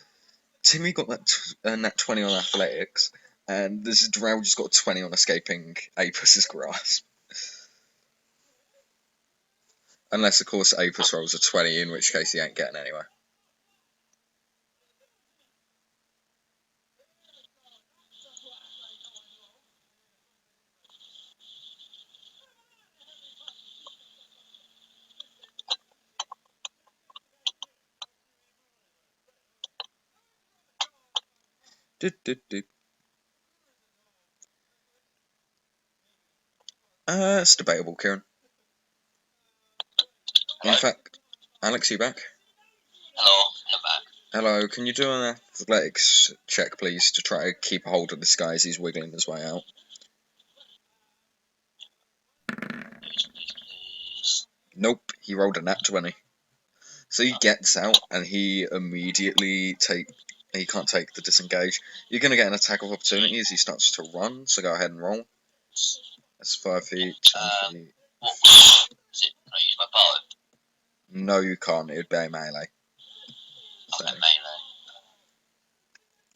Timmy got that 20 on athletics, and this Drow just got 20 on escaping Apis' grasp. Unless, of course, Apis rolls a 20, in which case he ain't getting anywhere. It's debatable, Kieran. In fact, Alex, you back? Hello, I'm back. Hello, can you do an athletics check, please, to try to keep a hold of this guy as he's wiggling his way out? Please. Nope, he rolled a nat 20. So he gets out, and he immediately he can't take the disengage. You're going to get an attack of opportunity as he starts to run, so go ahead and roll. That's 5 feet, 10 feet. What is it? Can I use my bow? No, you can't. It would be a melee. So, Okay, melee.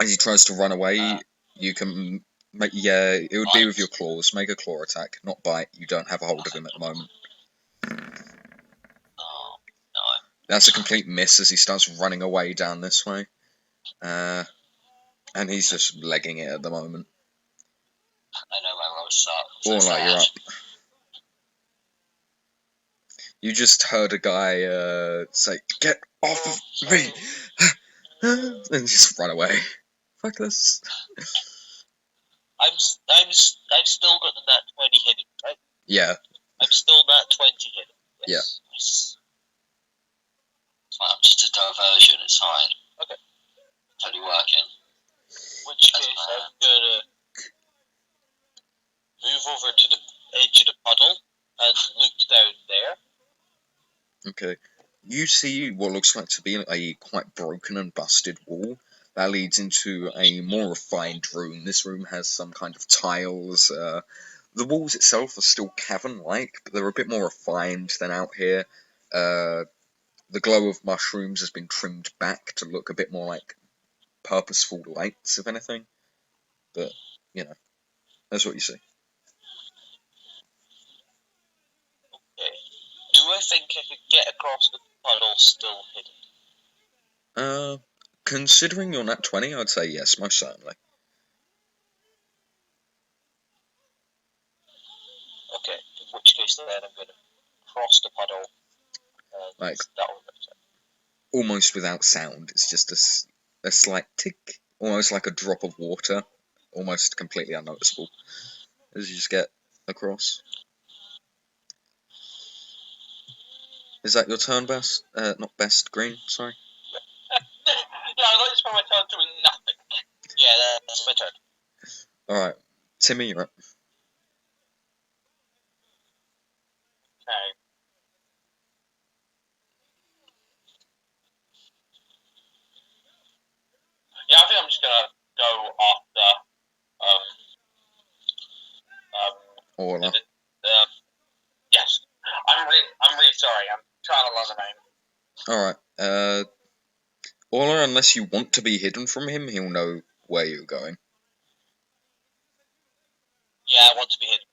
as he tries to run away, you can make. Yeah, it would be with your claws. Make a claw attack, not bite. You don't have a hold of him at the moment. Oh, no. That's a complete miss as he starts running away down this way. And he's just legging it at the moment. I know my rolls suck. So Orla, you're up. You just heard a guy say, "Get off of me!" and just run away. Fuck this. I've still got the nat 20 hidden, right? Yeah. I'm still nat 20 hidden. Yes. Yes. Well, just a diversion, it's fine. Okay. Totally working. Which case, I'm gonna move over to the edge of the puddle and look down there. Okay. You see what looks like to be a quite broken and busted wall that leads into a more refined room. This room has some kind of tiles. The walls itself are still cavern-like, but they're a bit more refined than out here. The glow of mushrooms has been trimmed back to look a bit more like purposeful lights, if anything. But, you know, that's what you see. Okay. Do I think I could get across the puddle still hidden? Considering you're nat 20, I'd say yes, most certainly. Okay, in which case then I'm going to cross the puddle. Like, that'll work. almost without sound. It's just a slight tick, almost like a drop of water, almost completely unnoticeable as you just get across. Is that your turn, Best? Not Best, Green, sorry. Yeah, I'd like to spend my turn doing nothing. Yeah, that's my turn. Alright, Timmy, you're up. Okay. Yeah, I think I'm just gonna go after Orla. yes. I'm really sorry. I'm trying to learn the name. Alright, Orla, unless you want to be hidden from him, he'll know where you're going. Yeah, I want to be hidden.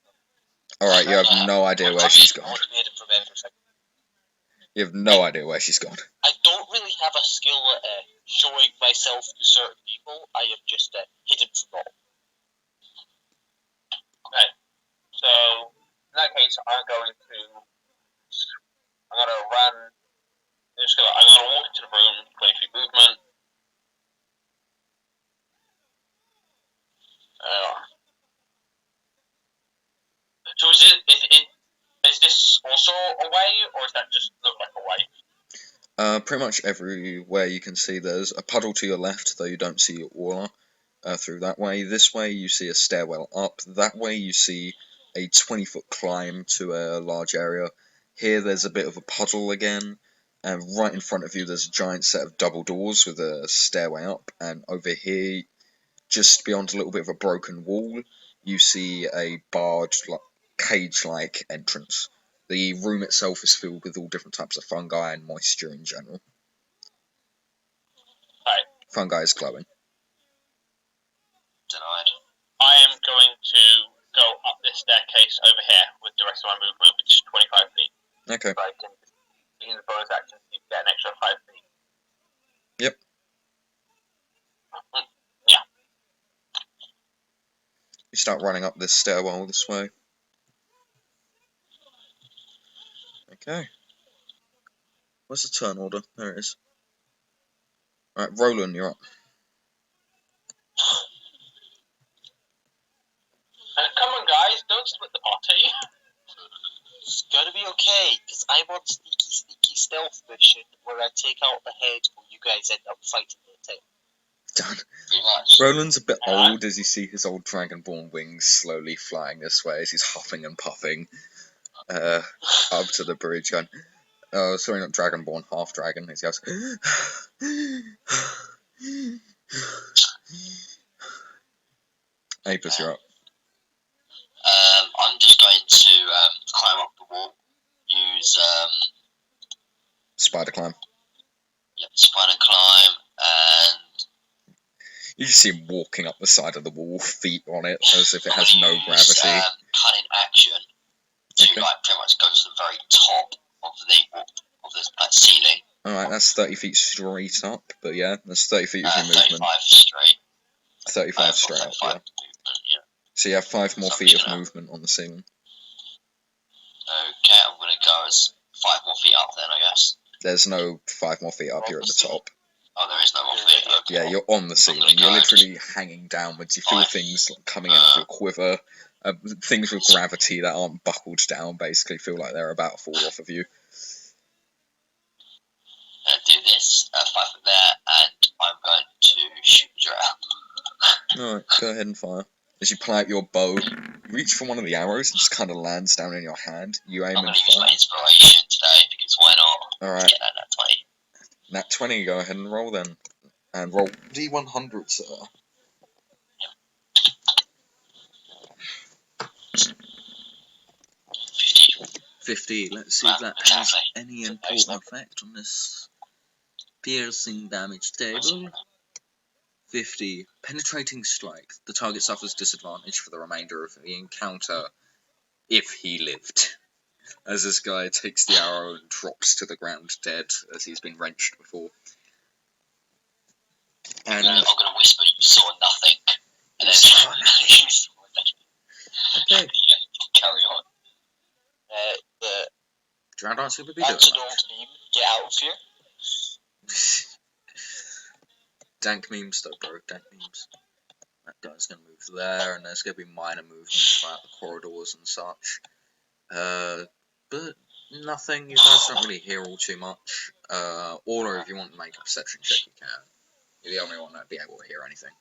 Alright, you have no idea where she's I gone. want to be hidden from everything. You have no idea where she's gone. I don't really have a skill at showing myself to certain people. I am just hidden from all. Okay. So in that case, I'm gonna run. I'm gonna walk into the room, 20 feet movement. So is this also a way, or does that just look like a way? Pretty much everywhere you can see there's a puddle to your left, though you don't see Orla through that way. This way you see a stairwell up. That way you see a 20-foot climb to a large area. Here there's a bit of a puddle again, and right in front of you there's a giant set of double doors with a stairway up, and over here, just beyond a little bit of a broken wall, you see a barred, cage-like entrance. The room itself is filled with all different types of fungi and moisture in general. Right. Fungi is glowing. Denied. I am going to go up this staircase over here with the rest of my movement, which is 25 feet. Okay. So I can use the bonus action to get an extra 5 feet. Yep. Yeah. You start running up this stairwell this way. Okay. Where's the turn order? There it is. Alright, Roland, you're up. Come on, guys, don't split the party. It's gonna be okay, because I'm on sneaky stealth mission where I take out the head while you guys end up fighting the tail. Done. Pretty much. Roland's a bit old as you see his old dragonborn wings slowly flying this way as he's huffing and puffing up to the bridge going, oh, sorry, not dragonborn, half dragon. He goes, Apis, you're up. I'm just going to climb up the wall. Use Spider climb. spider climb, and You just see him walking up the side of the wall, feet on it, as if it has no use, gravity. Cunning action to Okay. like pretty much go to the very top of the ceiling. Alright, that's 30 feet straight up, but yeah, that's 30 feet of your 35 movement. straight. 35 straight up, yeah. So you have 5 more feet of movement on the ceiling. Okay, I'm gonna go as 5 more feet up then, I guess. There's no 5 more feet up, you're at the top. Oh, there is no more feet. Okay. Yeah, you're on the ceiling. You're literally hanging downwards. You feel things coming out of your quiver. Things with gravity that aren't buckled down basically feel like they're about to fall off of you. Do this, 5 foot there, and I'm going to shoot the Alright, go ahead and fire. As you pull out your bow, you reach for one of the arrows, it just kind of lands down in your hand. You aim I'm and going to use fire. my inspiration today, because why not? Alright. Get that 20. Nat 20, go ahead and roll then. And roll D100, sir. 50. Let's see if that has any important effect on this piercing damage table. 50. Penetrating strike. The target suffers disadvantage for the remainder of the encounter if he lived. As this guy takes the arrow and drops to the ground dead as he's been wrenched before. And I'm going to whisper, you saw nothing. And then you saw nothing. okay. Yeah, carry on. Drowned Arts would be doing That's an that. old meme. Get out of here. Dank memes though, bro. Dank memes. That guy's gonna move there, and there's gonna be minor movements throughout the corridors and such. But nothing. You guys don't really hear all too much. Or if you want to make a perception check, you can. You're the only one that'd be able to hear anything.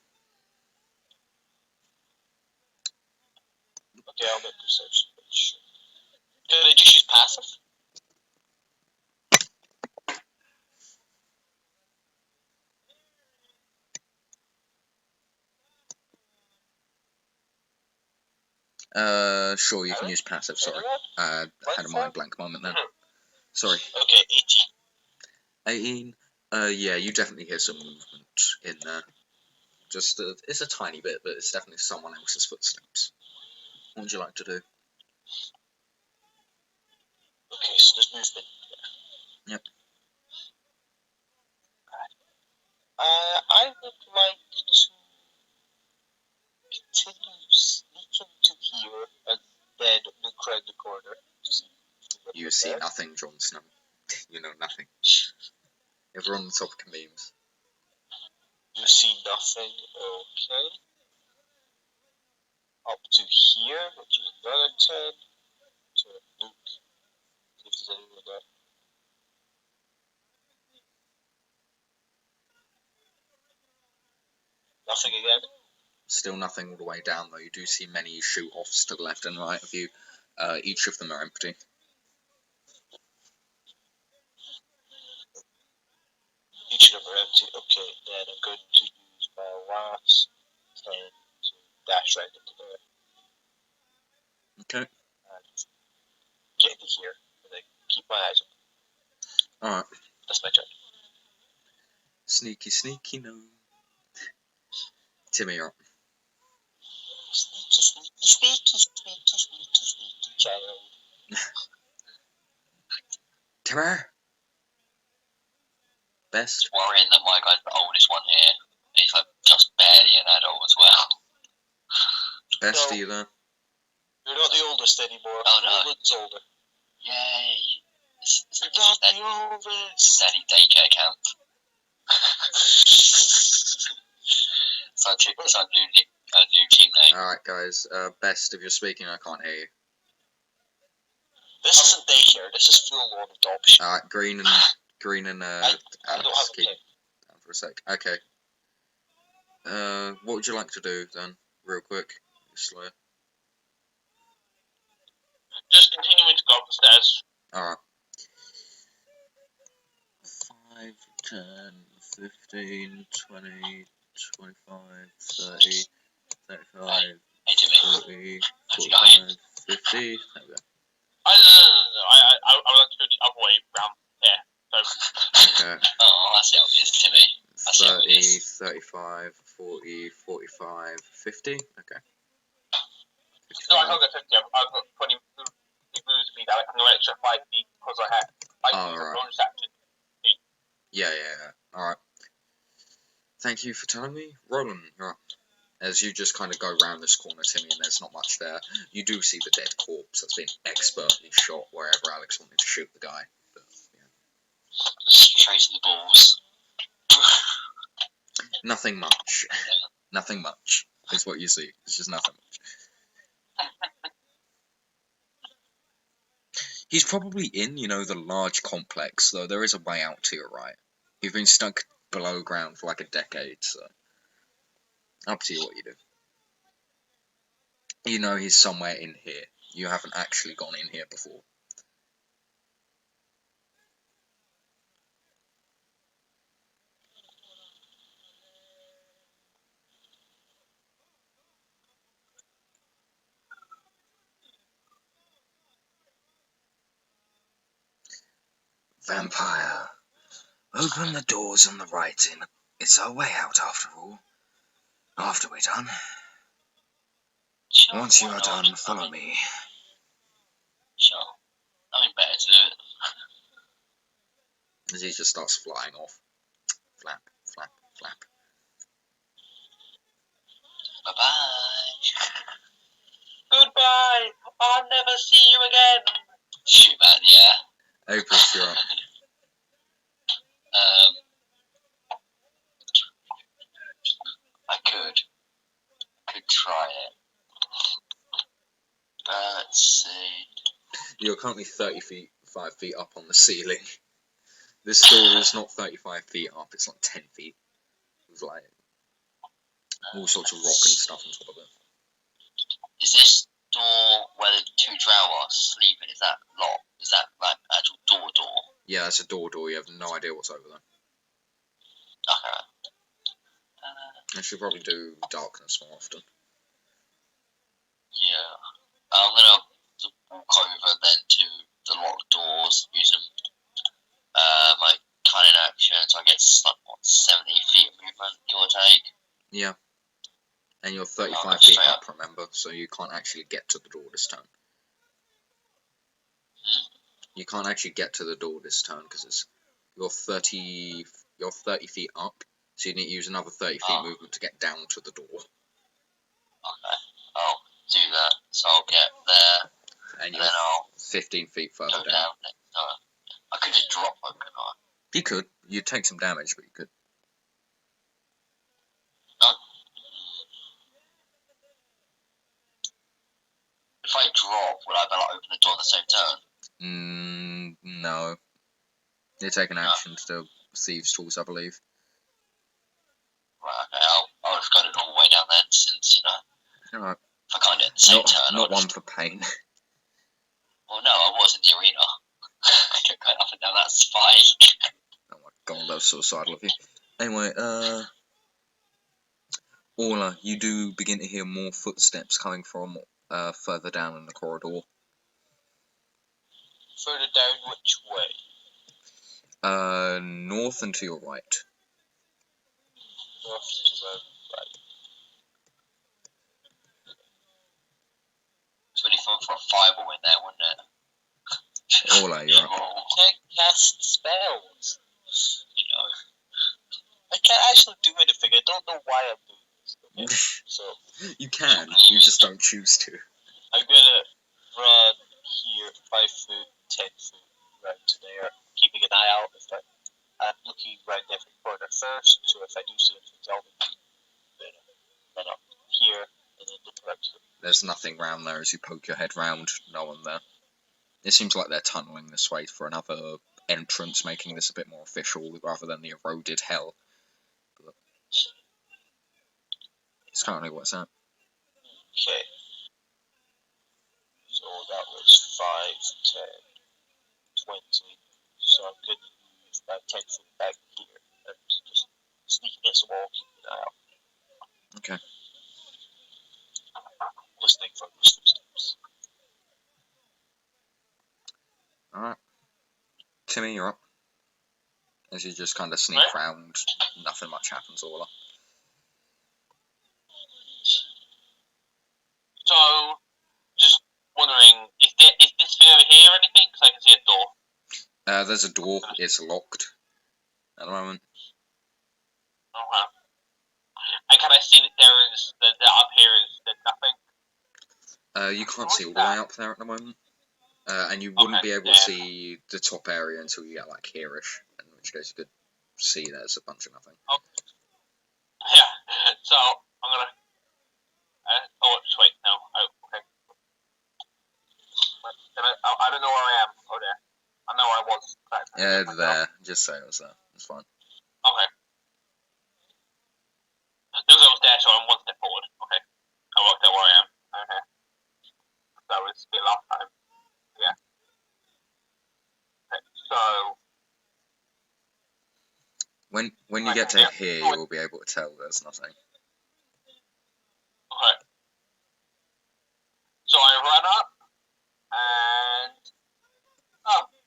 Okay, I'll make perception. Can I just use passive? Sure, you can use passive. Sorry, I had a mind blank moment then. Sorry. Okay, 18. Yeah, you definitely hear some movement in there. Just it's a tiny bit, but it's definitely someone else's footsteps. What would you like to do? Okay, so there's movement. Yep. I would like to continue sneaking to here and then look around the corner. You see nothing, Jon Snow. You know nothing. You're on the top of memes. You see nothing. Okay. Up to here, which is another 10. To look. See if there's anyone there. Nothing again. Still nothing all the way down, though. You do see many shoot-offs to the left and right of you. Each of them are empty. Each of them are empty. Okay, then I'm going to use my last 10 to dash right into there. Okay. And get into here. And then keep my eyes open. Alright. That's my turn. Sneaky, sneaky, no. Timmy, you're up. Sneaky child. Timmy! Best. Worrying that my guy's the oldest one here. He's like just barely an adult as well. Best, No. are you there? You're not the oldest anymore. Oh, no. Roland's older. Yay! You're not the oldest. Steady daycare camp. It's our new team name. Alright, guys. Best, if you're speaking, I can't hear you. This isn't daycare. This is full-on adoption. Alright, Green and I don't have Alex, a keep kid. down for a sec. Okay. What would you like to do then? Real quick. Slow. Just continuing to go up the stairs. Alright. 5, 10, 15, 20, 25, 30, 35, Hey, Jimmy. 40, 45, 50. There we go. 50? Okay. No, I don't get 50. I've got 20. It moves me that an extra 5 feet because I have 5 feet of bonus action. Yeah. Alright. Thank you for telling me. Roland, you're up. As you just kind of go round this corner, Timmy, and there's not much there, you do see the dead corpse that's been expertly shot wherever Alex wanted to shoot the guy. But, Straight in the balls. nothing much. Nothing much is what you see. It's just nothing much. He's probably in, the large complex, though there is a way out to your right. You've been stuck below ground for like a decade, so up to you what you do. You know he's somewhere in here. You haven't actually gone in here before. Vampire, open the doors on the right. It's our way out after all. After we're done. Sure, Once you why are not? done, follow me. Sure. I mean, better to do it. As he just starts flying off. Flap, flap, flap. Bye-bye. Goodbye. I'll never see you again. Shoot, man, yeah. Opus, you're up. I could try it. Let's see. You're currently 35 feet up on the ceiling. This door is not 35 feet up, it's like 10 feet. With like all sorts of rock and stuff on top of it. Is this door where the two drow are sleeping, is that locked? Is that like actual door? Yeah, that's a door. You have no idea what's over there. Okay. I should probably do darkness more often. Yeah. I'm gonna walk over then to the locked doors using my cunning action, so I get like, 70 feet of movement, give or take. Yeah. And you're 35 feet up, remember, so you can't actually get to the door this turn. You can't actually get to the door this turn because you're 30 feet up, so you need to use another 30 feet movement to get down to the door. Okay, I'll do that. So I'll get there, and then I'll 15 feet further go down. I could just drop them, couldn't I? You could. You'd take some damage, but you could. If I drop, will I be able to open the door at the same turn? No. You take an action to do Thieves' Tools, I believe. Right, okay, I'll just go the normal way down then, since, Alright. if I can't do it at the same turn. Not one for pain. Well, no, I was in the arena. I kept going up and down that spike. Oh my god, that was suicidal of you. Anyway, Orla, you do begin to hear more footsteps coming from further down in the corridor. Further down which way? North and to your right. North to the right. It's really fun for a fireball in there, wouldn't it? Orla, you're up. Can't cast spells. I can't actually do anything. I don't know why I'm doing this. Okay? So You can, you just don't choose to. I'm gonna run here 5 foot, 10 foot round to there, keeping an eye out. I'm looking round every corner first, so if I do see anything, tell me. Then up here and then look around to There's nothing round there as you poke your head round. No one there. It seems like they're tunnelling this way for another entrance, making this a bit more official rather than the eroded hell. But it's currently what's that? Okay. So that was 5, 10, 20. So I'm going to move about 10 foot back here and just sneak against the wall, keep an eye out. Okay. Listening for those footsteps. Alright. Timmy, you're up. As you just kind of sneak round, nothing much happens, Orla. There's a door. It's locked at the moment. Okay. And can I see that there is that up here is nothing? You can't see all the way up there at the moment. And you wouldn't be able to see the top area until you get like here-ish, in which case you could see there's a bunch of nothing. Yeah. So I'm gonna. Just wait. No. Okay. I don't know where I am. Oh, there. I know where I was. Yeah, there. Just say it was there. It's fine. Okay. Because I was there, so I'm one step forward. Okay. I worked out where I am. Okay. That was the last time. Yeah. Okay. So. When you get to here, you will be able to tell there's nothing. Okay. So I run up, and nothing.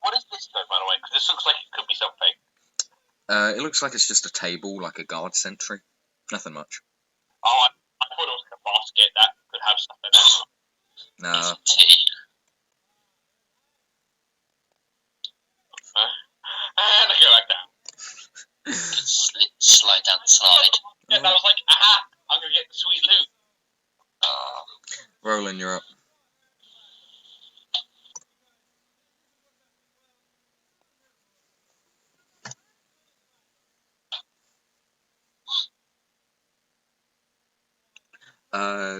What is this though, by the way? Because this looks like it could be something. It looks like it's just a table, like a guard sentry. Nothing much. Oh, I thought it was like a basket that could have something in it. Nah. And I go back down. Slide down the slide. Yeah, I was like, aha! I'm gonna get the sweet loot. Roland, you're up.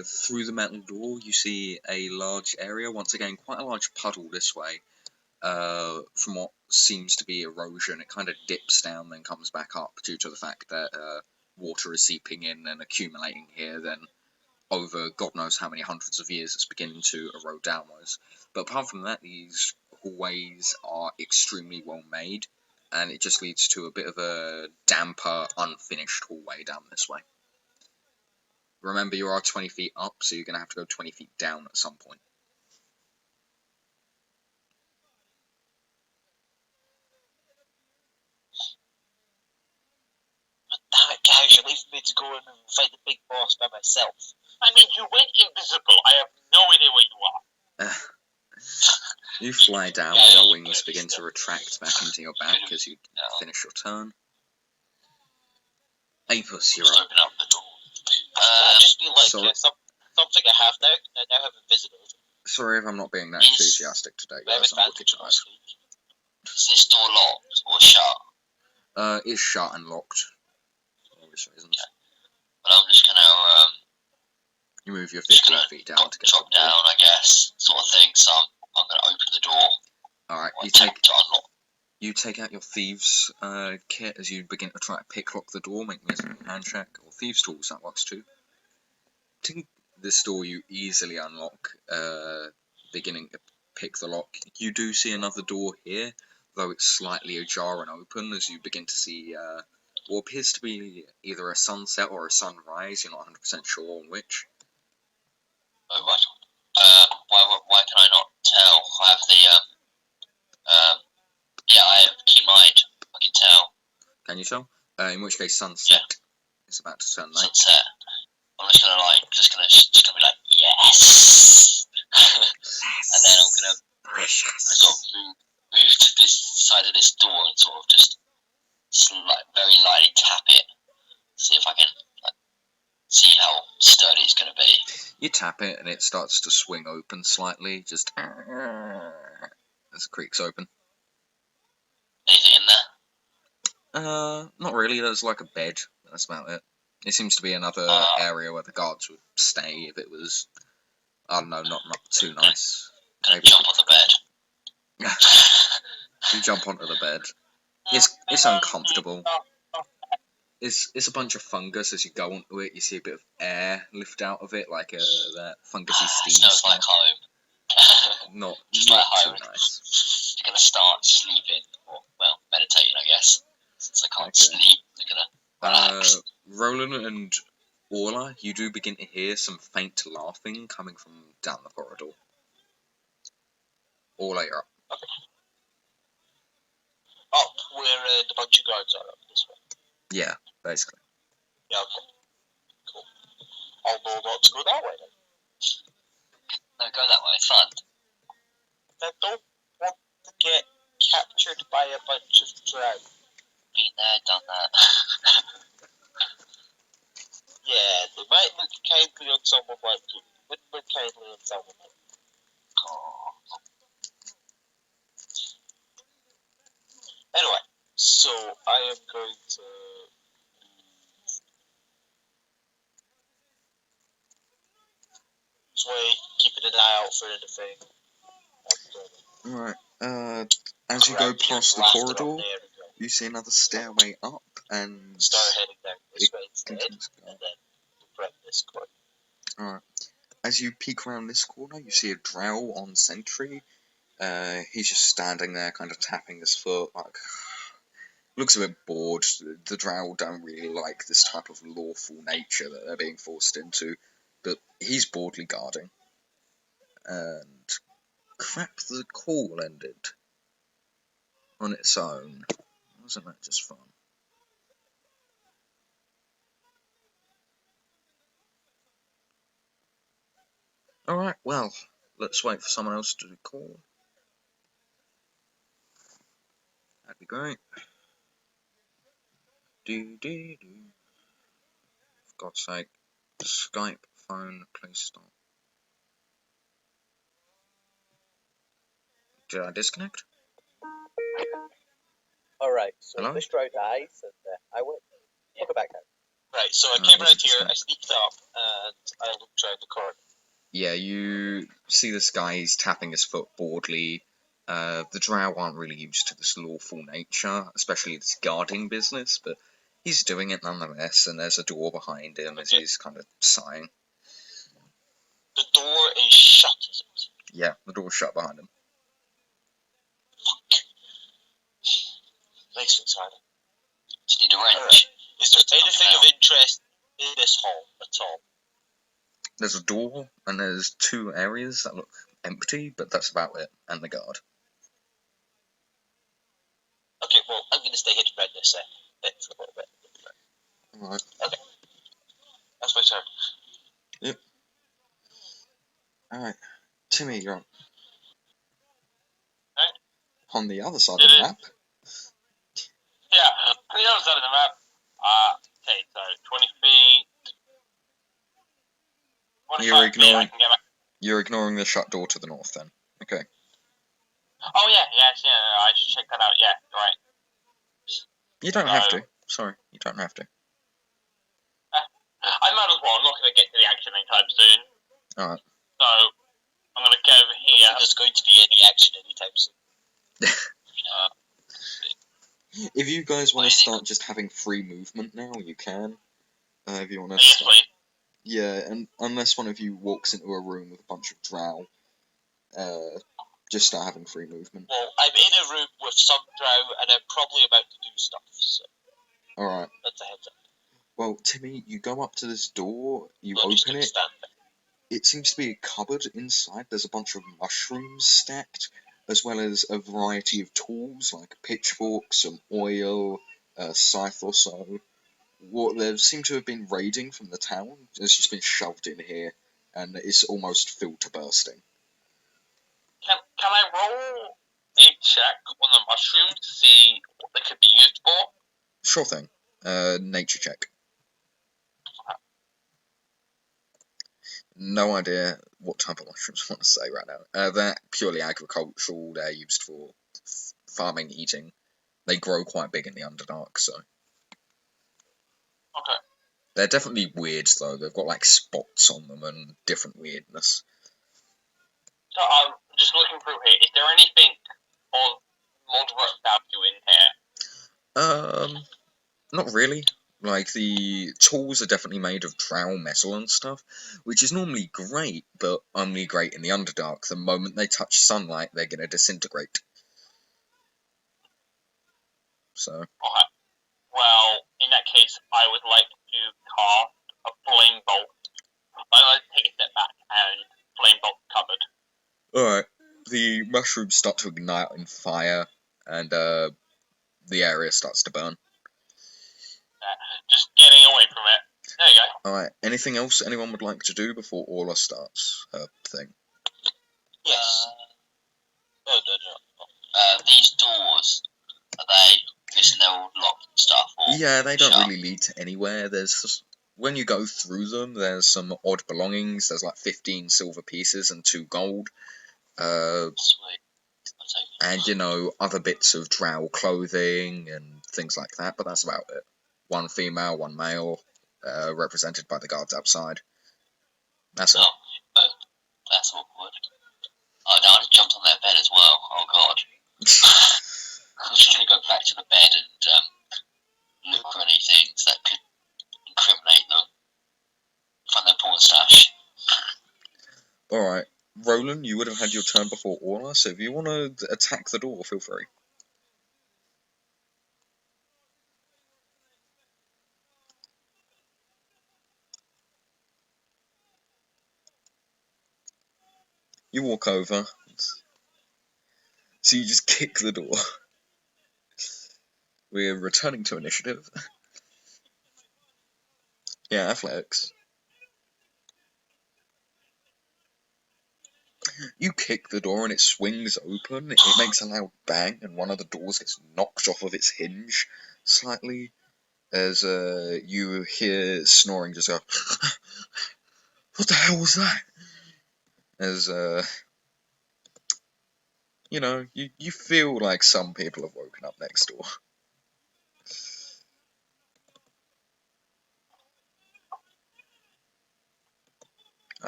Through the metal door, you see a large area. Once again, quite a large puddle this way. From what seems to be erosion, it kind of dips down, then comes back up due to the fact that water is seeping in and accumulating here. Then, over God knows how many hundreds of years, it's beginning to erode downwards. But apart from that, these hallways are extremely well made, and it just leads to a bit of a damper, unfinished hallway down this way. Remember, you are 20 feet up, so you're going to have to go 20 feet down at some point. Damn it, guys, you're leaving me to go in and fight the big boss by myself. I mean, you went invisible. I have no idea where you are. You fly down and your wings begin to retract back into your back as you finish your turn. Apus, you're up. Open up the door. Just be like something I have now. I now have invisibility. Sorry if I'm not being that enthusiastic today, guys. I'm looking tired. Is this door locked or shut? It's shut and locked. For obvious reasons. Okay. But I'm just gonna you move your 15 feet down to get drop down, I guess, sort of thing. So I'm gonna open the door. Alright, you take out your thieves kit as you begin to try to picklock the door. Make me a hand check, or thieves tools, that works too. This door you easily unlock, beginning to pick the lock. You do see another door here, though it's slightly ajar and open as you begin to see what appears to be either a sunset or a sunrise. You're not 100% sure on which. Oh, right. Why can I not tell? I have the I have keen mind. I can tell. Can you tell? In which case, sunset is about to turn night. Sunset. I'm just gonna be like, yes. And then I'm gonna sort of move to this side of this door and sort of just very lightly tap it, see if I can see how sturdy it's gonna be. You tap it and it starts to swing open slightly, just as it creaks open. Anything in there? Not really. There's like a bed. That's about it. It seems to be another area where the guards would stay if it was, I don't know, not too nice. Can I jump on the bed? You jump onto the bed. It's uncomfortable. It's a bunch of fungus. As you go onto it, you see a bit of air lift out of it, like that fungusy steam. Smells like home. Not Just like home. too nice. You're gonna start sleeping, or meditating, I guess. Since I can't sleep, you're gonna relax. Roland and Orla, you do begin to hear some faint laughing coming from down the corridor. Orla, you're up. Okay. Up where the bunch of guards are, up this way. Yeah, basically. Yeah, okay. Cool. I'll know not to go that way then. No, go that way, it's fun. I don't want to get bunch of trout. Been there, done that. Yeah, they might look kindly on someone like you. Wouldn't look kindly on someone like you. Oh. Anyway, so I am going to sway, keeping an eye out for anything. Alright, as you go past the corridor, There we go. you see another stairway up, and Start heading down this way instead, continues to go. and then we'll bring this corner. Alright, as you peek around this corner, you see a drow on sentry. He's just standing there, kind of tapping his foot, like, looks a bit bored. The drow don't really like this type of lawful nature that they're being forced into, but he's boredly guarding. And crap, the call ended on its own. Wasn't that just fun? Alright, well, let's wait for someone else to call. That'd be great. Do. For God's sake. Skype, phone, please stop. Did I disconnect? Alright, so Hello? this drow dies, and I win. Look it back now. Right, so I No, came it around wasn't here, disconnect. I sneaked up, and I looked around the corner. Yeah, you see this guy, he's tapping his foot boredly. The drow aren't really used to this lawful nature, especially this guarding business, but he's doing it nonetheless, and there's a door behind him as he's kind of sighing. The door is shut, is it? Yeah, the door's shut behind him. Makes things harder. Do you need a wrench? Is there anything of interest in this hall at all? There's a door, and there's two areas that look empty, but that's about it, and the guard. Okay, well, I'm going to stay hidden around this bit for a little bit. Alright. Okay. That's my turn. Alright. Timmy, you're on. Right. On the other side of the map. Yeah, on the other side of the map. Okay, so 20 feet. 25 You're feet, I ignoring- can get back. You're ignoring the shut door to the north then. Okay. Oh, yeah, I should check that out, yeah, right. You don't have to. Sorry, you don't have to. I might as well, I'm not going to get to the action anytime soon. Alright. So, I'm going to go over here. There's going to be any action anytime soon. If you guys want to start just having free movement now, you can. If you want to Yes, start. please. Yeah, and unless one of you walks into a room with a bunch of drow, just start having free movement. Well, I'm in a room with some drow, and I'm probably about to do stuff, so Alright. that's a heads up. Well, Timmy, you go up to this door, you I'll just open keep it. standing. It seems to be a cupboard inside. There's a bunch of mushrooms stacked, as well as a variety of tools like pitchforks, some oil, a scythe or so. What they seem to have been raiding from the town has just been shoved in here, and it's almost filled to bursting. Can I roll a check on the mushrooms to see what they could be used for? Sure thing. Nature check. No idea what type of mushrooms I want to say right now. They're purely agricultural. They're used for farming, eating. They grow quite big in the Underdark, so. Okay. They're definitely weird, though. They've got, like, spots on them and different weirdness. So I'm just looking through here. Is there anything of moderate value in here? Not really. Like, the tools are definitely made of drow metal and stuff, which is normally great, but only great in the Underdark. The moment they touch sunlight, they're gonna disintegrate. So. Alright. Well, in that case, I would like to cast a flame bolt. I'd like to take a step back and flame bolt the cupboard. Alright. The mushrooms start to ignite in fire, and the area starts to burn. Just getting away from it. There you go. Alright, anything else anyone would like to do before Orla starts her thing? Yes. No. These doors, Are they guessing they're all locked and stuff? Or Yeah, they don't shut? really lead to anywhere. When you go through them, there's some odd belongings. There's like 15 silver pieces and 2 gold. Sweet. I'll take it. And other bits of drow clothing and things like that, but that's about it. 1 female, 1 male, represented by the guards outside. That's it. Oh, that's awkward. Oh no, I just jumped on their bed as well. Oh god. I'm just gonna go back to the bed and look for any things that could incriminate them. Find their porn stash. Alright, Roland, you would have had your turn before Orla, so if you want to attack the door, feel free. You walk over, so you just kick the door. We're returning to initiative. Yeah, athletics. You kick the door and it swings open. It makes a loud bang, and one of the doors gets knocked off of its hinge slightly as you hear snoring just go. What the hell was that? As you feel like some people have woken up next door.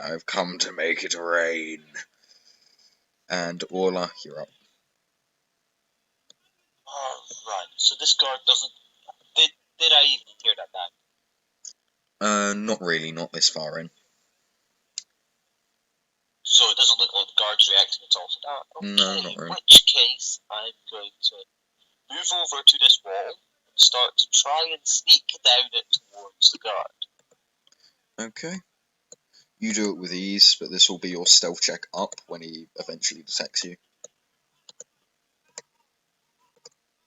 I've come to make it rain. And Orla, you're up. Right, so this guard doesn't... Did I even hear that bang? Not really, not this far in. So it doesn't look like the guard's reacting at all to that. Okay, No, not really. in which case, I'm going to move over to this wall and start to try and sneak down it towards the guard. Okay. You do it with ease, but this will be your stealth check up when he eventually detects you.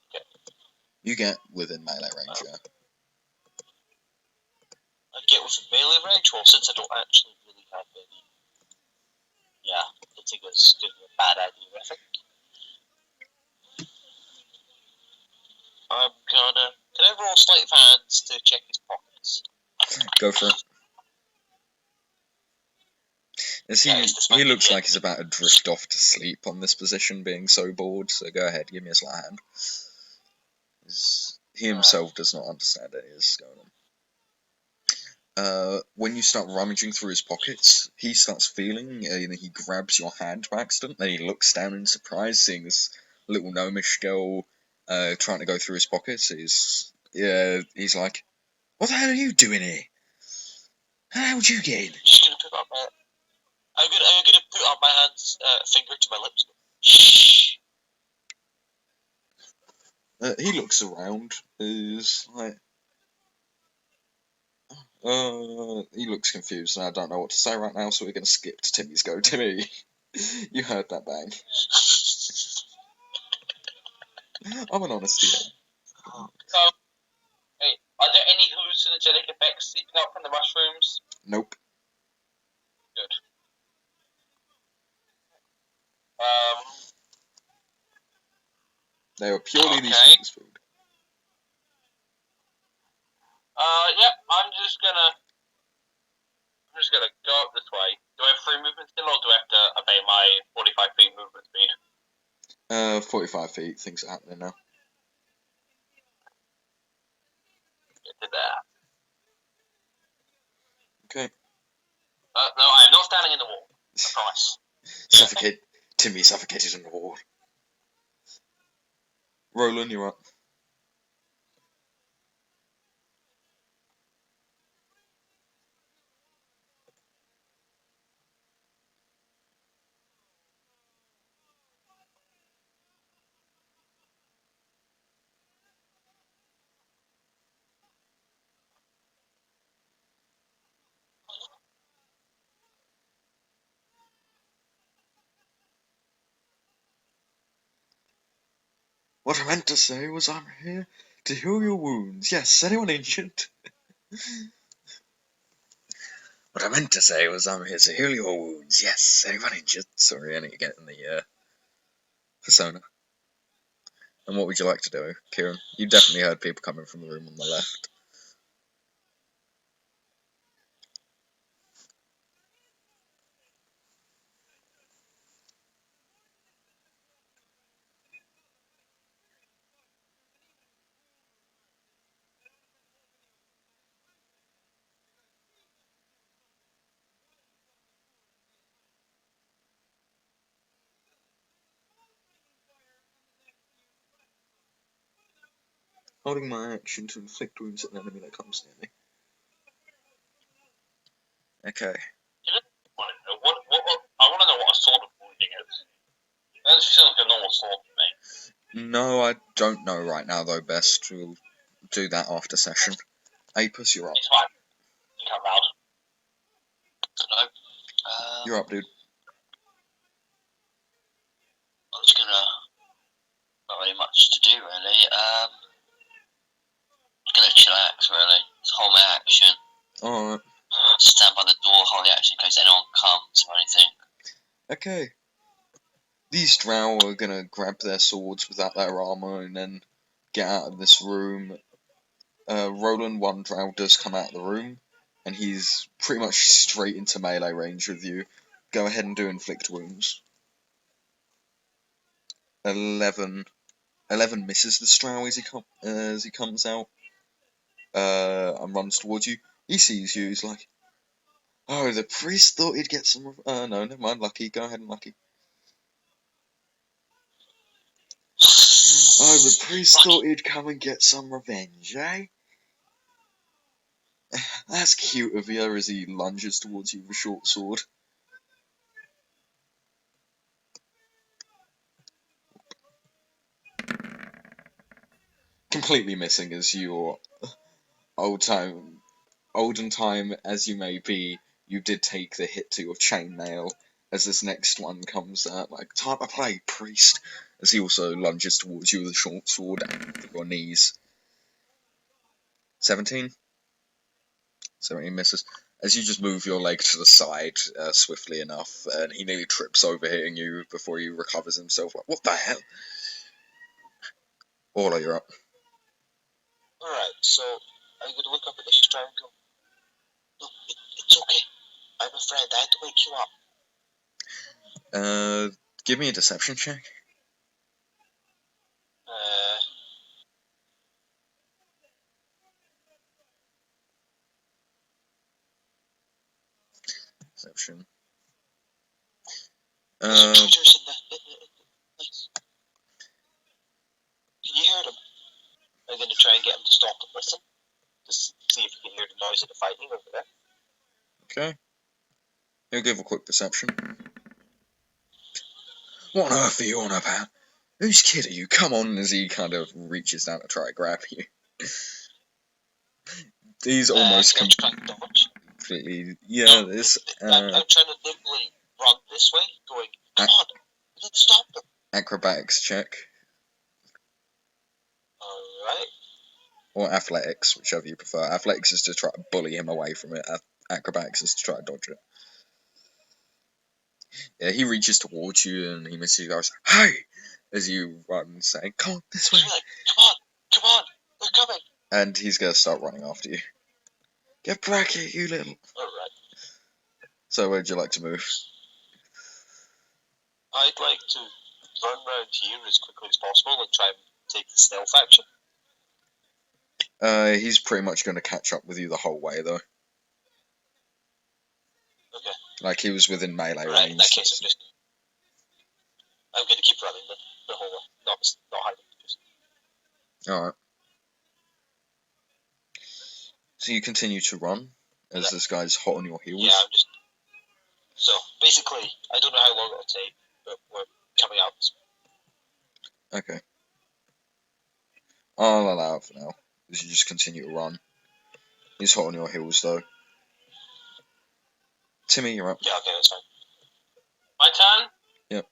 Okay. You get within melee range, yeah. I get within melee range? Well, since I don't actually really have any... Yeah, I think it's going to be a bad idea, I think. I'm gonna... Can I roll sleight of hands to check his pockets? Go for it. As he looks like he's about to drift off to sleep on this position, being so bored, so go ahead, give me a sleight hand. He himself does not understand any of this going on. When you start rummaging through his pockets, he starts feeling, he grabs your hand by accident, then he looks down in surprise, seeing this little gnomish girl trying to go through his pockets. He's like, what the hell are you doing here? How would you get in? Just gonna put up my... I'm gonna put up my hand's finger to my lips. Shh. He looks around. He's like, he looks confused, and I don't know what to say right now, so we're gonna skip to Timmy's go. Timmy, you heard that bang. I'm an honesty man. Hey, are there any hallucinogenic effects seeping out from the mushrooms? Nope. Good. They are purely these Okay. things food. Yep, I'm just gonna go up this way. Do I have free movement still, or do I have to obey my 45 feet movement speed? 45 feet, things are happening now. Get to there. Okay. No, I am not standing in the wall. I promise. Suffocate. Timmy suffocated in the wall. Roland, you're up. What I meant to say was I'm here to heal your wounds. Yes, anyone injured? What I meant to say was I'm here to heal your wounds. Yes, anyone injured? Sorry, I need to get in the persona. And what would you like to do, Kieran? You definitely heard people coming from the room on the left. Holding my action to inflict wounds at an enemy that comes near me. Okay. I want to know what a sword of wounding is. That just feels like a normal sword to me. No, I don't know right now, though, Best. We'll do that after session. Apus, you're up. It's fine. You come out. Hello. You're up, dude. I'm just gonna. Not really much to do, really. Just gonna chillax, really. Just hold my action. Alright. Stand by the door, hold the action in case anyone comes or anything. Okay. These drow are gonna grab their swords without their armor and then get out of this room. Roland, one drow, does come out of the room, and he's pretty much straight into melee range with you. Go ahead and do inflict wounds. 11 misses the drow as he comes out and runs towards you. He sees you, he's like, oh, the priest thought he'd get some... no, never mind, Lucky, go ahead and Lucky. Oh, the priest thought he'd come and get some revenge, eh? That's cute of you as he lunges towards you with a short sword. Completely missing as your olden time as you may be, you did take the hit to your chainmail as this next one comes out like, time to play, priest, as he also lunges towards you with a short sword and your knees. 17? 17 misses. As you just move your leg to the side swiftly enough, and he nearly trips over hitting you before he recovers himself. Like, what the hell? Orla, you're up. Alright, so I'm gonna look up at this triangle. No, it's okay. I'm a friend. I had to wake you up. Give me a deception check. Deception. There's intruders in the place. Can you hear them? I'm gonna try and get him to stop and listen. Just see if you can hear the noise of the fighting over there. Okay. He'll give a quick perception. What on earth are you on about? Whose kid are you? Come on, as he kind of reaches down to try to grab you. He's almost completely... Yeah, this... I'm trying to nimbly run this way, going, come on, we need to stop them. Acrobatics check. Alright. Or athletics, whichever you prefer. Athletics is to try to bully him away from it. Acrobatics is to try to dodge it. Yeah, he reaches towards you and he misses you. Goes, hey! As you run, saying, come on, this way. Come on, they're coming. And he's going to start running after you. Get back here, you little... Alright. So where'd you like to move? I'd like to run around here as quickly as possible and try and take the stealth action. He's pretty much going to catch up with you the whole way, though. Okay. Like, he was within melee range. In that case, I'm going to keep running the whole way. Not hiding. Alright. So you continue to run, as this guy's hot on your heels? Yeah, So, basically, I don't know how long it'll take, but we're coming out. Okay. I'll allow it for now, as you just continue to run. He's hot on your heels, though. Timmy, you're up. Yeah, okay, that's fine. My turn? Yep.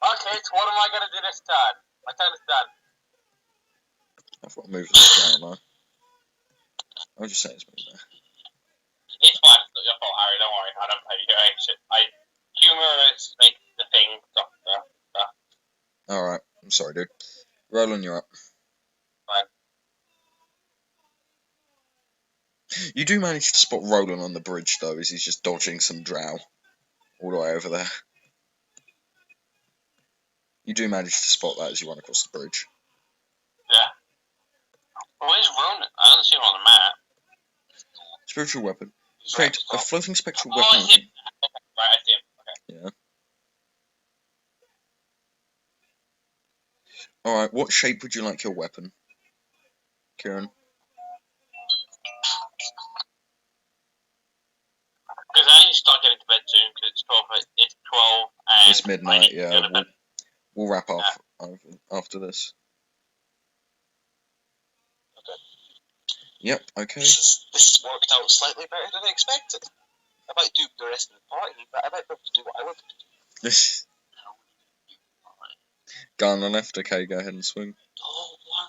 Okay, so what am I gonna do this turn? My turn is done. I've got to move this down now. I'll just say it's moved there. It's fine, it's not your fault, Harry, don't worry. I don't play your action. Humor is make the thing softer. Alright, I'm sorry, dude. Roland, you're up. Fine. You do manage to spot Roland on the bridge, though, as he's just dodging some drow all the way over there. You do manage to spot that as you run across the bridge. Yeah. Where's Ronan? I don't see him on the map. Spiritual weapon. He's Create right. a floating spectral Oh, weapon. I see him. Right, I see him. Okay. Yeah. Alright, what shape would you like your weapon, Kieran? Because I need to start getting to bed soon, because it's 12, and It's midnight, I need to yeah. go to bed. We'll wrap up after this. Okay. Yep, okay. This has worked out slightly better than I expected. I might do the rest of the party, but I might be able to do what I want to do. Go on the left, okay, go ahead and swing. Oh, wow.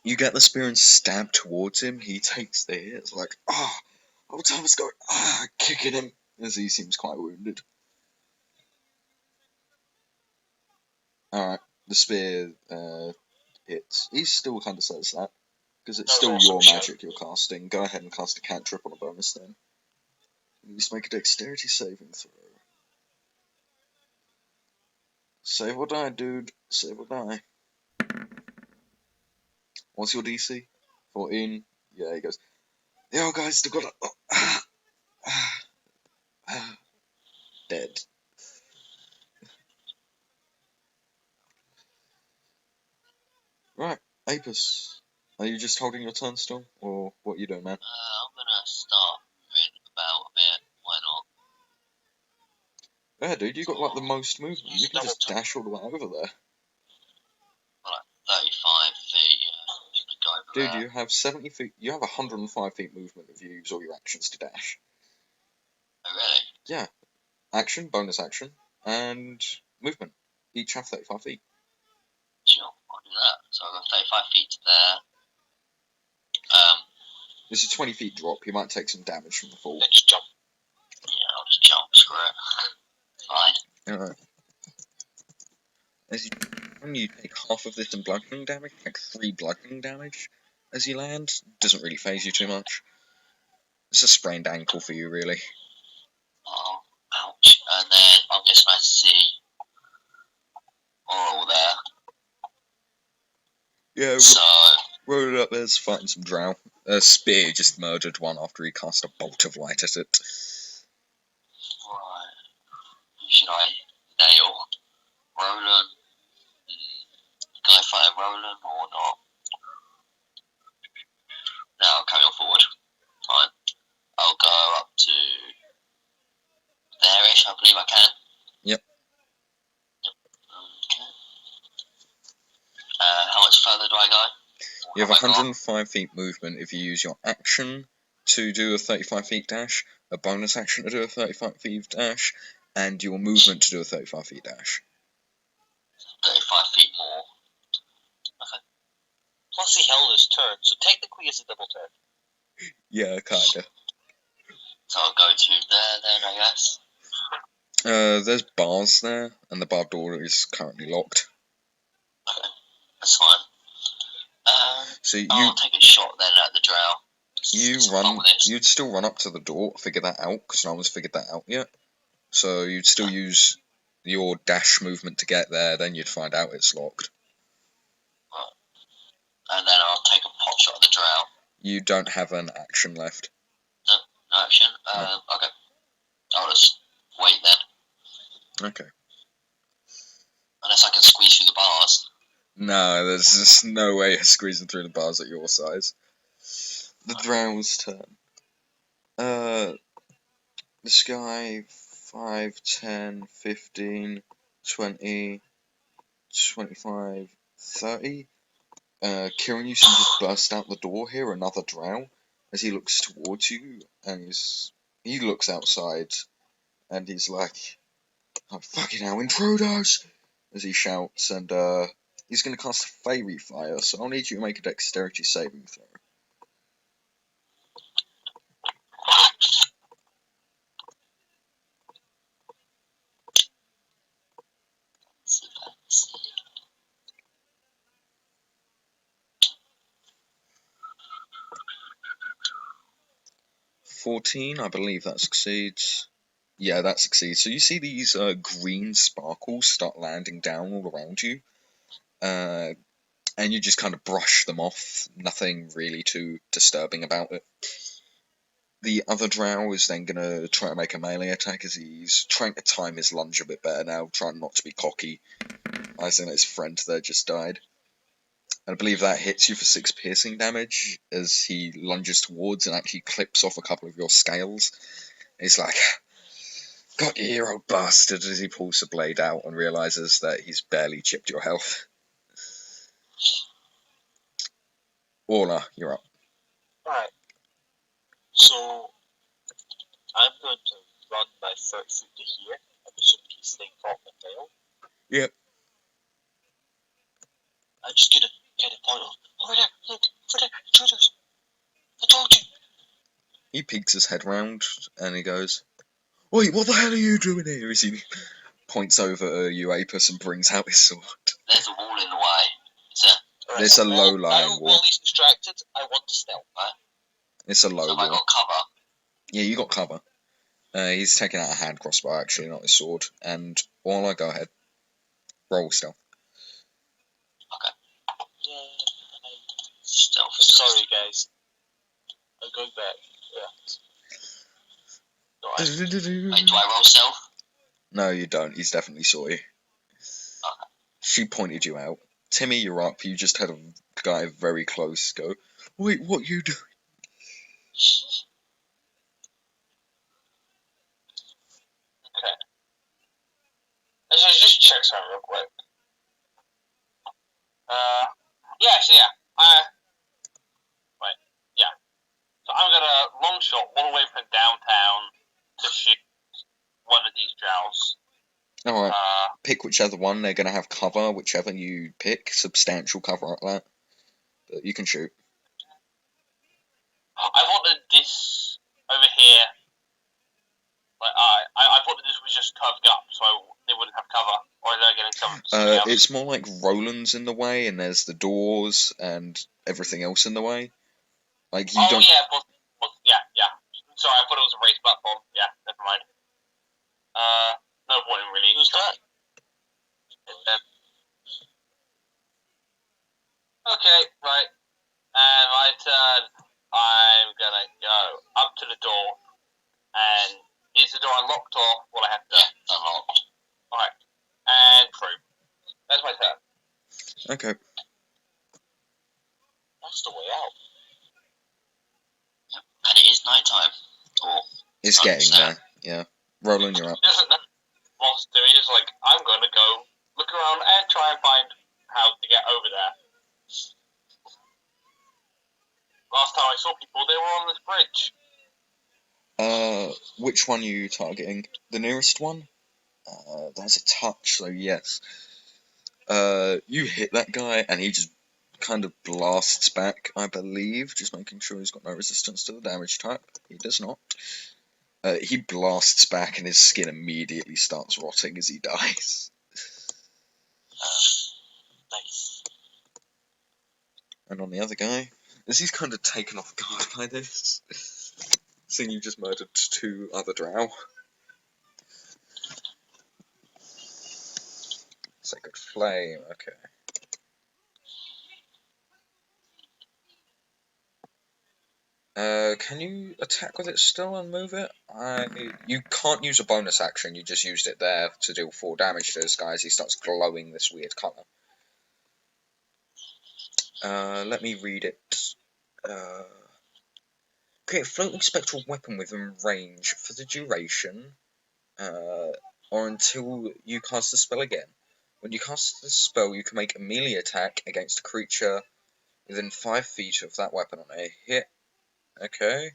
You get the spear and stab towards him. He takes the hit. It's like, old Thomas going, kicking him as he seems quite wounded. Alright, the spear hits. He still kind of says that, because it's still your magic you're casting. Go ahead and cast a cantrip on a bonus then. You just make a dexterity saving throw. Save or die, dude. Save or die. What's your DC? 14? Yeah, he goes, yo guys, still got dead. Right, Apis. Are you just holding your turn still? Or what are you doing, man? I'm gonna start moving about a bit. Why not? Yeah, dude, you got like the most movement. You can just dash all the way over there. Like 35 feet, yeah. I'm just gonna go over Dude, there. you have 70 feet. You have 105 feet movement if you use all your actions to dash. Oh, really? Yeah. Action, bonus action, and movement. Each have 35 feet. Sure, I'll do that. So I've got 35 feet to there. This is a 20 feet drop. You might take some damage from the fall. Then just jump. Yeah, I'll just jump, screw it. Fine. Alright. As you take half of this in bludgeoning damage, like 3 bludgeoning damage as you land. Doesn't really phase you too much. It's a sprained ankle for you, really. Oh, ouch. And then I'm just nice to see Oral there. Yeah, So, rolled up there's fighting some drow. Spear just murdered one after he cast a bolt of light at it. right. Who should I nail? Roland? Can I fight Roland or not? No, I'll carry on forward. Fine. I'll go up to there-ish, I believe I can. Yep. Okay. How much further do I go? You have 105 feet movement if you use your action to do a 35 feet dash, a bonus action to do a 35 feet dash, and your movement to do a 35 feet dash. 35 feet more. Okay. Plus he held his turn, so technically it's a double turn. Yeah, kinda. So I'll go to there then, I guess. There's bars there, and the bar door is currently locked. Okay. That's fine. So I'll take a shot then at the drow. you'd still run up to the door, figure that out, because no one's figured that out yet. So you'd still use your dash movement to get there, then you'd find out it's locked. Right. And then I'll take a pot shot at the drow. You don't have an action left. No action? No. Okay. I'll just wait then. Okay. Unless I can squeeze through the bars. No, there's just no way of squeezing through the bars at your size. The drow's turn. This guy, 5, 10, 15, 20, 25, 30. Kieran, you see just burst out the door here, another drow, as he looks towards you, and he looks outside, and he's like, oh, fucking hell, intruders! As he shouts, and he's going to cast Fairy Fire, so I'll need you to make a dexterity saving throw. 14, I believe that succeeds. Yeah, that succeeds. So you see these green sparkles start landing down all around you. And you just kind of brush them off. Nothing really too disturbing about it. The other drow is then going to try to make a melee attack as he's trying to time his lunge a bit better now, trying not to be cocky, as in his friend there just died. And I believe that hits you for 6 piercing damage as he lunges towards and actually clips off a couple of your scales. And he's like, "Got you, you old bastard," as he pulls the blade out and realises that he's barely chipped your health. Orla, you're up. Alright. So, I'm going to run my 30 foot to here. I'm assuming he's staying top and tail. Yep. I'm just gonna kind of point off. Over there, look, over there, intruders. I told you. He peeks his head round and he goes, "Wait, what the hell are you doing here?" As he points over at you, Apis, and brings out his sword. There's a wall in the way. Is there? It's a low-lying wall. While he's distracted, I want to stealth. It's a low So have I wall. got cover? Yeah, you got cover. He's taking out a hand crossbow, actually, not his sword. And Orla, go ahead. Roll stealth. Yeah, Stealth. sorry, guys. I'm going back. Yeah. No, Wait, do I roll stealth? No, you don't. He's definitely saw you. Okay. She pointed you out. Timmy, you're up. You just had a guy very close go, "Wait, what you doing?" Okay. Let's just check something real quick. So I'm gonna long shot all the way from downtown to shoot one of these drows. Alright, pick whichever one. They're going to have cover, whichever you pick. Substantial cover at that. But you can shoot. I wanted this over here. Like I thought that this was just curved up, so they wouldn't have cover. Or is there getting something else? It's more like Roland's in the way, and there's the doors and everything else in the way. Like, you don't... Yeah, of course. Yeah. Sorry, I thought it was a race platform. Yeah, never mind. No point in really. Who's that? Okay, right. And my turn. I'm gonna go up to the door. And is the door unlocked or will I have to? Yeah, unlocked. Alright. And through. That's my turn. Okay. That's the way out. And it is night time. Or It's getting there, yeah. Roland, you're up. He doesn't know what to do. He's just like, I'm gonna go look around and try and find how to get over there. Last time I saw people, they were on this bridge. Which one are you targeting? The nearest one? That's a touch, so yes. You hit that guy, and he just kind of blasts back, I believe, just making sure he's got no resistance to the damage type. He does not. He blasts back, and his skin immediately starts rotting as he dies. Nice. And on the other guy, as he's kind of taken off guard by this, seeing you just murdered 2 other drow. Sacred Flame, okay. Can you attack with it still and move it? You can't use a bonus action, you just used it there to deal 4 damage to this guy as he starts glowing this weird colour. Let me read it. Create a floating spectral weapon within range for the duration, or until you cast the spell again. When you cast the spell, you can make a melee attack against a creature within 5 feet of that weapon on a hit. Okay.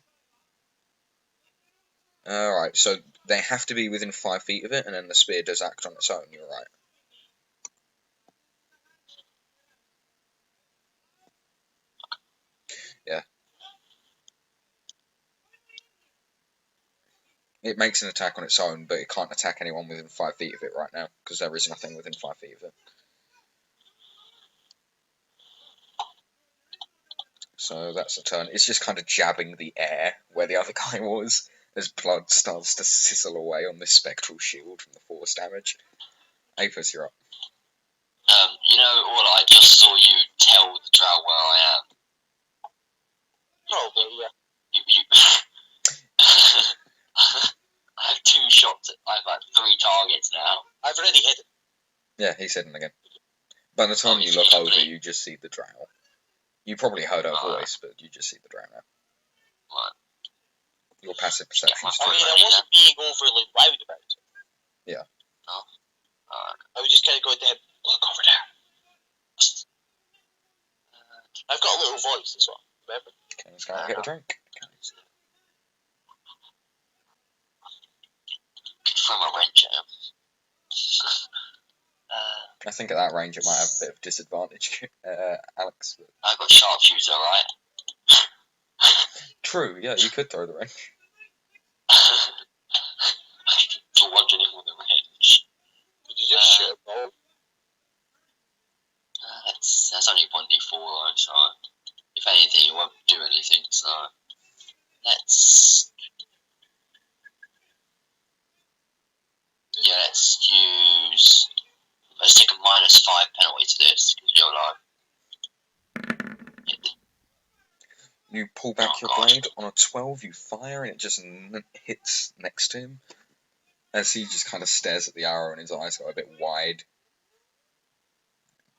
Alright, so they have to be within 5 feet of it, and then the spear does act on its own, you're right. Yeah. It makes an attack on its own, but it can't attack anyone within 5 feet of it right now, because there is nothing within 5 feet of it. So that's a turn. It's just kind of jabbing the air where the other guy was, as blood starts to sizzle away on this spectral shield from the force damage. Apis, you're up. You know, all I just saw you tell the drow where I am. Probably, yeah. You I have 2 shots. I've had 3 targets now. I've already hit it. Yeah, he's hidden again. By the time you look over, you just see the drow. You probably heard her voice, but you just see the drow now. What? Your passive perception's I too mean, low. I wasn't being overly loud about it. Yeah. Oh. Alright. I was just kind of going to him, look over there. I've got a little voice as well, remember? Okay, let's go and get a drink. Could throw my wrench at him. I think at that range it might have a bit of disadvantage, Alex. But... I've got sharpshooter, right? True, yeah, you could throw the wrench. Bludgeon him with a wrench. Could you just shoot a ball? That's only 1d4 though, so if anything, it won't do anything, so let's take a -5 penalty to this, because you're like... You pull back your blade, on a 12 you fire and it just hits next to him, as he just kind of stares at the arrow and his eyes go a bit wide.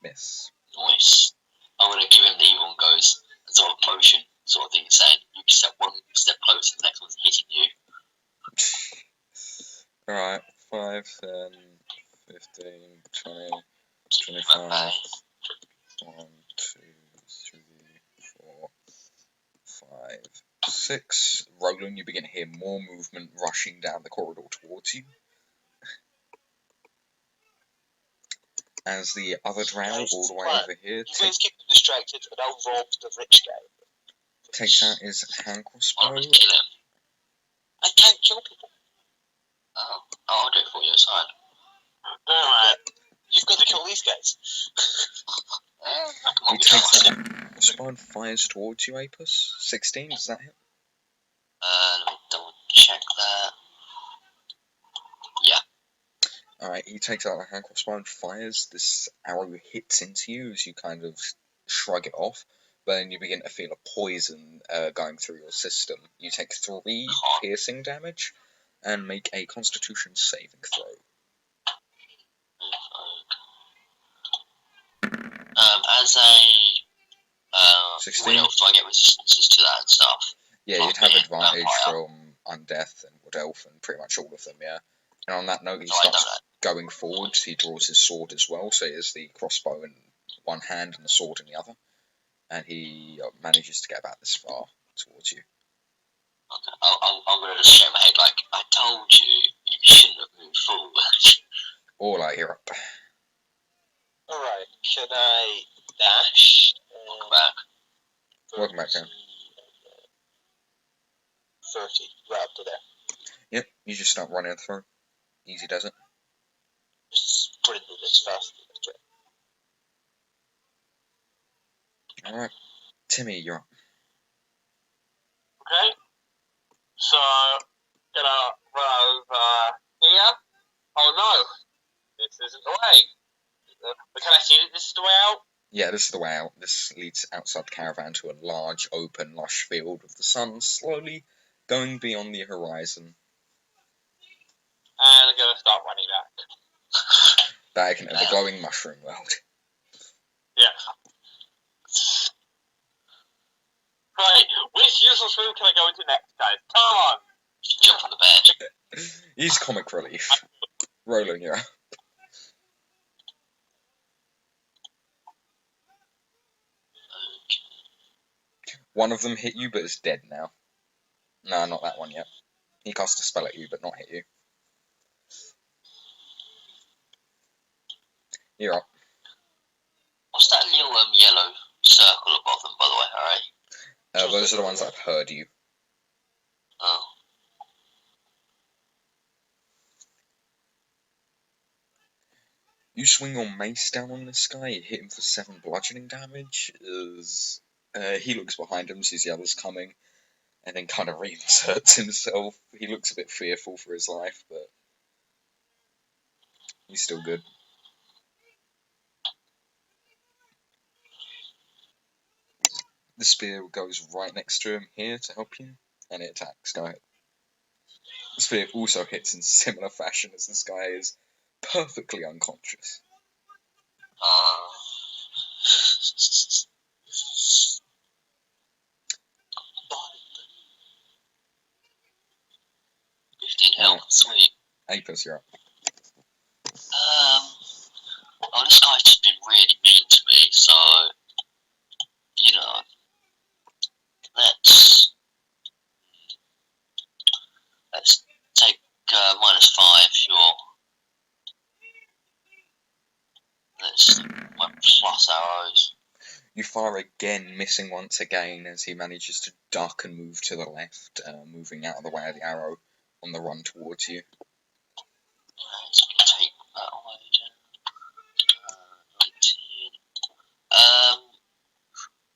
Miss. Nice. I'm going to give him the evil and goes, sort of motion sort of thing, saying, you step 1 step closer, the next one's hitting you. Alright, 5, 10, 15, 20, 25, 1, 2, 3, 4, 5, 6. Roland, you begin to hear more movement rushing down the corridor towards you. As the other drow, all the way over here, You guys keep them distracted and I'll rob the rich guy. takes out his hand crossbow. I'm going to kill him. I can't kill people. Oh, I'll do it for you, it's fine. Alright. You've got to kill these guys. He takes out a crossbow and fires towards you, Apis. 16, does that hit? Let me double check that. Yeah. Alright, he takes out a hand crossbow and fires. This arrow hits into you as you kind of shrug it off, but then you begin to feel a poison going through your system. You take 3 piercing damage and make a Constitution saving throw. As a 16? Wood Elf, do I get resistances to that and stuff? Yeah, you'd have advantage from Undeath and Wood Elf and pretty much all of them, yeah. And on that note, he starts going forwards. He draws his sword as well, so he has the crossbow in one hand and the sword in the other. And he manages to get about this far towards you. Okay, I'm going to just shake my head like, I told you, you shouldn't have moved forward. All out, you're up. Alright, can I dash? Welcome back. Welcome back, Karen. 30, right up to there. Yep, you just start running through. Easy does it. Just sprinted as fast as I can. Alright, Timmy, you're up. Okay. So, gonna run over here. Oh no! This isn't the way. But can I see that this is the way out? Yeah, this is the way out. This leads outside the caravan to a large, open, lush field with the sun slowly going beyond the horizon. And I'm gonna start running back. Back into the glowing mushroom world. Yeah. Right, which useless room can I go into next, guys? Come on! Jump on the bed. Use comic relief. Roland, you're up. One of them hit you, but is dead now. No, not that one yet. He cast a spell at you, but not hit you. You're up. What's that little yellow circle above them, by the way, alright? Those are the ones that have heard you. Oh. You swing your mace down on this guy, you hit him for 7 bludgeoning damage. Is He looks behind him, sees the others coming, and then kind of reinserts himself. He looks a bit fearful for his life, but he's still good. The spear goes right next to him here to help you, and it attacks. Go ahead. The spear also hits in similar fashion as this guy is perfectly unconscious. 15 health, sweet. Apis, you're up. Oh, this guy's just been really mean to me, so, you know, let's take -5, sure. Let's my plus arrows. You fire again, missing once again as he manages to duck and move to the left, moving out of the way of the arrow on the run towards you. Let's take that away then. 19.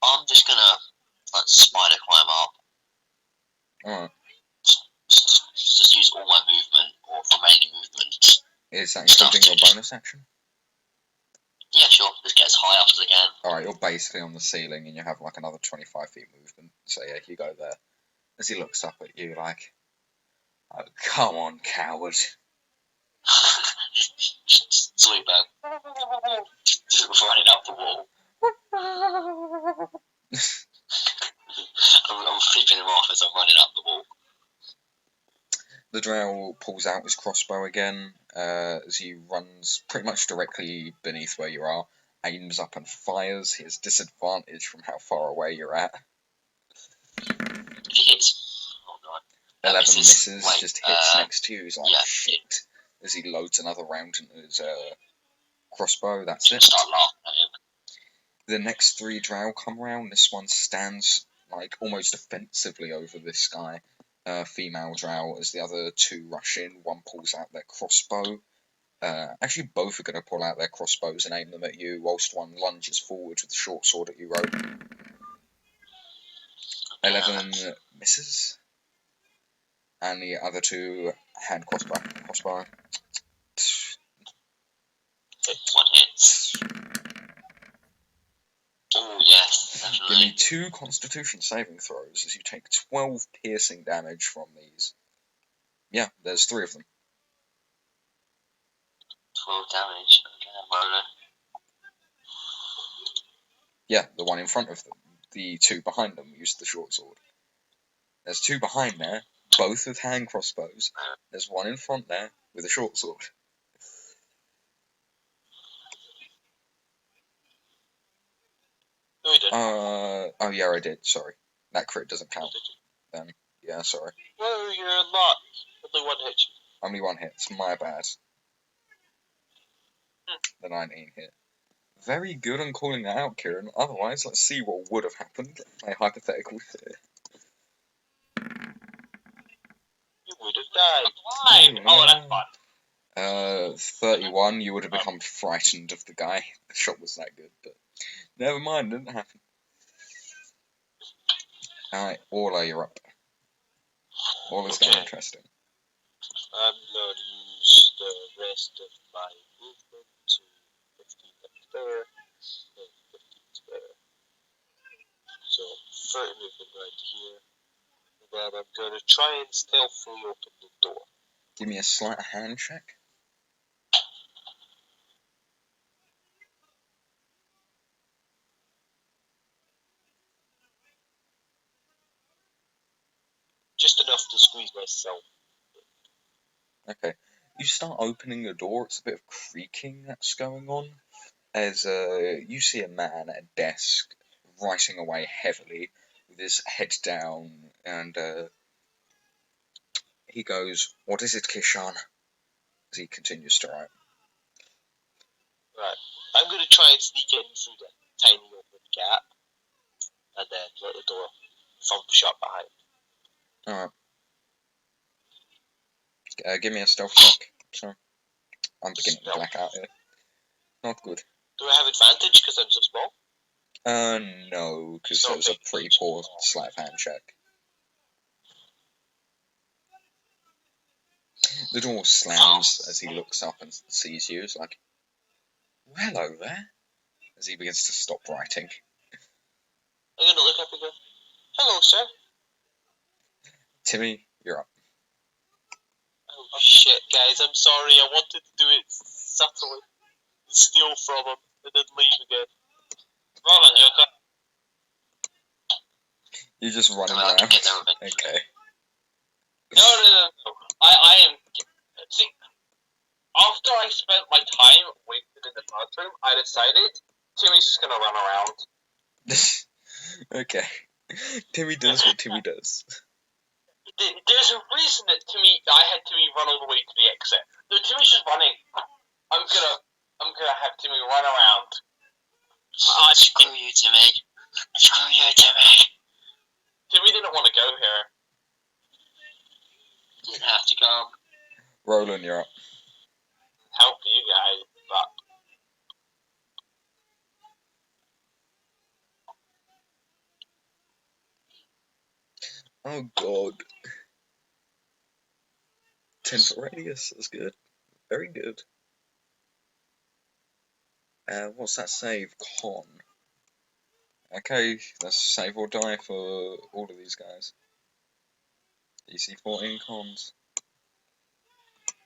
I'm just gonna spider climb up. Alright. Just use all my movement, or remaining movement. Is that including your bonus action? Yeah, sure. Just get as high up as I can. Alright, you're basically on the ceiling and you have like another 25 feet movement. So yeah, you go there. As he looks up at you like, oh, come on, coward. Sweet man. Just running up the wall. I'm flipping him off as I'm running up the wall. The drow pulls out his crossbow again as he runs pretty much directly beneath where you are, aims up and fires. He has disadvantage from how far away you're at. If he hits... Oh god. 11 misses, like, just hits next to you. He's like, yeah, shit. As he loads another round into his crossbow, that's it. Start laughing at him. The next 3 drow come round. This one stands like almost defensively over this guy. Female drow, as the other 2 rush in. One pulls out their crossbow. Actually, both are going to pull out their crossbows and aim them at you, whilst one lunges forward with the short sword at you, Rogue. 11 misses. And the other 2 had crossbow. One hits. Oh, yes, definitely. Give me 2 constitution saving throws as you take 12 piercing damage from these. Yeah, there's 3 of them. 12 damage. Okay, I'm rolling. Yeah, the one in front of them. The 2 behind them used the short sword. There's 2 behind there, both with hand crossbows. There's one in front there with a short sword. No, you didn't. Oh yeah, I did, sorry. That crit doesn't count. Then, yeah, sorry. Well, you're in luck. Only one hit you. Only 1 hit, it's my bad. The 19 hit. Very good on calling that out, Kieran. Otherwise, let's see what would have happened. My hypothetical here. You would have died. Fine. Oh, that's fun. 31, you would have become frightened of the guy. The shot was that good, but never mind, didn't happen. Alright, Orla, you're up. Orla's getting Okay. interesting. I'm going to use the rest of my movement to 15 that's there, and 15's there. So, 30 movement right here. And then I'm going to try and stealthily open the door. Give me a sleight of hand check. Just enough to squeeze myself. Okay. You start opening the door, it's a bit of creaking that's going on. As you see a man at a desk writing away heavily with his head down, and he goes, "What is it, Kishan?" As he continues to write. Right. I'm going to try and sneak in through the tiny open gap, and then let the door thump shut behind. Alright. Give me a stealth check. Sorry. I'm beginning to black out here. Not good. Do I have advantage because I'm so small? No, because that was a pretty poor sleight of hand check. The door slams as he looks up and sees you. It's like, well, hello there. As he begins to stop writing. I'm gonna look up and go, hello, sir. Timmy, you're up. Oh shit, guys, I'm sorry. I wanted to do it subtly and steal from him and then leave again. Roland, you okay? You're just running I around. can get there eventually. Okay. No. I am. See, after I spent my time waiting in the bathroom, I decided Timmy's just gonna run around. Okay. Timmy does what Timmy does. There's a reason that I had Timmy run all the way to the exit. No, Timmy's just running. I'm gonna have Timmy run around. Oh, screw you, Timmy. Screw you, Timmy. Timmy didn't want to go here. You didn't have to go. Roland, you're up. Help you guys, but Oh god. 10-foot radius, that's good. Very good. What's that save? Con. Okay, that's save or die for all of these guys. DC 14 cons.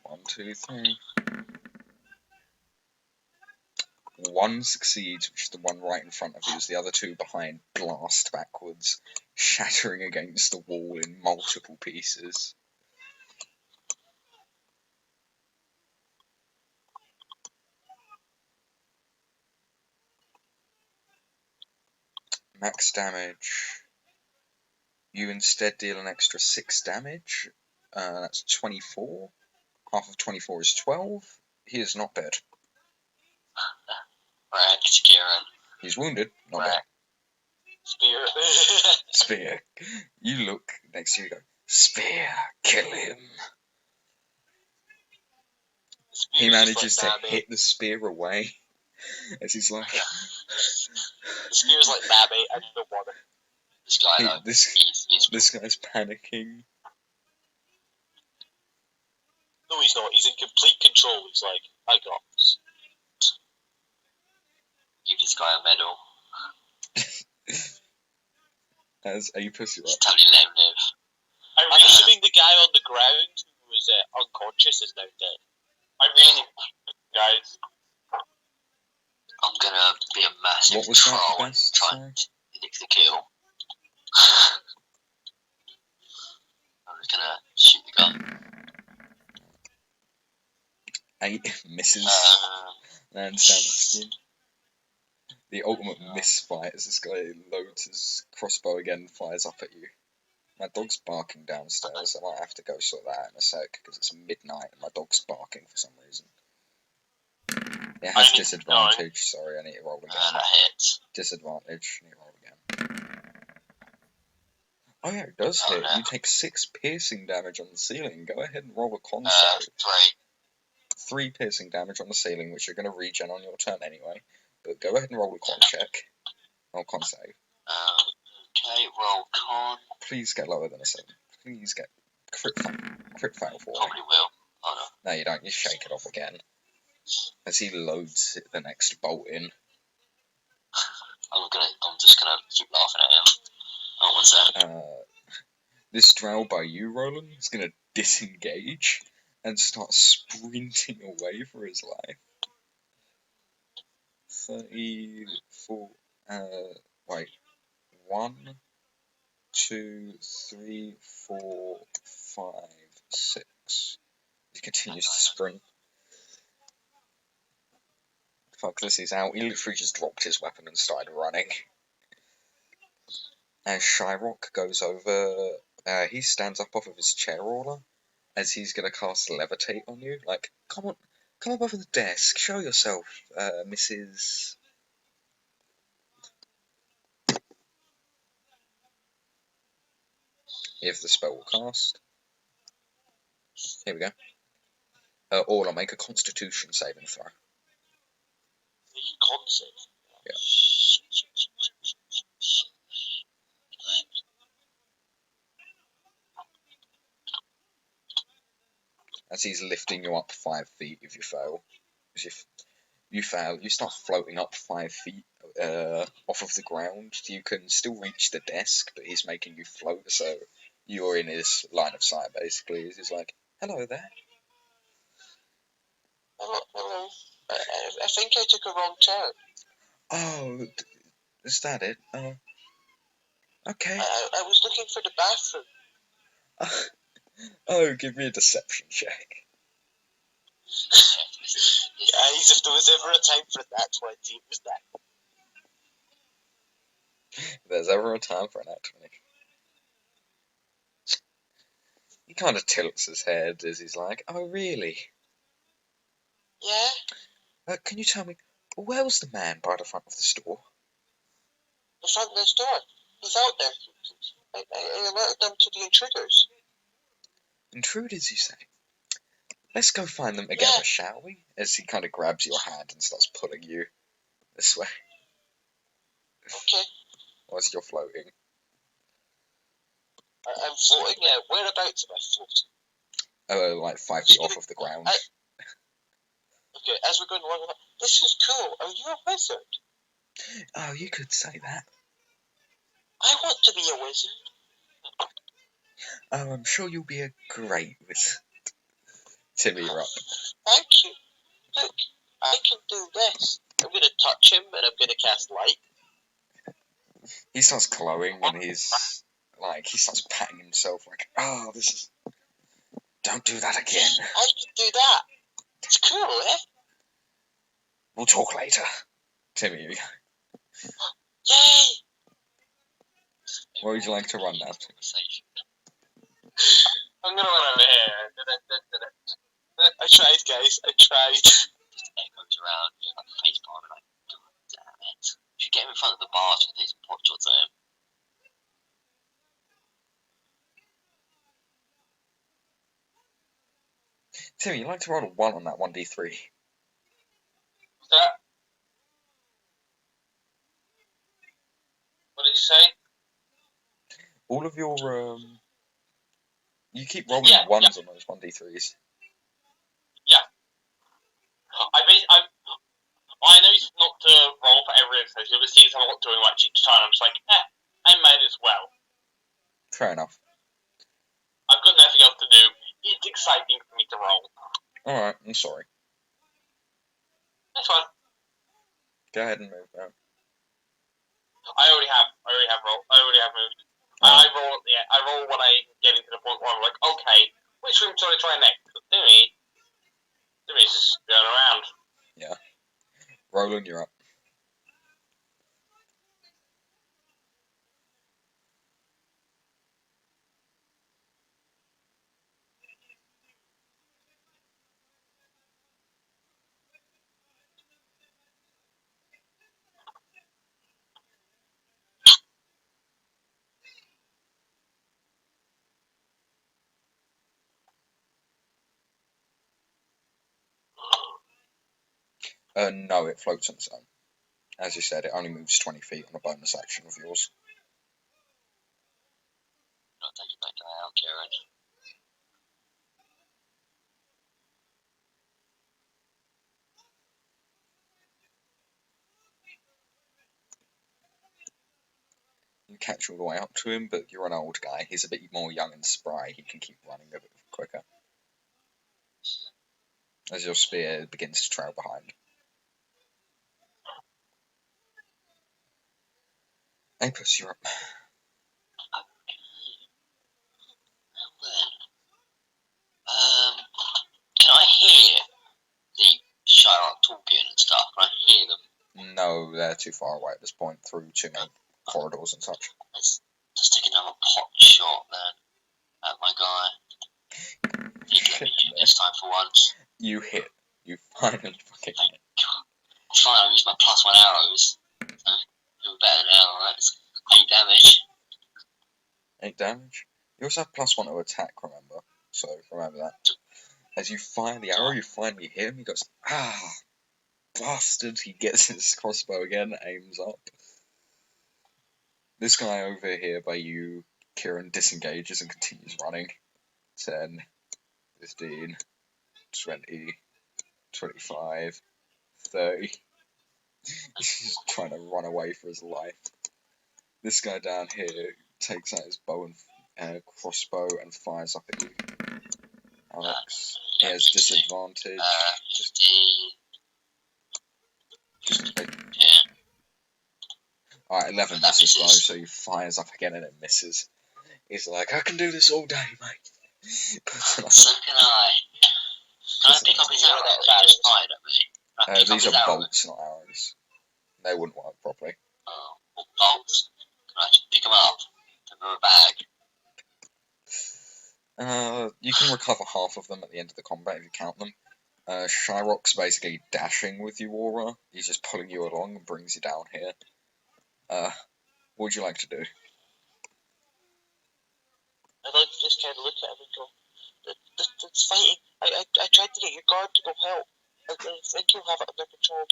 1, 2, 3. One succeeds, which is the one right in front of you, as the other two behind blast backwards, shattering against the wall in multiple pieces. Max damage. You instead deal an extra 6 damage. That's 24. Half of 24 is 12. He is not dead. Wrecked, Kieran. He's wounded, not Wrecked. dead. Spear. Spear. You look next to you and go, Spear, kill him. He manages to hit the spear away as he's like. The spear's like Babby, I don't want it. This guy, though, This guy's panicking. No, he's not. He's in complete control. He's like, I got this. give this guy a medal. As Apis, you're Just up. totally let him live. I'm assuming the guy on the ground who was unconscious is now dead. I really need guys. I'm gonna be a massive What was that, troll and best? try Sorry? and nick the kill. I'm just gonna shoot the gun. 8 misses. Lands down next to you. The ultimate misfight as this guy loads his crossbow again and fires up at you. My dog's barking downstairs. I might have to go sort that out in a sec because it's midnight and my dog's barking for some reason. It has disadvantage. Sorry, I need to roll again. And I hit. Disadvantage. I need to roll again. Oh yeah, it does hit. no. You take 6 piercing damage on the ceiling. Go ahead and roll a con 3. save. 3 piercing damage on the ceiling, which you're going to regen on your turn anyway. But go ahead and roll a con check. Or con save. Okay, roll con. Please get lower than a 7. Please get crit fail for me. Probably will. Oh No, you don't. You shake it off again. As he loads the next bolt in. no. I'm just gonna keep laughing at him. Oh, what's that? This drow by you, Roland, is going to disengage and start sprinting away for his life. 34. Wait. 1, 2, 3, 4, 5, 6. He continues to sprint. Fuck this, he's out. He literally just dropped his weapon and started running. As Shyrock goes over, he stands up off of his chair roller as he's gonna cast Levitate on you. Like, come on, come up off of the desk, show yourself, Mrs. If the spell will cast. Here we go. Or I'll make a Constitution saving throw. Concept. Yeah. as he's lifting you up 5 feet if you fail. If you fail, you start floating up 5 feet off of the ground. You can still reach the desk, but he's making you float, so you're in his line of sight, basically. He's like, hello there. Hello. I think I took a wrong turn. Oh, is that it? Okay. I was looking for the bathroom. Oh, give me a deception check. Guys, if there was ever a time for that 20, it was that. If there's ever a time for an nat 20. He kind of tilts his head as he's like, oh, really? Yeah? Can you tell me, where was the man by the front of the store? The front of the store. He's out there. I alerted them to the intruders. Intruders, you say? Let's go find them together, shall we? As he kind of grabs your hand and starts pulling you this way. Okay. Whilst you're floating. I'm floating. Whereabouts am I floating? Like 5 feet off of the ground. Okay, as we're going along, this is cool. Are you a wizard? Oh, you could say that. I want to be a wizard. Oh, I'm sure you'll be a great wizard. Timmy, you're up. Thank you. Look, I can do this. I'm going to touch him and I'm going to cast light. He starts glowing and he's like, he starts patting himself like, oh, this is... Don't do that again. I can do that. It's cool, eh? We'll talk later. Timmy, Yay! what would you like to run now to? I'm gonna run over here. I tried, guys. I tried. Just echoes around, just like face palm, like, God damn it. If you get him in front of the bar to take some pot shots at him. Timmy, you like to roll a 1 on that 1d3. What's that? What did you say? All of your, you keep rolling 1s on those 1d3s. I know not to roll for every episode, but seeing I'm not doing much each time, I'm just like, I might as well. Fair enough. I've got nothing else to do. It's exciting for me to roll. Alright, I'm sorry. That's fine. Go ahead and move now. I already have moved. I roll when I get into the point where I'm like, okay, which room should I try next? Timmy's just going around. Yeah. Roland, you're up. No, it floats on its own. As you said, it only moves 20 feet on a bonus action of yours. I'll take it back now, Karen. You catch all the way up to him, but you're an old guy. He's a bit more young and spry. He can keep running a bit quicker. As your spear begins to trail behind. Apis, you're up. Can I hear the Shylock talking and stuff? Can I hear them? No, they're too far away at this point, through too many corridors and such. Let's just take another pot shot then at my guy. This time for once. You hit. You finally fucking hit. I'm trying to use my +1 arrows. So, doing better now, right? It's 8 damage. 8 damage? You also have +1 to attack, remember? So, remember that. As you fire the arrow, you finally hit him. He goes, ah, bastard. He gets his crossbow again, aims up. This guy over here by you, Kieran, disengages and continues running. 10, 15, 20, 25, 30. He's just trying to run away for his life. This guy down here takes out his bow and crossbow and fires up at you. Alex, he has disadvantage. 15. Alright, 11 misses though, so he fires up again and it misses. He's like, I can do this all day, mate. So can I. Can I pick up his arrow that he just fired at me? These are bolts, not arrows. They wouldn't work properly. Oh, bolts? Can I pick them up? Put them in a bag? You can recover half of them at the end of the combat if you count them. Shyrock's basically dashing with you, Aura. He's just pulling you along and brings you down here. What would you like to do? I'd like to just kind of look at him and go, that's fighting. I tried to get your guard to go help. I think you'll have it under control.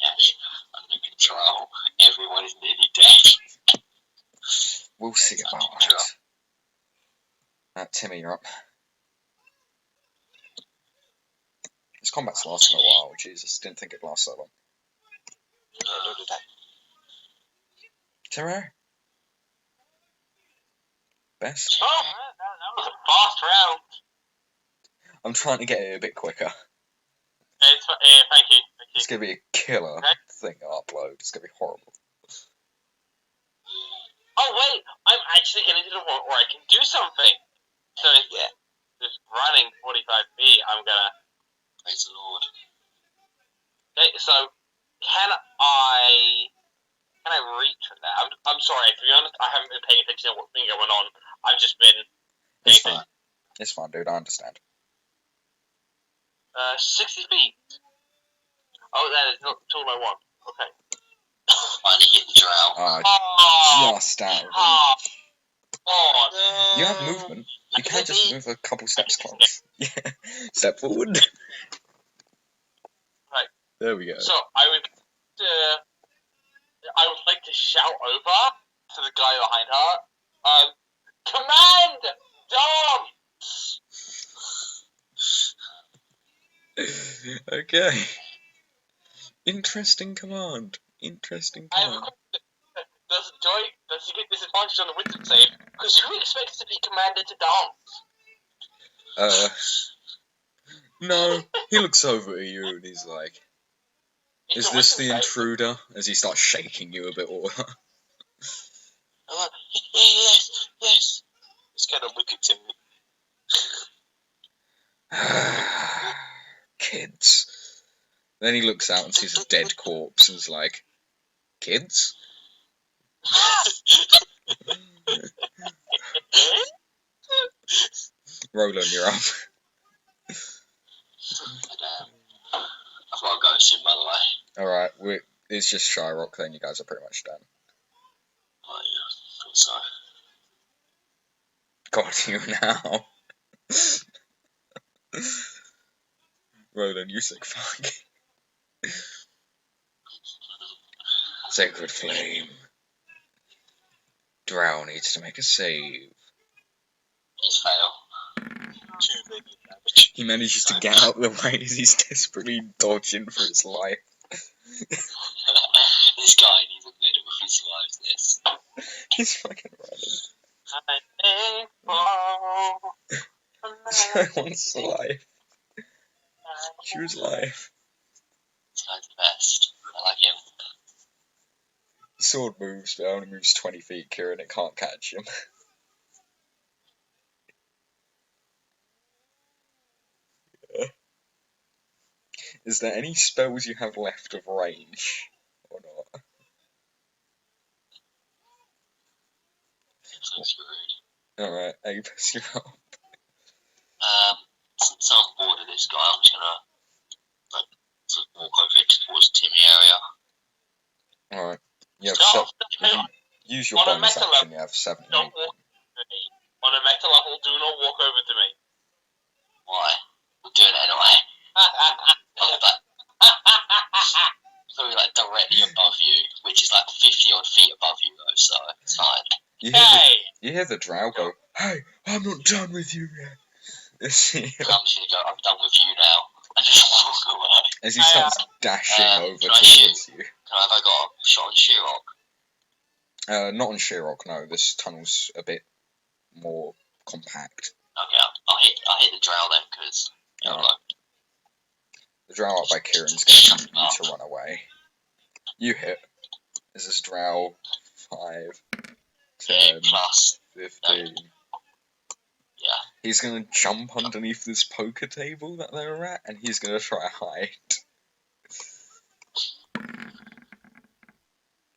Yes, under control. Everyone is nearly dead. We'll see about that. Timmy, you're up. This combat's lasting a while, Jesus. Didn't think it'd last so long. No, did I? Terror? Best? Oh, that was a fast round. I'm trying to get it a bit quicker. Thank you. It's gonna be a killer thing to upload. It's gonna be horrible. Oh wait, I'm actually getting to the point where I can do something. So yeah, just running 45 feet, I'm gonna. Praise the Lord. Okay, so can I reach from there? I'm sorry, to be honest, I haven't been paying attention to what's been going on. I've just been. It's fine. It's fine, dude. I understand. 60 feet. Oh, that is not the tool I want. Okay. Finally hit the drow. Just out of reach. Oh, You have movement. You can just move a couple steps close. Yeah. Step forward. Right. There we go. So I would like to shout over to the guy behind her. Command Dom. Okay. Interesting command. Interesting I have a command. question. Does he get disadvantage on the wisdom save? Because who expects to be commanded to dance? No. He looks over at you and he's like, It's is a this wisdom the save. intruder? As he starts shaking you a bit all. I'm like, yes. Just kind of look at Timmy. Kids. Then he looks out and sees a dead corpse and is like, kids? Roland, you're up. I've got to go soon, by the way. Alright, it's just Shyrock, then you guys are pretty much done. Oh, yeah. Thought so. Got you now. Roland, you sick fuck. Sacred Flame. Drow needs to make a save. He's fail. 2 million damage. He manages to get out of the way as he's desperately dodging for his life. This guy needs a medal if he survives this. He's fucking running. This guy wants life. Choose life. This guy's the best. I like him. The sword moves, but it only moves 20 feet, Kieran. It can't catch him. Yeah. Is there any spells you have left of range? Or not? So screwed. Alright, Apis, you're up. Since I'm bored of this guy, I'm just gonna sort of walk over towards Timmy area. Alright. You have Stop. use your On a bonus metal action, you have 7 Don't walk over to me. On a meta level, do not walk over to me. Why? We're doing it anyway. But probably like directly above you, which is like 50 odd feet above you though, so it's fine. You Hey! hear the drow go, hey, I'm not done with you yet. As he, I'm just gonna go, I'm done with you now. I just walk away. as he starts dashing over can I shoot? towards you. Have I got a shot on Sheerock? Not on Sheerock, no. This tunnel's a bit more compact. Okay, I'll hit the drow then, because The drow up by Kieran's going to need you to run away. You hit. This is drow 5, 10, plus 15. Yeah. He's going to jump underneath this poker table that they're at, and he's going to try to hide.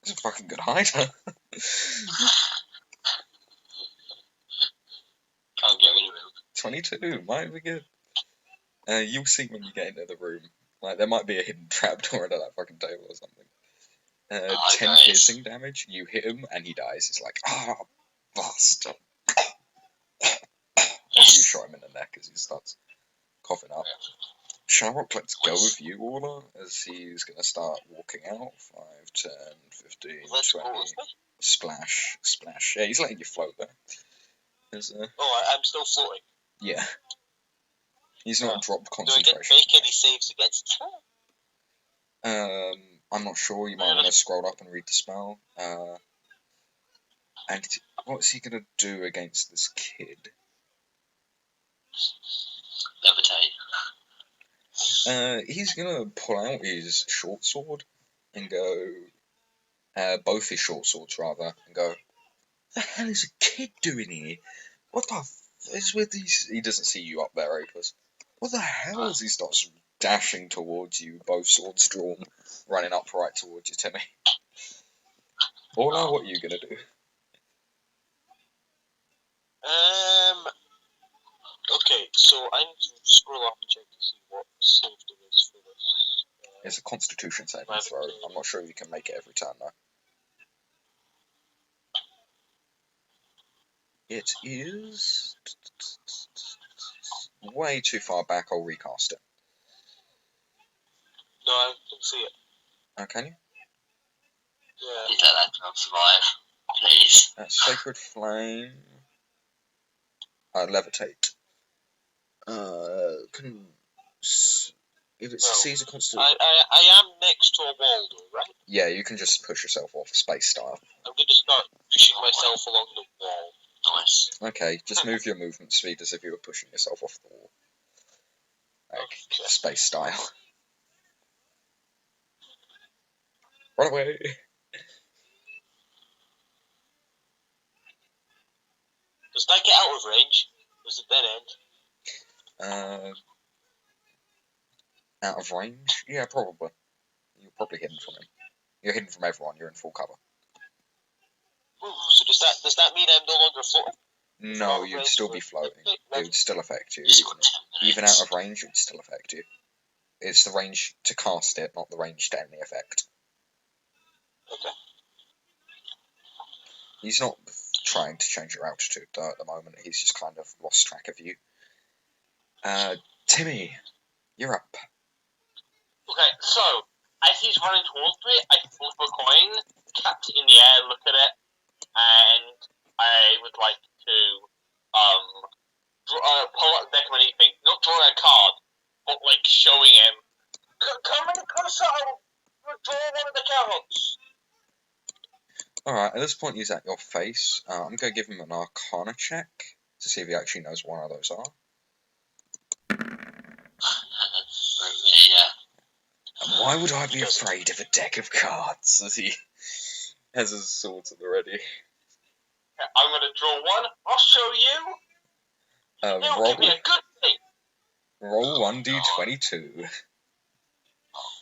He's a fucking good hider. Can't get rid of him. 22, might be good. You'll see when you get into the room. Like, there might be a hidden trapdoor under that fucking table or something. 10 guys. piercing damage, you hit him, and he dies. He's like, bastard. As you shot him in the neck as he starts coughing up. Sharrock lets go of you, Orla, as he's going to start walking out. 5, 10, 15, 20. Splash, splash. Yeah, he's letting you float there. I'm still floating. Yeah. He's not dropped Do I get concentration. make any saves against it? I'm not sure. You might want to scroll up and read the spell. And what's he going to do against this kid? Levitate. He's going to pull out his short sword and go... both his short swords, rather, and go, the hell is a kid doing here? What the f is with these... He doesn't see you up there, Opus. What the hell is he starts dashing towards you, both swords drawn, running up right towards you, Timmy. Orla, what are you going to do? Okay, so I need to scroll up and check to see what save there is for this. It's a Constitution saving throw. I'm not sure if you can make it every turn, though. It is... way too far back. I'll recast it. No, I can see it. Oh, can you? Yeah. Please let that drop survive, please. Sacred Flame. Levitate. If it succeeds a constant... I am next to a wall, though, right? Yeah, you can just push yourself off, space style. I'm going to start pushing myself along the wall. Nice. Okay, just move your movement speed as if you were pushing yourself off the wall. Like, Okay. space style. Run away! Does that get out of range? Does it then end? Out of range? Yeah, probably. You're probably hidden from him. You're hidden from everyone, you're in full cover. Ooh, so does that mean I'm no longer floating? No, you'd still be floating. It would still affect you. Even out of range, it would still affect you. It's the range to cast it, not the range to end the effect. Okay. He's not trying to change your altitude, though, at the moment. He's just kind of lost track of you. Timmy, you're up. Okay, so, as he's running towards me, I pull up a coin, catch it in the air, look at it, and I would like to, pull out the deck of anything. Not draw a card, but, like, showing him, come in closer, I'll draw one of the cards. Alright, at this point he's at your face. I'm going to give him an Arcana check to see if he actually knows what one of those are. Yeah. And why would I be afraid of a deck of cards? As he has his swords at the ready. I'm going to draw one, I'll show you. It'll give me a good thing. Roll 1d22.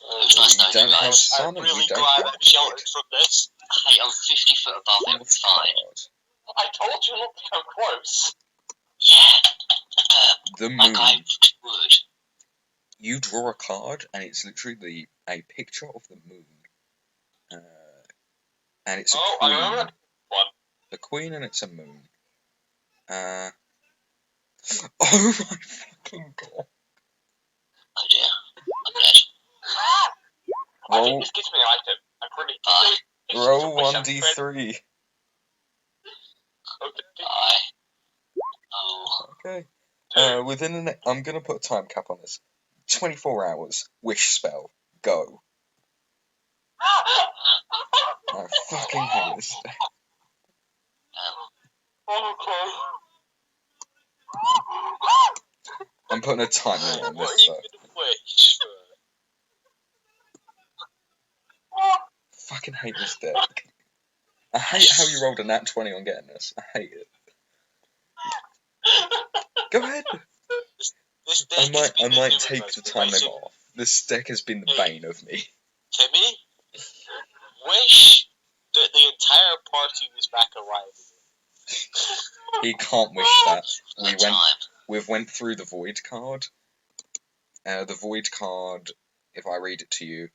Looks nice, You don't have sun I'm and really you don't glad get I'm sheltered from this. Hey, I'm 50 foot above him, it's fine. I told you not to come close. Yeah. The Like I moon. would. You draw a card and it's literally a picture of the moon. And it's a I remember queen. that one. A queen and it's a moon. Oh my fucking god. Oh dear. I'm dead. I Roll- think this gives me an item. I'm pretty Roll 1d3. Okay. Bye. Oh. Okay. I'm gonna put a time cap on this. 24 hours. Wish spell. Go. I fucking hate this. Okay. I'm putting a time limit on What are this you though. gonna wish for? Fucking hate this deck. I hate how you rolled a nat 20 on getting this. I hate it. Go ahead. This deck has been I might the take the time limit off. This deck has been the bane of me. Timmy, wish that the entire party was back alive. He can't wish that. Time. We've went through the void card. The void card, if I read it to you,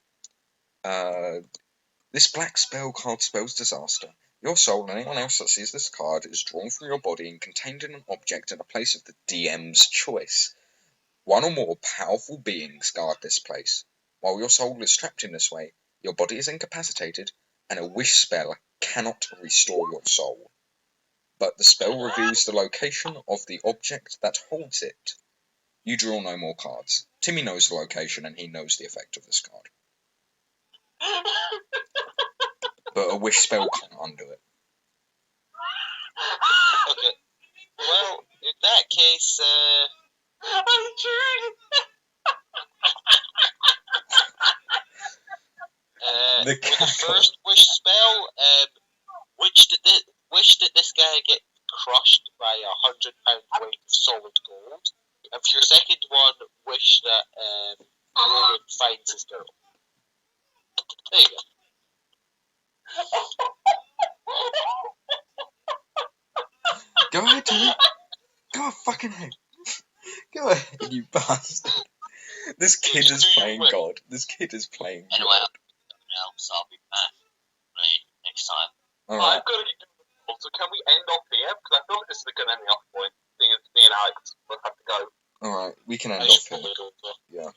this black spell card spells disaster. Your soul and anyone else that sees this card is drawn from your body and contained in an object in a place of the DM's choice. One or more powerful beings guard this place. While your soul is trapped in this way, your body is incapacitated, and a wish spell cannot restore your soul. But the spell reveals the location of the object that holds it. You draw no more cards. Timmy knows the location and he knows the effect of this card. But a wish spell can't undo it. Okay. Well, in that case, I'm cheating. The with the cackle. first wish spell, wish that this guy get crushed by £100 weight of solid gold. And for your second one, wish that Rowan finds his girl. There you go. Go ahead, Timmy. Go fucking ahead. Go ahead, you bastard. This kid is playing God. This kid is playing Anyway, God. so I'll be back next time. Alright. I've got to get going, so can we end off here? Because I feel like this is a good ending off point. Seeing as me and Alex will have to go. Alright, we can end I off should here. probably go as well. Yeah.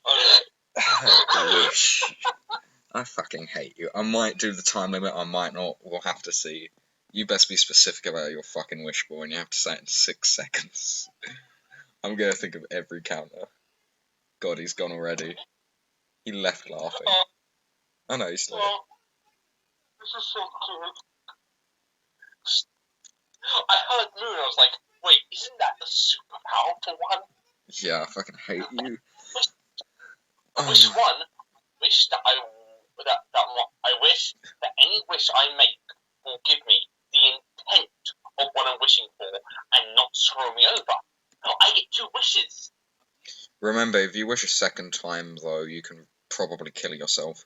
Alright. Wish. I fucking hate you. I might do the time limit, I might not. We'll have to see. You best be specific about your fucking wish, boy, and you have to say it in 6 seconds. I'm gonna think of every counter. God, he's gone already. He left laughing. I know, he's still here. This is so cool. I heard Moon, I was like, wait, isn't that the super powerful one? Yeah, I fucking hate you. Which one? Wish that I wish that any wish I make will give me the intent of what I'm wishing for and not screw me over. Now I get 2 wishes. Remember, if you wish a second time, though, you can probably kill yourself.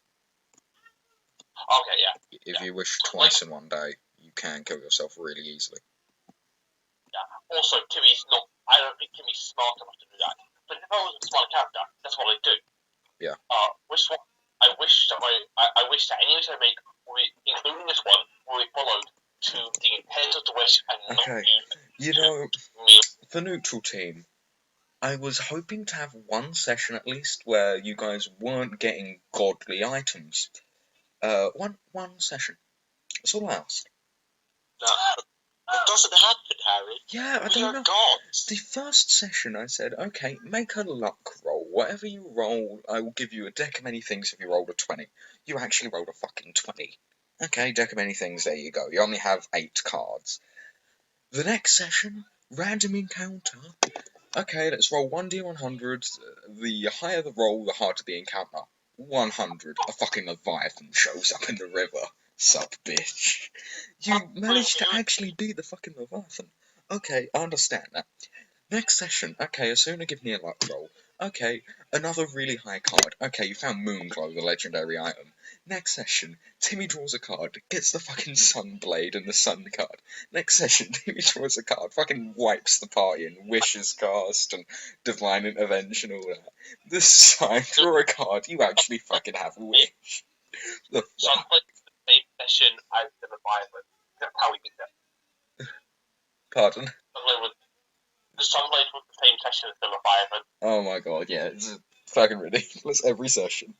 Okay, yeah. If you wish twice in one day, you can kill yourself really easily. Yeah. Also, Timmy's not. I don't think Timmy's smart enough to do that. But if I was a smart character, that's what I'd do. Yeah. Which one? I wish that any wish I make, including this one, will be followed to the intent of the wish and not Okay. You know, for neutral team, I was hoping to have one session at least where you guys weren't getting godly items. One session. That's all I ask. No, it doesn't happen, Harry. Yeah, I We don't are know. gods. The first session I said, okay, make a luck roll. Whatever you roll, I will give you a deck of many things if you rolled a 20. You actually rolled a fucking 20. Okay, deck of many things, there you go. You only have 8 cards. The next session, random encounter. Okay, let's roll 1d100. The higher the roll, the harder the encounter. 100. A fucking Leviathan shows up in the river. Sup, bitch. You managed to actually be the fucking Leviathan. Okay, I understand that. Next session, okay, Asuna give me a luck roll. Okay, another really high card. Okay, you found Moonglow, the legendary item. Next session, Timmy draws a card, gets the fucking Sunblade and the Sun card. Next session, Timmy draws a card, fucking wipes the party and wishes cast and divine intervention, all that. This time, draw a card, you actually fucking have a wish. The So I'm fuck? playing the same session as the Leviathan. That's how we did that. Pardon? The Sunblade was the same session as the Leviathan. Oh my god, yeah, it's fucking ridiculous every session.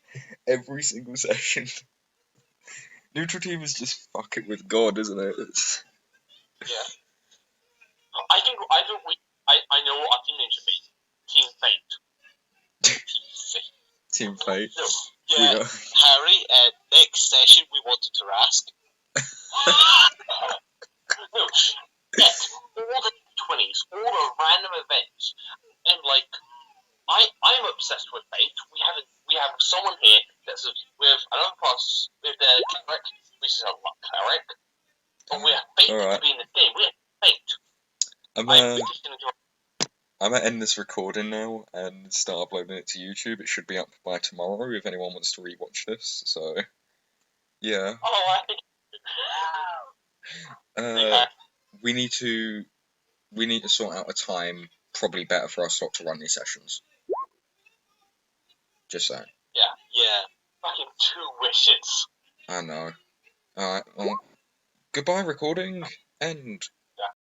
Every single session. Neutral team is just fucking with God, isn't it? Yeah. I think Team Fate. No. We Yeah, are... Harry, next session we want to Tarask. No. Get all the 20s, all the random events, and like, I'm obsessed with Fate. We have someone here that's with another class with the cleric, which is a cleric. But we have Fate Alright. to be in the game. We have Fate. I'm just gonna go. I'm gonna end this recording now and start uploading it to YouTube. It should be up by tomorrow if anyone wants to rewatch this. So, yeah. Oh, I think. We need to sort out a time probably better for us not to run these sessions. Just saying. Yeah. Fucking 2 wishes. I know. Alright, well, goodbye recording, end.